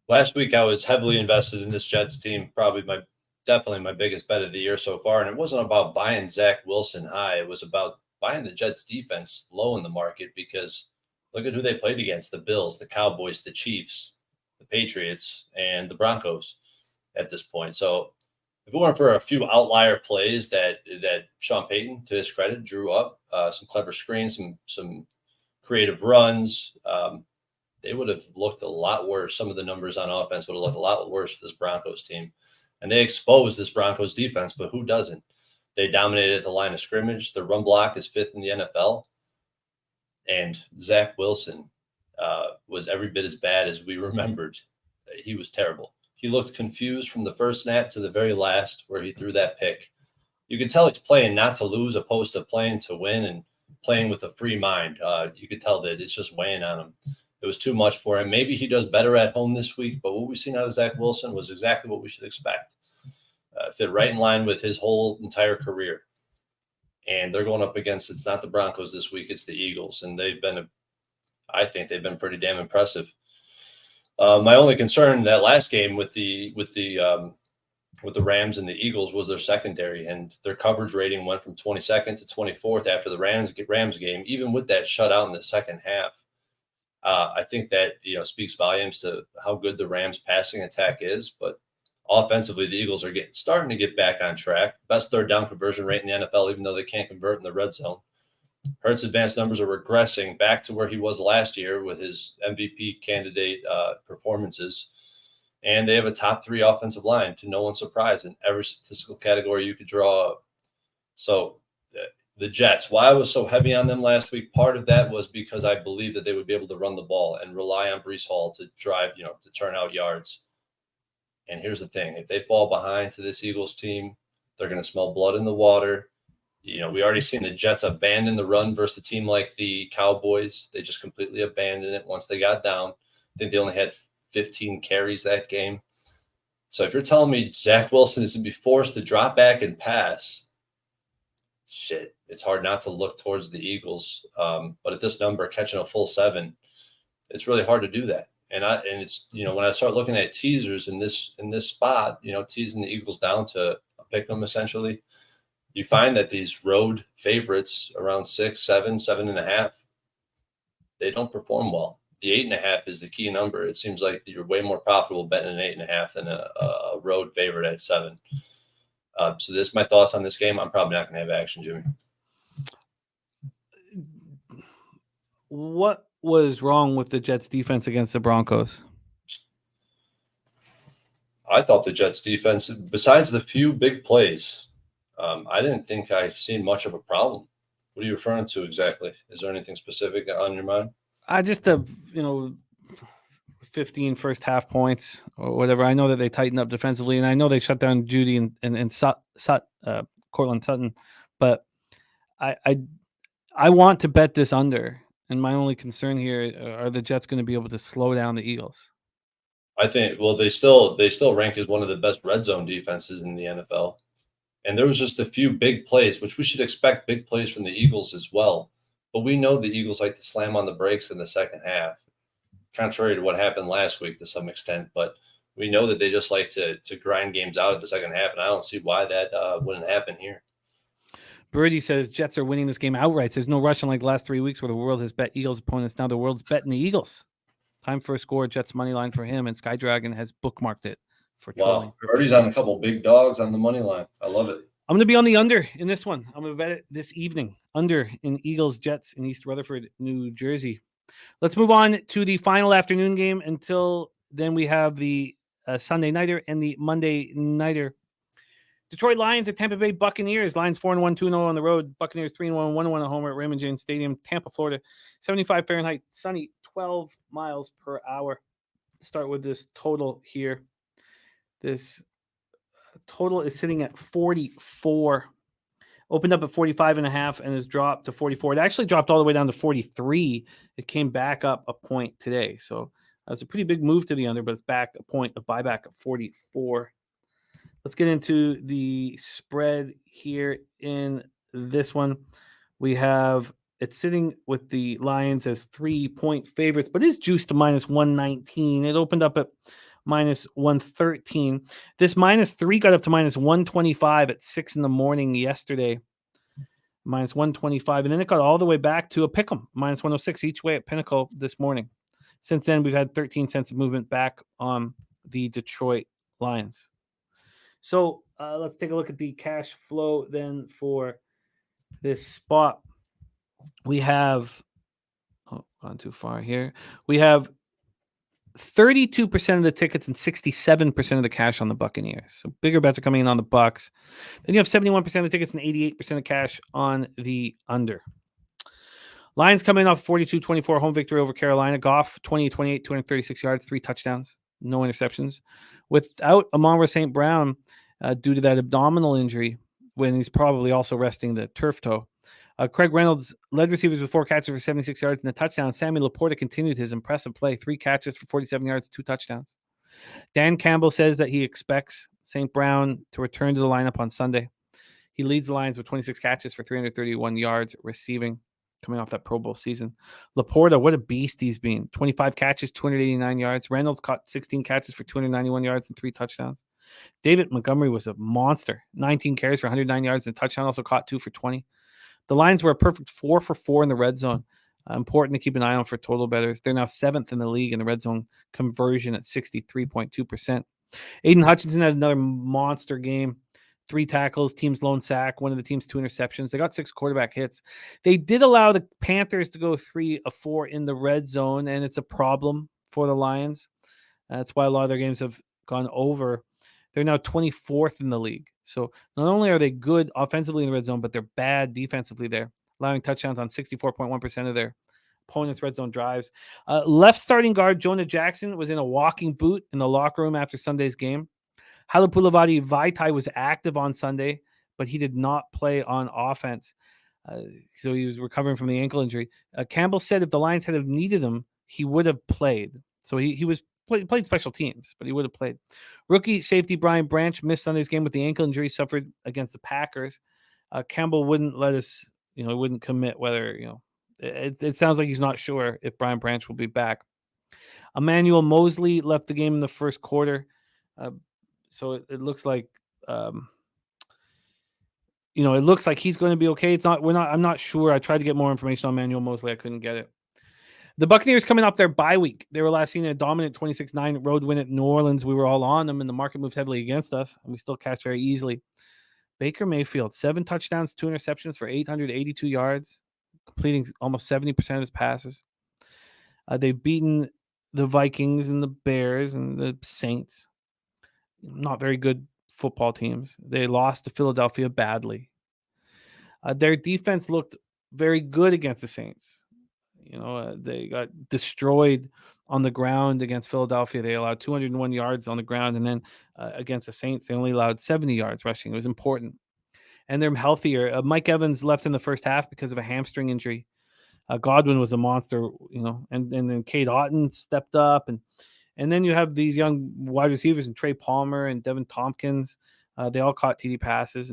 Last week, I was heavily invested in this Jets team, definitely my biggest bet of the year so far. And it wasn't about buying Zach Wilson high. It was about buying the Jets defense low in the market, because look at who they played against: the Bills, the Cowboys, the Chiefs, the Patriots, and the Broncos at this point. So if it weren't for a few outlier plays that Sean Payton, to his credit, drew up, some clever screens, some creative runs, they would have looked a lot worse. Some of the numbers on offense would have looked a lot worse for this Broncos team. And they exposed this Broncos defense, but who doesn't? They dominated the line of scrimmage. The run block is 5th in the NFL. And Zach Wilson was every bit as bad as we remembered. He was terrible. He looked confused from the first snap to the very last, where he threw that pick. You could tell he's playing not to lose, opposed to playing to win and playing with a free mind. You could tell that it's just weighing on him. It was too much for him. Maybe he does better at home this week, but what we've seen out of Zach Wilson was exactly what we should expect. Fit right in line with his whole entire career. And they're going up against, it's not the Broncos this week, it's the Eagles. And I think they've been pretty damn impressive. My only concern that last game with the Rams and the Eagles was their secondary, and their coverage rating went from 22nd to 24th after the Rams game, even with that shutout in the second half. I think that speaks volumes to how good the Rams passing attack is, but offensively, the Eagles are starting to get back on track. Best third down conversion rate in the NFL, even though they can't convert in the red zone. Hurts' advanced numbers are regressing back to where he was last year with his MVP candidate performances. And they have a top 3 offensive line, to no one's surprise, in every statistical category you could draw up. So the Jets, why I was so heavy on them last week, part of that was because I believed that they would be able to run the ball and rely on Breece Hall to drive, to turn out yards. And here's the thing: if they fall behind to this Eagles team, they're going to smell blood in the water. We already seen the Jets abandon the run versus a team like the Cowboys. They just completely abandoned it once they got down. I think they only had 15 carries that game. So if you're telling me Zach Wilson is going to be forced to drop back and pass, shit, it's hard not to look towards the Eagles. But at this number, catching a full 7, it's really hard to do that. And it's when I start looking at teasers in this spot, teasing the Eagles down to pick them essentially, you find that these road favorites around 6, 7, 7.5, they don't perform well. The 8.5 is the key number. It seems like you're way more profitable betting an 8.5 than a road favorite at 7. So this is my thoughts on this game. I'm probably not going to have action, Jimmy.
What was wrong with the Jets defense against the Broncos?
I thought the Jets defense, besides the few big plays, I didn't think I've seen much of a problem. What are you referring to exactly? Is there anything specific on your mind?
I just 15 first half points or whatever. I know that they tightened up defensively, and I know they shut down Judy and Cortland Sutton, but I want to bet this under. And my only concern here, are the Jets going to be able to slow down the Eagles?
I think, they still rank as one of the best red zone defenses in the NFL. And there was just a few big plays, which we should expect big plays from the Eagles as well. But we know the Eagles like to slam on the brakes in the second half, contrary to what happened last week to some extent. But we know that they just like to grind games out at the second half, and I don't see why that wouldn't happen here.
Birdie says Jets are winning this game outright. There's no rush unlike the last 3 weeks where the world has bet Eagles opponents. Now the world's betting the Eagles. Time for a score. Jets money line for him, and Sky Dragon has bookmarked it for trolling.
Wow, Birdie's on a couple big dogs on the money line. I love it.
I'm going to be on the under in this one. I'm going to bet it this evening. Under in Eagles Jets in East Rutherford, New Jersey. Let's move on to the final afternoon game. Until then, we have the Sunday nighter, and the Monday nighter. Detroit Lions at Tampa Bay Buccaneers. Lions 4-1, 2-0 on the road. Buccaneers 3-1, 1-1 at home at Raymond James Stadium, Tampa, Florida. 75 Fahrenheit, sunny, 12 miles per hour. Start with this total here. This total is sitting at 44. Opened up at 45.5 and has dropped to 44. It actually dropped all the way down to 43. It came back up a point today. So that's a pretty big move to the under, but it's back a point of buyback at 44. Let's get into the spread here in this one. We have it's sitting with the Lions as 3-point favorites, but is juiced to minus 119. It opened up at minus 113. This minus 3 got up to minus 125 at 6 a.m. yesterday. Minus 125. And then it got all the way back to a pick'em, minus 106 each way at Pinnacle this morning. Since then, we've had 13 cents of movement back on the Detroit Lions. So let's take a look at the cash flow then for this spot. We have, gone too far here. We have 32% of the tickets and 67% of the cash on the Buccaneers. So bigger bets are coming in on the Bucs. Then you have 71% of the tickets and 88% of cash on the under. Lions coming off 42-24 home victory over Carolina. Goff 20-28, 236 yards, 3 touchdowns, no interceptions. Without Amon-Ra St. Brown due to that abdominal injury, when he's probably also resting the turf toe. Craig Reynolds led receivers with 4 catches for 76 yards and a touchdown. Sammy Laporta continued his impressive play, 3 catches for 47 yards, 2 touchdowns. Dan Campbell says that he expects St. Brown to return to the lineup on Sunday. He leads the Lions with 26 catches for 331 yards receiving, coming off that Pro Bowl season. Laporta, what a beast he's been. 25 catches, 289 yards. Reynolds caught 16 catches for 291 yards and 3 touchdowns. David Montgomery was a monster. 19 carries for 109 yards and a touchdown, also caught 2 for 20. The Lions were a perfect 4 for 4 in the red zone. Important to keep an eye on for total bettors. They're now 7th in the league in the red zone conversion at 63.2%. Aiden Hutchinson had another monster game. 3 tackles, team's lone sack, one of the team's 2 interceptions. They got 6 quarterback hits. They did allow the Panthers to go 3 of 4 in the red zone, and it's a problem for the Lions. That's why a lot of their games have gone over. They're now 24th in the league. So not only are they good offensively in the red zone, but they're bad defensively there, allowing touchdowns on 64.1% of their opponents' red zone drives. Left starting guard Jonah Jackson was in a walking boot in the locker room after Sunday's game. Halapulavati Vaitai was active on Sunday, but he did not play on offense. So he was recovering from the ankle injury. Campbell said if the Lions had needed him, he would have played. So he was played special teams, but he would have played. Rookie safety Brian Branch missed Sunday's game with the ankle injury suffered against the Packers. Campbell wouldn't let us, wouldn't commit whether, it sounds like he's not sure if Brian Branch will be back. Emmanuel Mosley left the game in the first quarter. So it looks like, it looks like he's going to be okay. I'm not sure. I tried to get more information on Emmanuel Mosley. I couldn't get it. The Buccaneers coming off their bye week. They were last seen a dominant 26-9 road win at New Orleans. We were all on them, and the market moved heavily against us, and we still cashed very easily. Baker Mayfield, 7 touchdowns, 2 interceptions for 882 yards, completing almost 70% of his passes. They've beaten the Vikings and the Bears and the Saints. Not very good football teams. They lost to Philadelphia badly. Their defense looked very good against the Saints. They got destroyed on the ground against Philadelphia. They allowed 201 yards on the ground. And then against the Saints, they only allowed 70 yards rushing. It was important. And they're healthier. Mike Evans left in the first half because of a hamstring injury. Godwin was a monster, and then Cade Otton stepped up. And then you have these young wide receivers and Trey Palmer and Devin Tompkins. They all caught TD passes.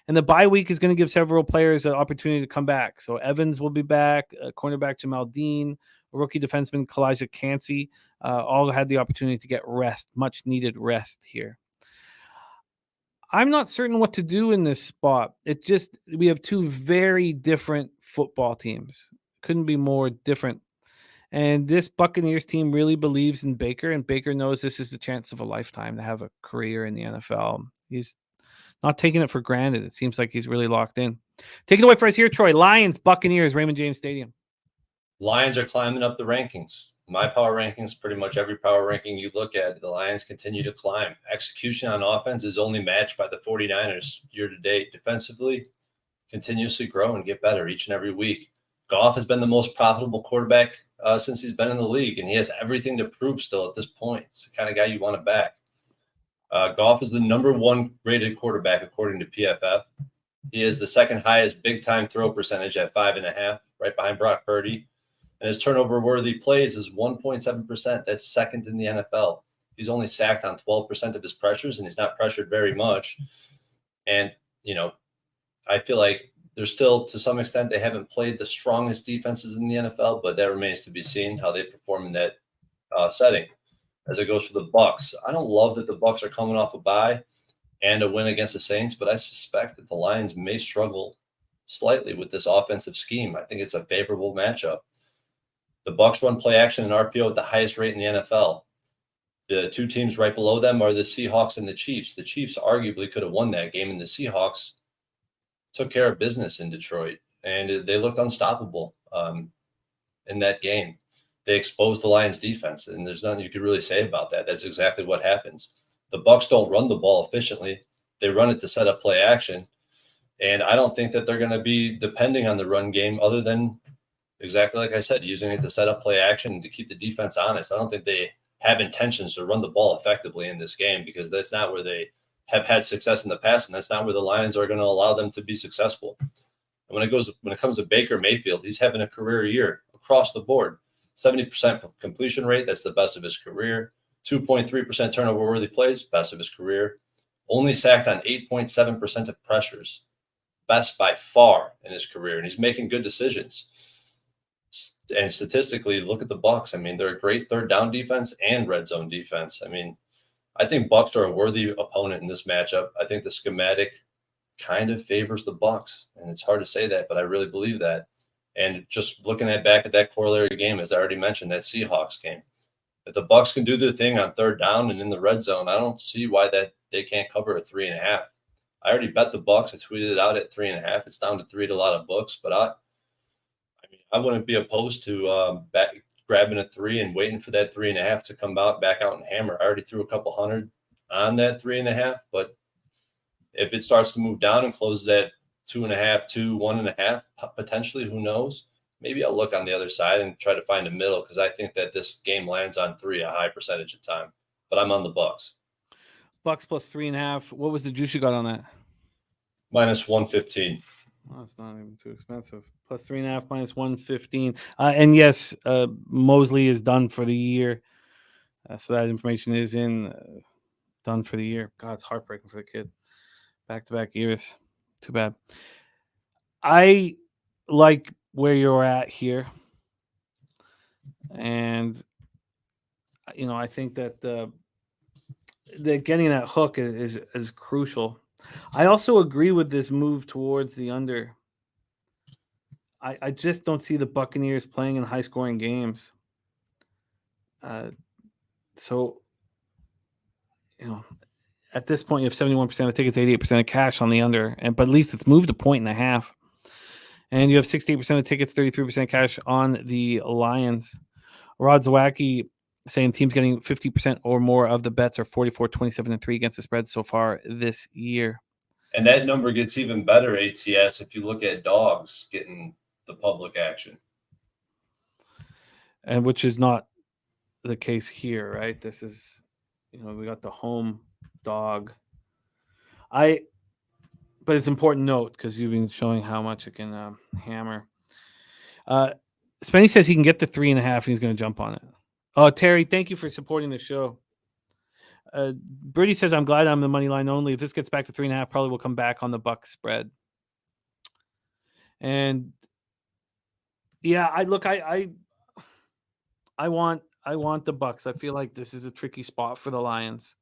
And the bye week is going to give several players an opportunity to come back. So Evans will be back, cornerback Jamal Dean, rookie defenseman Kalijah Cansey, all had the opportunity to get rest, much needed rest here. I'm not certain what to do in this spot. We have 2 very different football teams. Couldn't be more different. And this Buccaneers team really believes in Baker, and Baker knows this is the chance of a lifetime to have a career in the NFL. He's not taking it for granted. It seems like he's really locked in. Take it away for us here, Troy. Lions, Buccaneers, Raymond James Stadium.
Lions are climbing up the rankings. my power rankings, pretty much every power ranking you look at, the Lions continue to climb. Execution on offense is only matched by the 49ers year to date. Defensively, continuously grow and get better each and every week. Goff has been the most profitable quarterback since he's been in the league, and he has everything to prove still at this point. It's the kind of guy you want to back. Goff is the number 1 rated quarterback according to PFF. He is the second highest big-time throw percentage at 5.5, right behind Brock Purdy. And his turnover-worthy plays is 1.7%. That's second in the NFL. He's only sacked on 12% of his pressures, and he's not pressured very much. And, I feel like they're still, to some extent, they haven't played the strongest defenses in the NFL, but that remains to be seen how they perform in that setting. As it goes for the Bucs, I don't love that the Bucs are coming off a bye and a win against the Saints, but I suspect that the Lions may struggle slightly with this offensive scheme. I think it's a favorable matchup. The Bucs run play action and RPO at the highest rate in the NFL. The 2 teams right below them are the Seahawks and the Chiefs. The Chiefs arguably could have won that game, and the Seahawks took care of business in Detroit, and they looked unstoppable in that game. They exposed the Lions defense, and there's nothing you could really say about that. That's exactly what happens. The Bucs don't run the ball efficiently. They run it to set up play action, and I don't think that they're going to be depending on the run game other than exactly like I said, using it to set up play action and to keep the defense honest. I don't think they have intentions to run the ball effectively in this game because that's not where they have had success in the past, and that's not where the Lions are going to allow them to be successful. And when it comes to Baker Mayfield, he's having a career year across the board. 70% completion rate, that's the best of his career. 2.3% turnover-worthy plays, best of his career. Only sacked on 8.7% of pressures, best by far in his career, and he's making good decisions. And statistically, look at the Bucs. I mean, they're a great third down defense and red zone defense. I mean, I think Bucs are a worthy opponent in this matchup. I think the schematic kind of favors the Bucs, and it's hard to say that, but I really believe that. And just looking back at that corollary game, as I already mentioned, that Seahawks game, if the Bucs can do their thing on third down and in the red zone, I don't see why that they can't cover a 3.5. I already bet the Bucs. I tweeted it out at 3.5. It's down to 3 to a lot of books, but I wouldn't be opposed to grabbing a 3 and waiting for that 3.5 to come back out and hammer. I already threw a couple hundred on that 3.5, but if it starts to move down and closes at 2.5, 2, 1.5, potentially, who knows? Maybe I'll look on the other side and try to find a middle because I think that this game lands on 3 a high percentage of time. But I'm on the Bucs.
Bucs plus 3.5. What was the juice you got on that?
Minus 115.
Well, that's not even too expensive. Plus 3.5, minus 115. And yes, Mosley is done for the year. So that information is done for the year. God, it's heartbreaking for the kid. Back-to-back years. Too bad. I like where you're at here. And, I think that getting that hook is crucial. I also agree with this move towards the under. I just don't see the Buccaneers playing in high-scoring games. So, at this point, you have 71% of tickets, 88% of cash on the under, but at least it's moved a 1.5. And you have 68% of tickets, 33% cash on the Lions. Rod Zawacki saying teams getting 50% or more of the bets are 44, 27, and 3 against the spread so far this year.
And that number gets even better, ATS, if you look at dogs getting the public action.
And which is not the case here, right? This is, we got the home dog. But it's important note because you've been showing how much it can hammer. Spenny says he can get the 3.5 and he's going to jump on it. Oh, Terry, thank you for supporting the show. Birdie says, I'm glad I'm the money line only. If this gets back to 3.5, probably will come back on the Bucs spread. And yeah, I want the Bucs. I feel like this is a tricky spot for the Lions.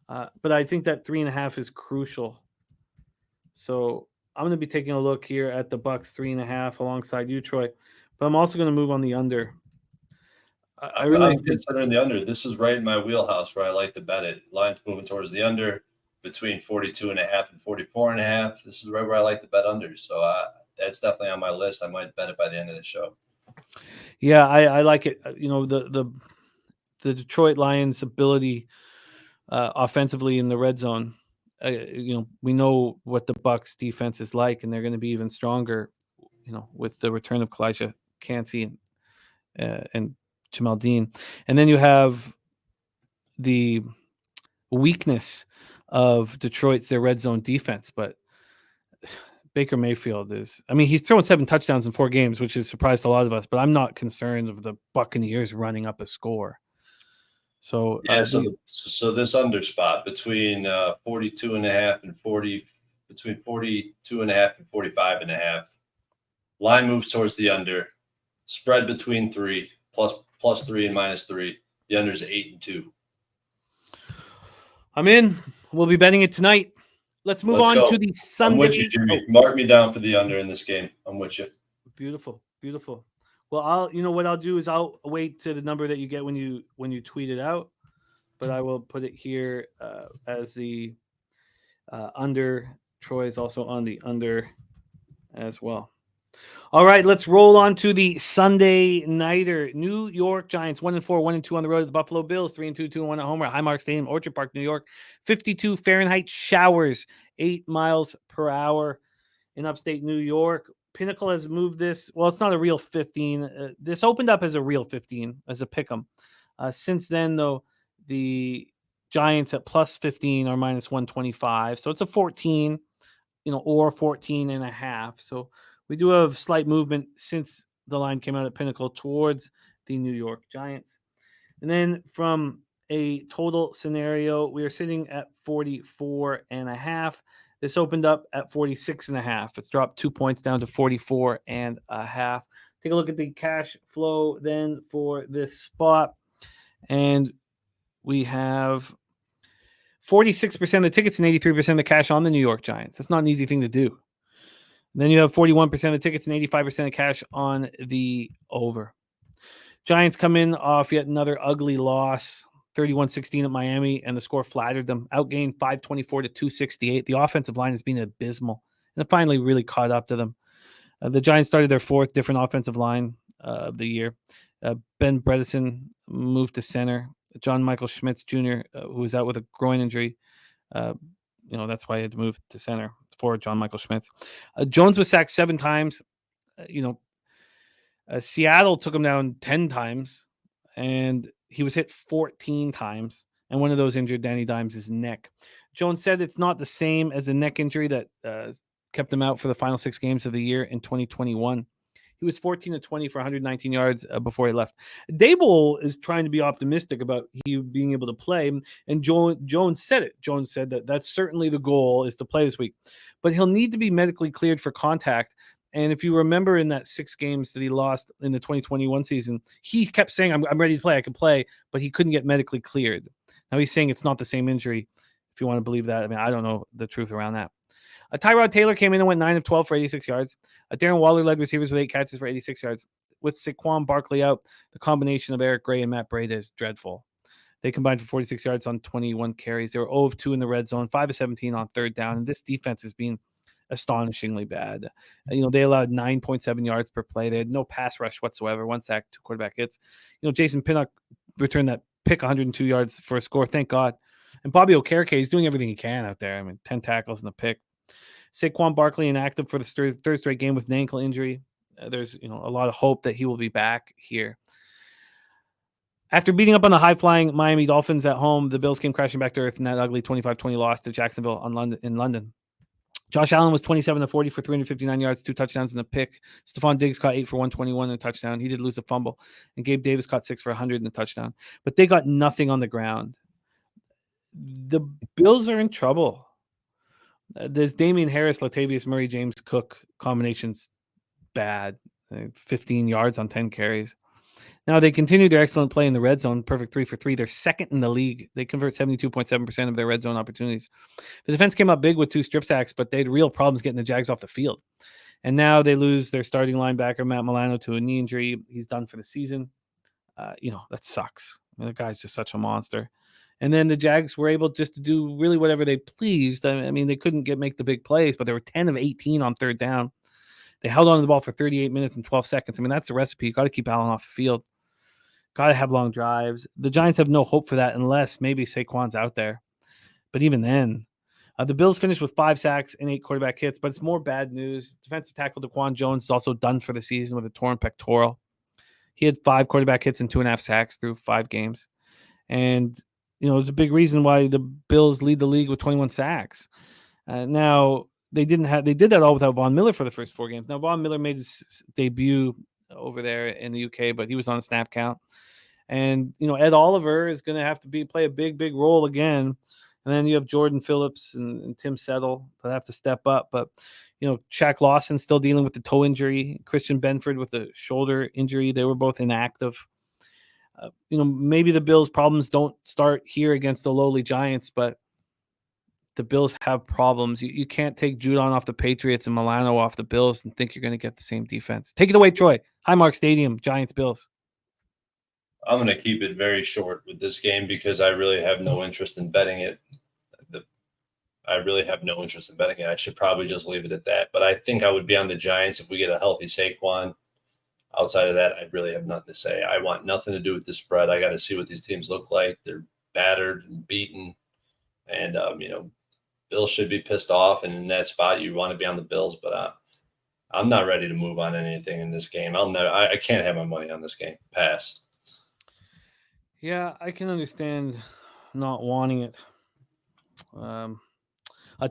But I think that 3.5 is crucial. So I'm going to be taking a look here at the Bucs 3.5 alongside you, Troy. But I'm also going to move on the under.
I'm considering the under. This is right in my wheelhouse where I like to bet it. Lions moving towards the under between 42.5 and 44.5. This is right where I like to bet under. So that's definitely on my list. I might bet it by the end of the show.
Yeah, I like it. The Detroit Lions' ability offensively in the red zone. We know what the Bucs defense is like, and they're going to be even stronger. With the return of Kalijah Cansey and Jamal Dean, and then you have the weakness of Detroit's their red zone defense, but Baker Mayfield he's thrown 7 touchdowns in 4 games, which has surprised a lot of us, but I'm not concerned of the Buccaneers running up a score. So,
so this under spot between 42.5 and 40, between 42.5 and 45.5, line moves towards the under, spread between 3, plus 3 and minus 3. The under is 8 and 2.
I'm in. We'll be betting it tonight. Let's move on to the Sunday.
I'm with you, Jimmy. Mark me down for the under in this game. I'm with you.
Beautiful. Well, what I'll do is I'll wait to the number that you get when you tweet it out, but I will put it here as the under. Troy is also on the under as well. All right, let's roll on to the Sunday nighter. New York Giants 1-4, 1-2 on the road. The Buffalo Bills 3-2, 2-1 at home. At Highmark Stadium, Orchard Park, New York. 52 Fahrenheit showers, 8 miles per hour in upstate New York. Pinnacle has moved this. Well, it's not a real 15. This opened up as a real 15, as a pick'em. Since then, though, the Giants at plus 15 are minus 125. So it's a 14, or 14.5. So we do have slight movement since the line came out at Pinnacle towards the New York Giants. And then from a total scenario, we are sitting at 44.5. This opened up at 46.5. It's dropped 2 points down to 44.5. Take a look at the cash flow then for this spot. And we have 46% of the tickets and 83% of the cash on the New York Giants. That's not an easy thing to do. And then you have 41% of the tickets and 85% of cash on the over. Giants come in off yet another ugly loss, 31-16 at Miami, and the score flattered them. Outgained 524 to 268. The offensive line has been abysmal, and it finally really caught up to them. The Giants started their 4th different offensive line of the year. Ben Bredesen moved to center. John Michael Schmitz Jr., who was out with a groin injury, that's why he had to move to center for John Michael Schmitz. Jones was sacked 7 times. Seattle took him down 10 times, and he was hit 14 times. And one of those injured Danny Dimes' neck. Jones said it's not the same as a neck injury that kept him out for the final 6 games of the year in 2021. He was 14 of 20 for 119 yards before he left. Dable is trying to be optimistic about he being able to play, and Jones said it. Jones said that that's certainly the goal, is to play this week. But he'll need to be medically cleared for contact. And if you remember in that 6 games that he lost in the 2021 season, he kept saying, I'm ready to play, I can play, but he couldn't get medically cleared. Now he's saying it's not the same injury, if you want to believe that. I don't know the truth around that. Tyrod Taylor came in and went 9 of 12 for 86 yards. Darren Waller led receivers with 8 catches for 86 yards. With Saquon Barkley out, the combination of Eric Gray and Matt Breida is dreadful. They combined for 46 yards on 21 carries. They were 0 of 2 in the red zone, 5 of 17 on third down. And this defense has been astonishingly bad. They allowed 9.7 yards per play. They had no pass rush whatsoever. 1 sack, 2 quarterback hits. Jason Pinnock returned that pick 102 yards for a score. Thank God. And Bobby Okereke is doing everything he can out there. 10 tackles and a pick. Saquon Barkley inactive for the third straight game with an ankle injury. There's a lot of hope that he will be back here. After beating up on the high-flying Miami Dolphins at home, the Bills came crashing back to earth in that ugly 25-20 loss to Jacksonville in London. Josh Allen was 27 of 40 for 359 yards, 2 touchdowns and a pick. Stephon Diggs caught 8 for 121 and a touchdown. He did lose a fumble. And Gabe Davis caught 6 for 100 and a touchdown. But they got nothing on the ground. The Bills are in trouble. There's Damian Harris, Latavius Murray, James Cook combinations bad. 15 yards on 10 carries. Now they continue their excellent play in the red zone, perfect 3 for 3. They're second in the league. They convert 72.7% of their red zone opportunities. The defense came up big with 2 strip sacks, but they had real problems getting the Jags off the field. And now they lose their starting linebacker, Matt Milano, to a knee injury. He's done for the season. That sucks. The guy's just such a monster. And then the Jags were able just to do really whatever they pleased. They couldn't make the big plays, but they were 10 of 18 on third down. They held on to the ball for 38 minutes and 12 seconds. I mean, that's the recipe. You got to keep Allen off the field. Got to have long drives. The Giants have no hope for that unless maybe Saquon's out there. But even then, the Bills finished with 5 sacks and 8 quarterback hits, but it's more bad news. Defensive tackle DaQuan Jones is also done for the season with a torn pectoral. He had 5 quarterback hits and 2.5 sacks through 5 games. And, it's a big reason why the Bills lead the league with 21 sacks. Now, they did that all without Von Miller for the first 4 games. Now, Von Miller made his debut over there in the UK, but he was on a snap count. And, Ed Oliver is going to have to play a big, big role again. And then you have Jordan Phillips and Tim Settle that have to step up. But, Shaq Lawson still dealing with the toe injury. Christian Benford with the shoulder injury. They were both inactive. Maybe the Bills' problems don't start here against the lowly Giants, but the Bills have problems. You can't take Judon off the Patriots and Milano off the Bills and think you're going to get the same defense. Take it away, Troy. Highmark Stadium, Giants, Bills.
I'm going to keep it very short with this game because I really have no interest in betting it. I should probably just leave it at that. But I think I would be on the Giants if we get a healthy Saquon. Outside of that, I really have nothing to say. I want nothing to do with the spread. I got to see what these teams look like. They're battered and beaten. And, Bills should be pissed off. And in that spot, you want to be on the Bills. But I'm not ready to move on anything in this game. I can't have my money on this game. Pass.
Yeah, I can understand not wanting it.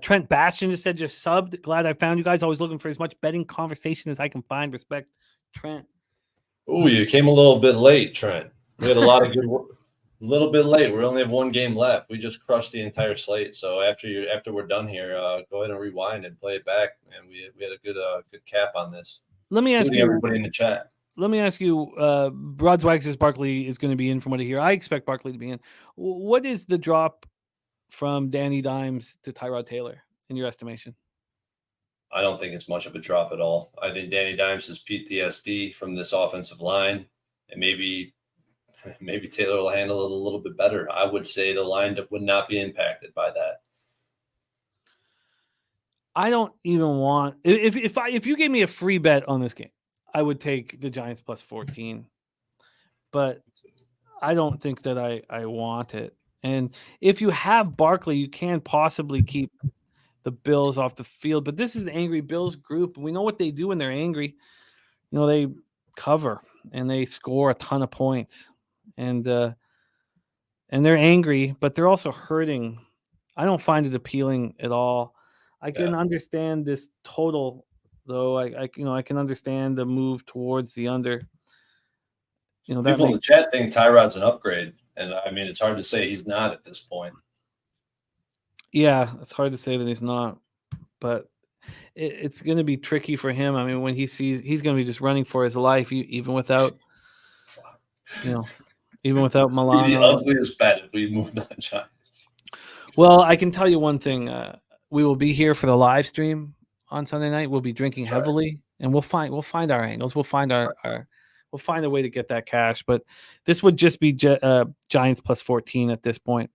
Trent Bastion just said, just subbed. Glad I found you guys. Always looking for as much betting conversation as I can find. Respect, Trent.
Oh, you came a little bit late, Trent. We had a lot of good work. A little bit late. We only have 1 game left. We just crushed the entire slate. So after we're done here, go ahead and rewind and play it back. And we had a good cap on this.
Let me ask you,
everybody in the chat.
Let me ask you, Broadswag says Barkley is going to be in from what I hear. I expect Barkley to be in. What is the drop from Danny Dimes to Tyrod Taylor in your estimation?
I don't think it's much of a drop at all. I think Danny Dimes has PTSD from this offensive line, and maybe Taylor will handle it a little bit better. I would say the line would not be impacted by that.
I don't even want if you gave me a free bet on this game, I would take the Giants plus 14. But I don't think that I want it. And if you have Barkley, you can possibly keep the Bills off the field. But this is an angry Bills group. We know what they do when they're angry. They cover and they score a ton of points. And they're angry, but they're also hurting. I don't find it appealing at all. I can understand this total, though. I can understand the move towards the under.
People in the chat think Tyrod's an upgrade, and I mean it's hard to say he's not at this point.
Yeah, it's hard to say that he's not, but it's going to be tricky for him. I mean, when he sees he's going to be just running for his life, even without, even without Milano.
The ugliest bet if we moved on Giants.
Well, I can tell you one thing. We will be here for the live stream on Sunday night. We'll be drinking heavily, and we'll find our angles. We'll find we'll find a way to get that cash. But this would just be Giants plus 14 at this point.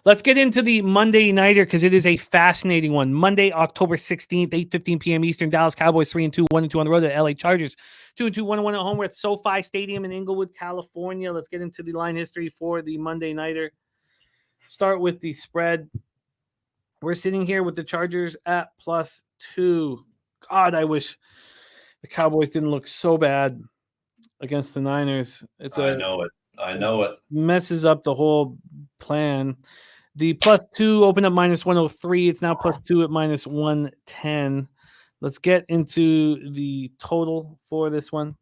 Let's get into the Monday Nighter because it is a fascinating one. Monday, October 16th, 8:15 p.m. Eastern. Dallas Cowboys 3-2, 1-2 on the road. The LA Chargers 2-2, 1-1 at home. We're at SoFi Stadium in Inglewood, California. Let's get into the line history for the Monday Nighter. Start with the spread. We're sitting here with the Chargers at +2. God, I wish the Cowboys didn't look so bad against the Niners.
I know it.
Messes up the whole plan. The +2 opened up -103. It's now +2 at -110. Let's get into the total for this one.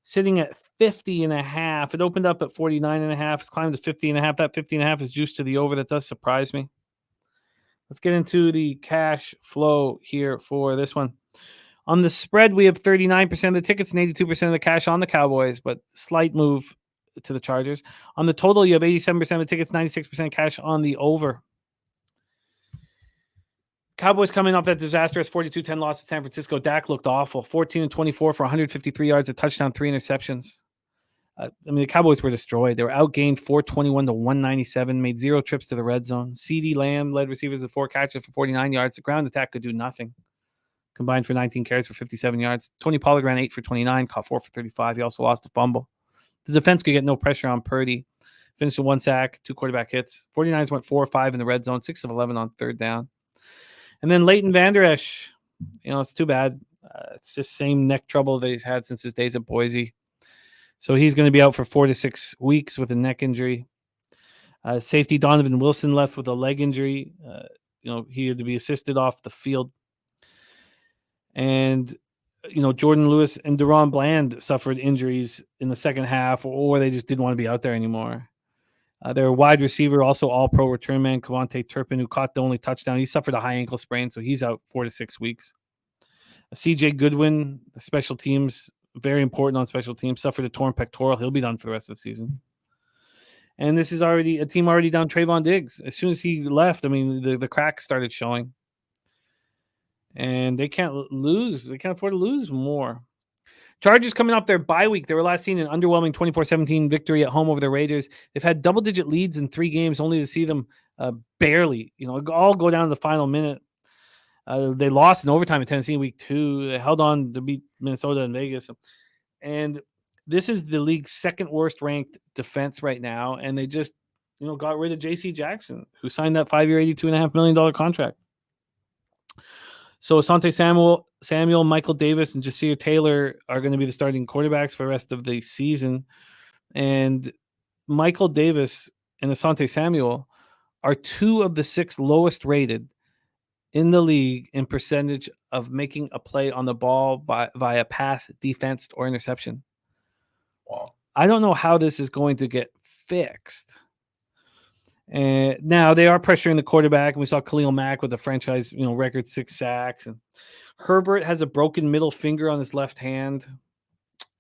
Sitting at 50.5. It opened up at 49.5. It's climbed to 50.5. That 50.5 is juiced to the over. That does surprise me. Let's get into the cash flow here for this one. On the spread, we have 39% of the tickets and 82% of the cash on the Cowboys, but slight move to the Chargers. On the total, you have 87% of the tickets, 96% cash on the over. Cowboys coming off that disastrous 42-10 loss to San Francisco. Dak looked awful. 14-24 for 153 yards, a touchdown, 3 interceptions. The Cowboys were destroyed. They were outgained 421 to 197, made 0 trips to the red zone. CeeDee Lamb led receivers with 4 catches for 49 yards. The ground attack could do nothing. combined for 19 carries for 57 yards. Tony Pollard ran 8 for 29, caught 4 for 35. He also lost a fumble. The defense could get no pressure on Purdy. Finished with 1 sack, 2 quarterback hits. 49ers went 4 or 5 in the red zone, 6 of 11 on third down. And then Leighton Vander Esch, it's too bad. It's just same neck trouble that he's had since his days at Boise. So he's going to be out for 4 to 6 weeks with a neck injury. Safety Donovan Wilson left with a leg injury. He had to be assisted off the field. And, Jordan Lewis and Deron Bland suffered injuries in the second half, or they just didn't want to be out there anymore. Their wide receiver, also all-pro return man, Kavontae Turpin, who caught the only touchdown. He suffered a high ankle sprain, so he's out 4 to 6 weeks. CJ Goodwin, the special teams, very important on special teams, suffered a torn pectoral. He'll be done for the rest of the season. And this is already a team already down Trayvon Diggs. As soon as he left, the cracks started showing. And they can't lose. They can't afford to lose more. Chargers coming off their bye week. They were last seen an underwhelming 24-17 victory at home over the Raiders. They've had double-digit leads in 3 games, only to see them barely, all go down to the final minute. They lost in overtime in Tennessee in week 2. They held on to beat Minnesota and Vegas. And this is the league's second worst ranked defense right now. And they just, got rid of J.C. Jackson, who signed that 5-year, $82.5 million contract. So Asante Samuel, Michael Davis, and Jasir Taylor are going to be the starting quarterbacks for the rest of the season. And Michael Davis and Asante Samuel are 2 of the 6 lowest rated in the league in percentage of making a play on the ball via pass, defense, or interception.
Wow.
I don't know how this is going to get fixed. And now they are pressuring the quarterback, and we saw Khalil Mack with the franchise, record 6 sacks. And Herbert has a broken middle finger on his left hand.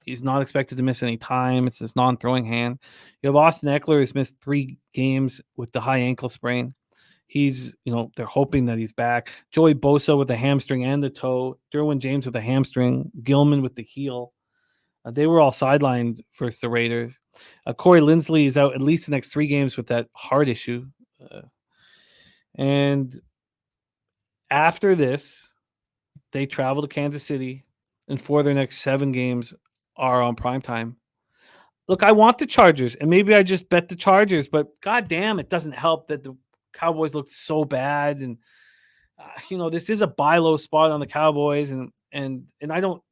He's not expected to miss any time. It's his non-throwing hand. You have Austin Eckler, who's missed 3 games with the high ankle sprain. He's, they're hoping that he's back. Joey Bosa with the hamstring and the toe. Derwin James with the hamstring. Gilman with the heel. They were all sidelined versus the Raiders. Corey Linsley is out at least the next 3 games with that heart issue. And after this, they travel to Kansas City, and 4 of their next 7 games are on primetime. Look, I want the Chargers, and maybe I just bet the Chargers, but goddamn, it doesn't help that the Cowboys look so bad. And, this is a buy low spot on the Cowboys, and I don't,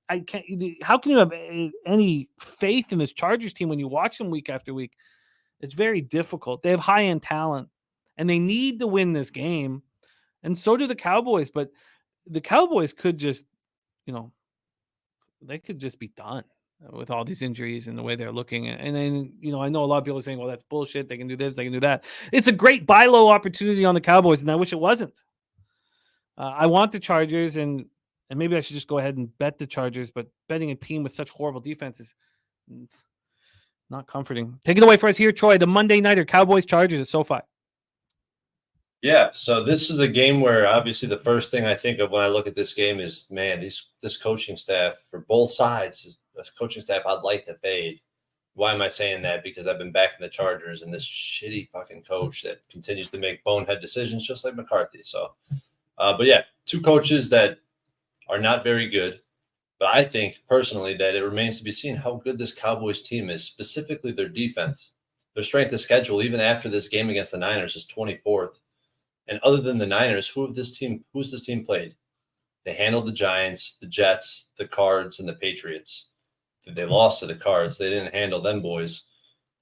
I can't. How can you have any faith in this Chargers team when you watch them week after week? It's very difficult. They have high-end talent, and they need to win this game, and so do the Cowboys. But the Cowboys could just, they could just be done with all these injuries and the way they're looking. And then, I know a lot of people are saying, well, that's bullshit. They can do this. They can do that. It's a great buy low opportunity on the Cowboys, and I wish it wasn't. I want the Chargers, and maybe I should just go ahead and bet the Chargers, but betting a team with such horrible defense is not comforting. Take it away for us here, Troy. The Monday nighter, Cowboys-Chargers at SoFi.
Yeah, so this is a game where obviously the first thing I think of when I look at this game is, man, this coaching staff for both sides is a coaching staff I'd like to fade. Why am I saying that? Because I've been backing the Chargers and this shitty fucking coach that continues to make bonehead decisions just like McCarthy. So, but yeah, 2 coaches that are not very good. But I think personally that it remains to be seen how good this Cowboys team is, specifically their defense. Their strength of schedule, even after this game against the Niners, is 24th. And other than the Niners, who's this team played? They handled the Giants, the Jets, the Cards, and the Patriots. They lost to the Cards. They didn't handle them boys.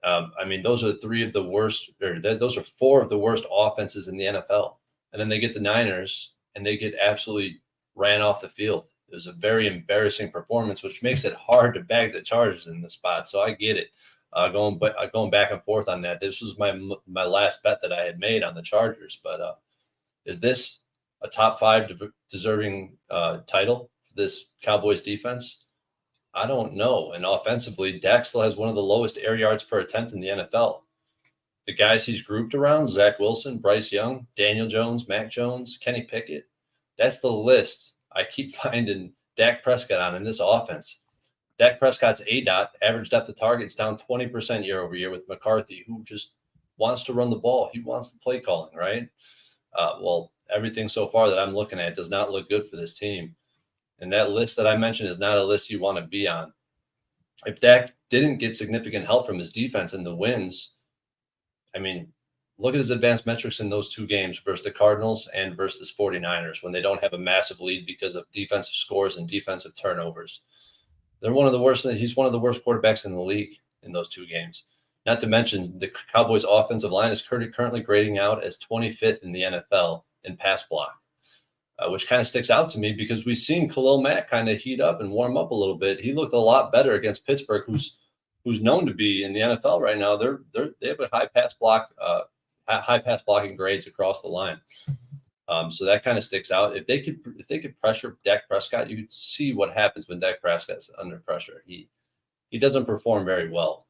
Those are 3 of the worst, or those are 4 of the worst offenses in the NFL. And then they get the Niners, and they get absolutely ran off the field. It was a very embarrassing performance, which makes it hard to bag the Chargers in the spot. So I get it. Going back and forth on that. This was my last bet that I had made on the Chargers. But is this a top 5 deserving title for this Cowboys defense? I don't know. And offensively, Dak still has one of the lowest air yards per attempt in the NFL. The guys he's grouped around, Zach Wilson, Bryce Young, Daniel Jones, Mac Jones, Kenny Pickett, that's the list I keep finding Dak Prescott on in this offense. Dak Prescott's ADOT, average depth of target, is down 20% year over year with McCarthy, who just wants to run the ball. He wants the play calling, right? Well, everything so far that I'm looking at does not look good for this team. And that list that I mentioned is not a list you want to be on. If Dak didn't get significant help from his defense in the wins, I mean, look at his advanced metrics in those two games versus the Cardinals and versus the 49ers when they don't have a massive lead because of defensive scores and defensive turnovers. They're one of the worst. He's one of the worst quarterbacks in the league in those two games. Not to mention the Cowboys' offensive line is currently grading out as 25th in the NFL in pass block, which kind of sticks out to me because we've seen Khalil Mack kind of heat up and warm up a little bit. He looked a lot better against Pittsburgh, who's known to be in the NFL right now. They have a high pass blocking grades across the line. So that kind of sticks out. If they could pressure Dak Prescott, you could see what happens when Dak Prescott's under pressure. He doesn't perform very well.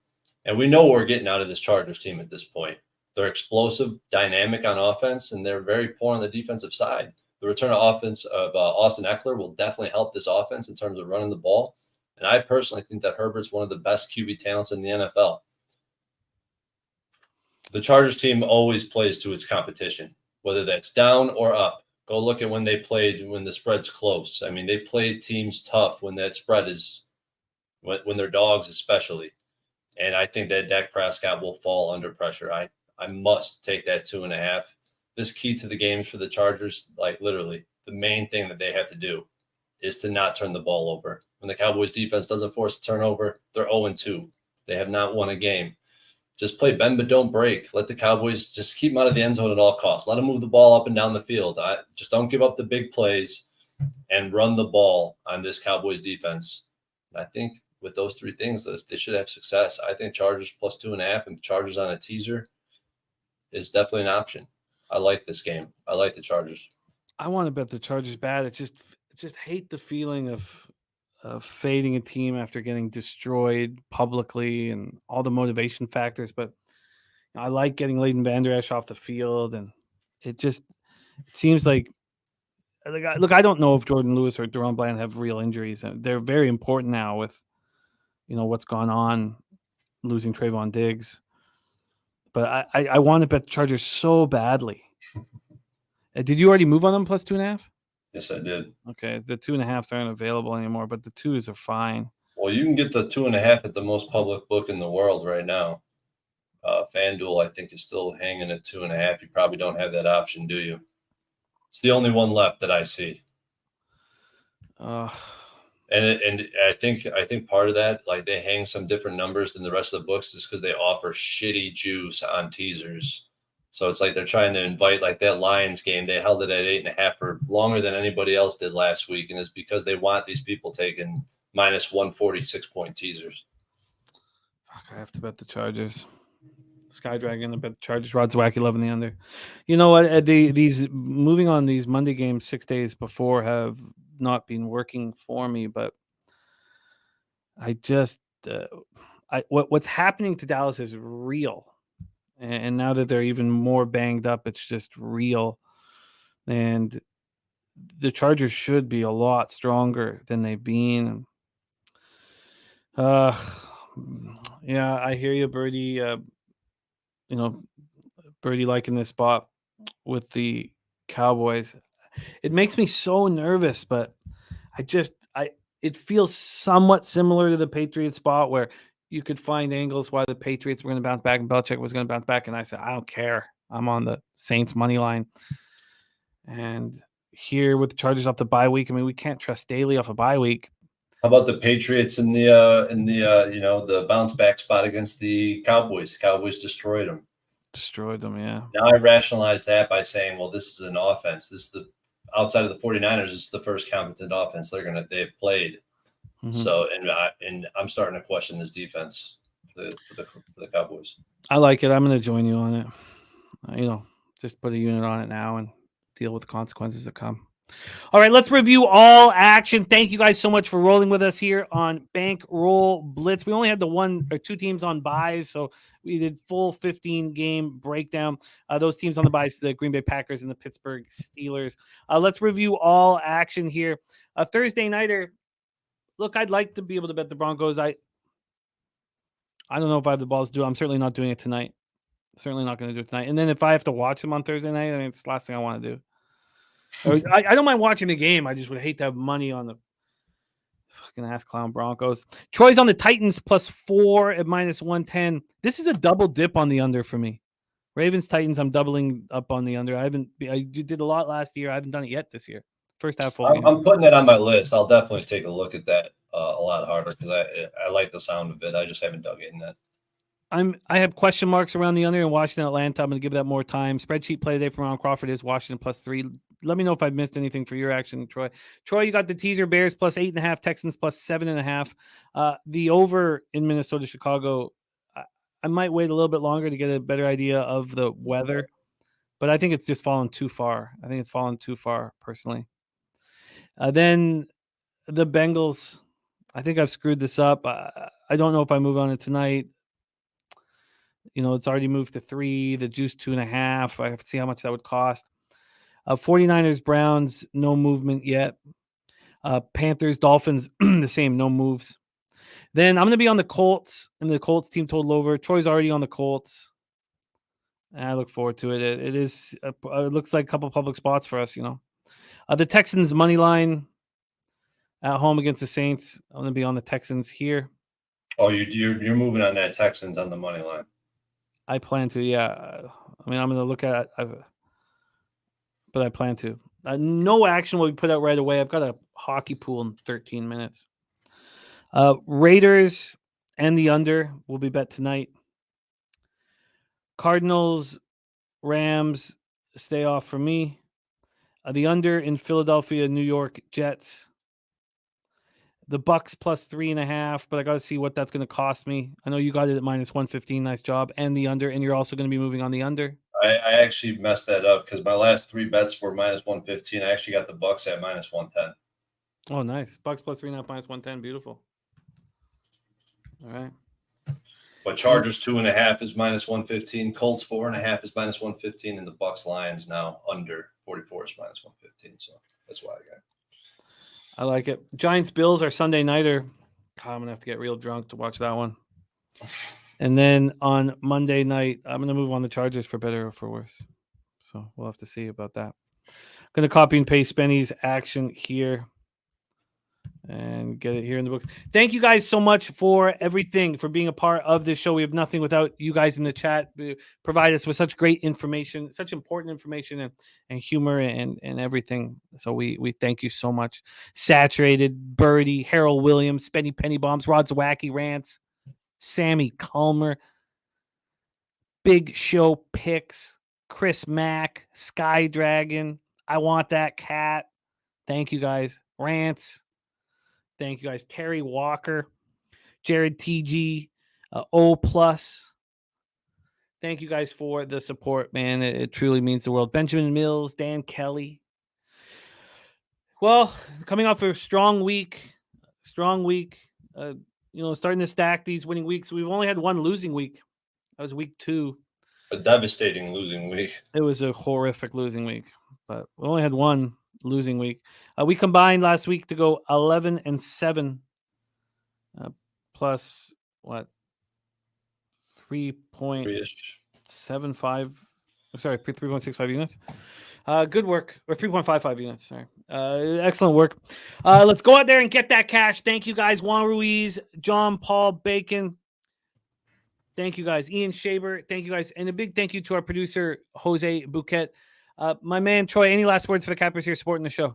And we know what we're getting out of this Chargers team at this point. They're explosive, dynamic on offense, and they're very poor on the defensive side. The return of offense of Austin Eckler will definitely help this offense in terms of running the ball. And I personally think that Herbert's one of the best QB talents in the NFL. The Chargers team always plays to its competition, whether that's down or up. Go look at when they played when the spread's close. I mean, they play teams tough when that spread is when they're dogs especially. And I think that Dak Prescott will fall under pressure. I must take that 2.5. This key to the games for the Chargers, like literally the main thing that they have to do is to not turn the ball over. When the Cowboys defense doesn't force a turnover, they're 0-2. They have not won a game. Just play bend but don't break. Let the Cowboys just keep them out of the end zone at all costs. Let them move the ball up and down the field. Just don't give up the big plays and run the ball on this Cowboys defense. And I think with those three things, they should have success. I think Chargers plus 2.5 and Chargers on a teaser is definitely an option. I like this game. I like the Chargers.
I want to bet the Chargers bad. It's just hate the feeling of fading a team after getting destroyed publicly and all the motivation factors. But I like getting Leighton Vander Esch off the field, and it seems like look, I don't know if Jordan Lewis or Deron Bland have real injuries. They're very important now with what's gone on, losing Trayvon Diggs. But I want to bet the Chargers so badly. Did you already move on them plus 2.5?
Yes, I did.
Okay, the 2.5s aren't available anymore, but the 2s are fine.
Well, you can get the 2.5 at the most public book in the world right now. FanDuel, I think, is still hanging at 2.5. You probably don't have that option, do you? It's the only one left that I see. And I think part of that, like they hang some different numbers than the rest of the books, is because they offer shitty juice on teasers. So it's like they're trying to invite, like that Lions game. They held it at 8.5 for longer than anybody else did last week, and it's because they want these people taking minus 146-point teasers.
Fuck, I have to bet the Chargers. Sky Dragon, I bet the Chargers. Rod Zwacky loving the under. You know what? These moving on these Monday games 6 days before have not been working for me, but I just what's happening to Dallas is real. And now that they're even more banged up, it's just real. And the Chargers should be a lot stronger than they've been. Yeah, I hear you, Birdie. Birdie liking this spot with the Cowboys. It makes me so nervous, but it feels somewhat similar to the Patriots spot where you could find angles why the Patriots were going to bounce back and Belichick was going to bounce back. And I said, I don't care. I'm on the Saints money line. And here with the Chargers off the bye week, I mean, we can't trust Staley off a bye week.
How about the Patriots in the bounce back spot against the Cowboys? The Cowboys destroyed them.
Yeah.
Now I rationalize that by saying, well, this is an offense. This is outside of the 49ers, this is the first competent offense they've played. Mm-hmm. So, and I'm starting to question this defense for the Cowboys.
I like it. I'm going to join you on it. Just put a unit on it now and deal with the consequences that come. All right, let's review all action. Thank you guys so much for rolling with us here on Bankroll Blitz. We only had the 1 or 2 teams on buys, so we did full 15-game breakdown. Those teams on the buys, the Green Bay Packers and the Pittsburgh Steelers. Let's review all action here. Thursday nighter. Look, I'd like to be able to bet the Broncos. I don't know if I have the balls to do it. I'm certainly not doing it tonight. Certainly not going to do it tonight. And then if I have to watch them on Thursday night, I mean, it's the last thing I want to do. I don't mind watching the game. I just would hate to have money on the fucking ass clown Broncos. Troy's on the Titans +4 at -110. This is a double dip on the under for me. Ravens Titans. I'm doubling up on the under. I did a lot last year. I haven't done it yet this year. First half full game.
I'm putting it on my list. I'll definitely take a look at that a lot harder because I like the sound of it. I just haven't dug in that.
I have question marks around the under in Washington, Atlanta. I'm going to give that more time. Spreadsheet play today from Ron Crawford is Washington +3. Let me know if I've missed anything for your action, Troy. Troy, you got the teaser Bears +8.5, Texans +7.5. The over in Minnesota, Chicago. I might wait a little bit longer to get a better idea of the weather, but I think it's just fallen too far. I think it's fallen too far personally. Then the Bengals. I think I've screwed this up. I don't know if I move on it tonight. It's already moved to 3, the juice 2.5. I have to see how much that would cost. 49ers, Browns, no movement yet. Panthers, Dolphins, the same, no moves. Then I'm going to be on the Colts, and the Colts team total over. Troy's already on the Colts. I look forward to it. It looks like a couple public spots for us, The Texans money line at home against the Saints. I'm going to be on the Texans here.
Oh, you're moving on that Texans on the money line.
I plan to, yeah. I'm going to look at it, but I plan to. No action will be put out right away. I've got a hockey pool in 13 minutes. Raiders and the under will be bet tonight. Cardinals, Rams, stay off for me. The under in Philadelphia, New York, Jets. The Bucks +3.5, but I got to see what that's going to cost me. I know you got it at -115. Nice job. And the under, and you're also going to be moving on the under.
I actually messed that up because my last 3 bets were -115. I actually got the Bucks at -110.
Oh, nice. Bucks +3.5, -110. Beautiful. All right.
But Chargers 2.5 is -115. Colts 4.5 is -115, and the Bucks Lions now under 44 is -115. So that's why I got it.
I like it. Giants Bills are Sunday nighter. I'm gonna have to get real drunk to watch that one. And then on Monday night, I'm gonna move on the Chargers for better or for worse. So we'll have to see about that. I'm gonna copy and paste Benny's action here and get it here in the books. Thank you guys so much for everything, for being a part of this show. We have nothing without you guys in the chat. Provide us with such great information, such important information and humor and everything. So we thank you so much. Saturated, Birdie, Harold Williams, Spenny Penny Bombs, Rod Zawacki Rants, Sammy Culmer, Big Show Picks, Chris Mack, Sky Dragon, I Want That Cat. Thank you guys. Rants. Thank you guys. Terry Walker, Jared TG, O+. Thank you guys for the support, man. It truly means the world. Benjamin Mills, Dan Kelly. Well, coming off a strong week. Starting to stack these winning weeks. We've only had one losing week. That was week 2.
A devastating losing week.
It was a horrific losing week, but we only had one losing week. We combined last week to go 11-7, plus what? 3.75. Sorry, 3.65 units. Good work, or 3.55 units. Sorry, excellent work. Let's go out there and get that cash. Thank you guys, Juan Ruiz, John Paul Bacon. Thank you guys, Ian Shaber. Thank you guys, and a big thank you to our producer Jose Bouquet. My man Troy, any last words for the Cappers here supporting the show?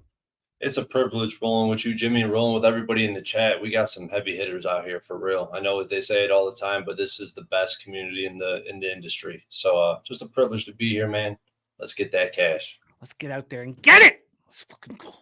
It's a privilege rolling with you, Jimmy, and rolling with everybody in the chat. We got some heavy hitters out here for real. I know they say it all the time, but this is the best community in the industry. So just a privilege to be here, man. Let's get that cash.
Let's get out there and get it. Let's fucking go.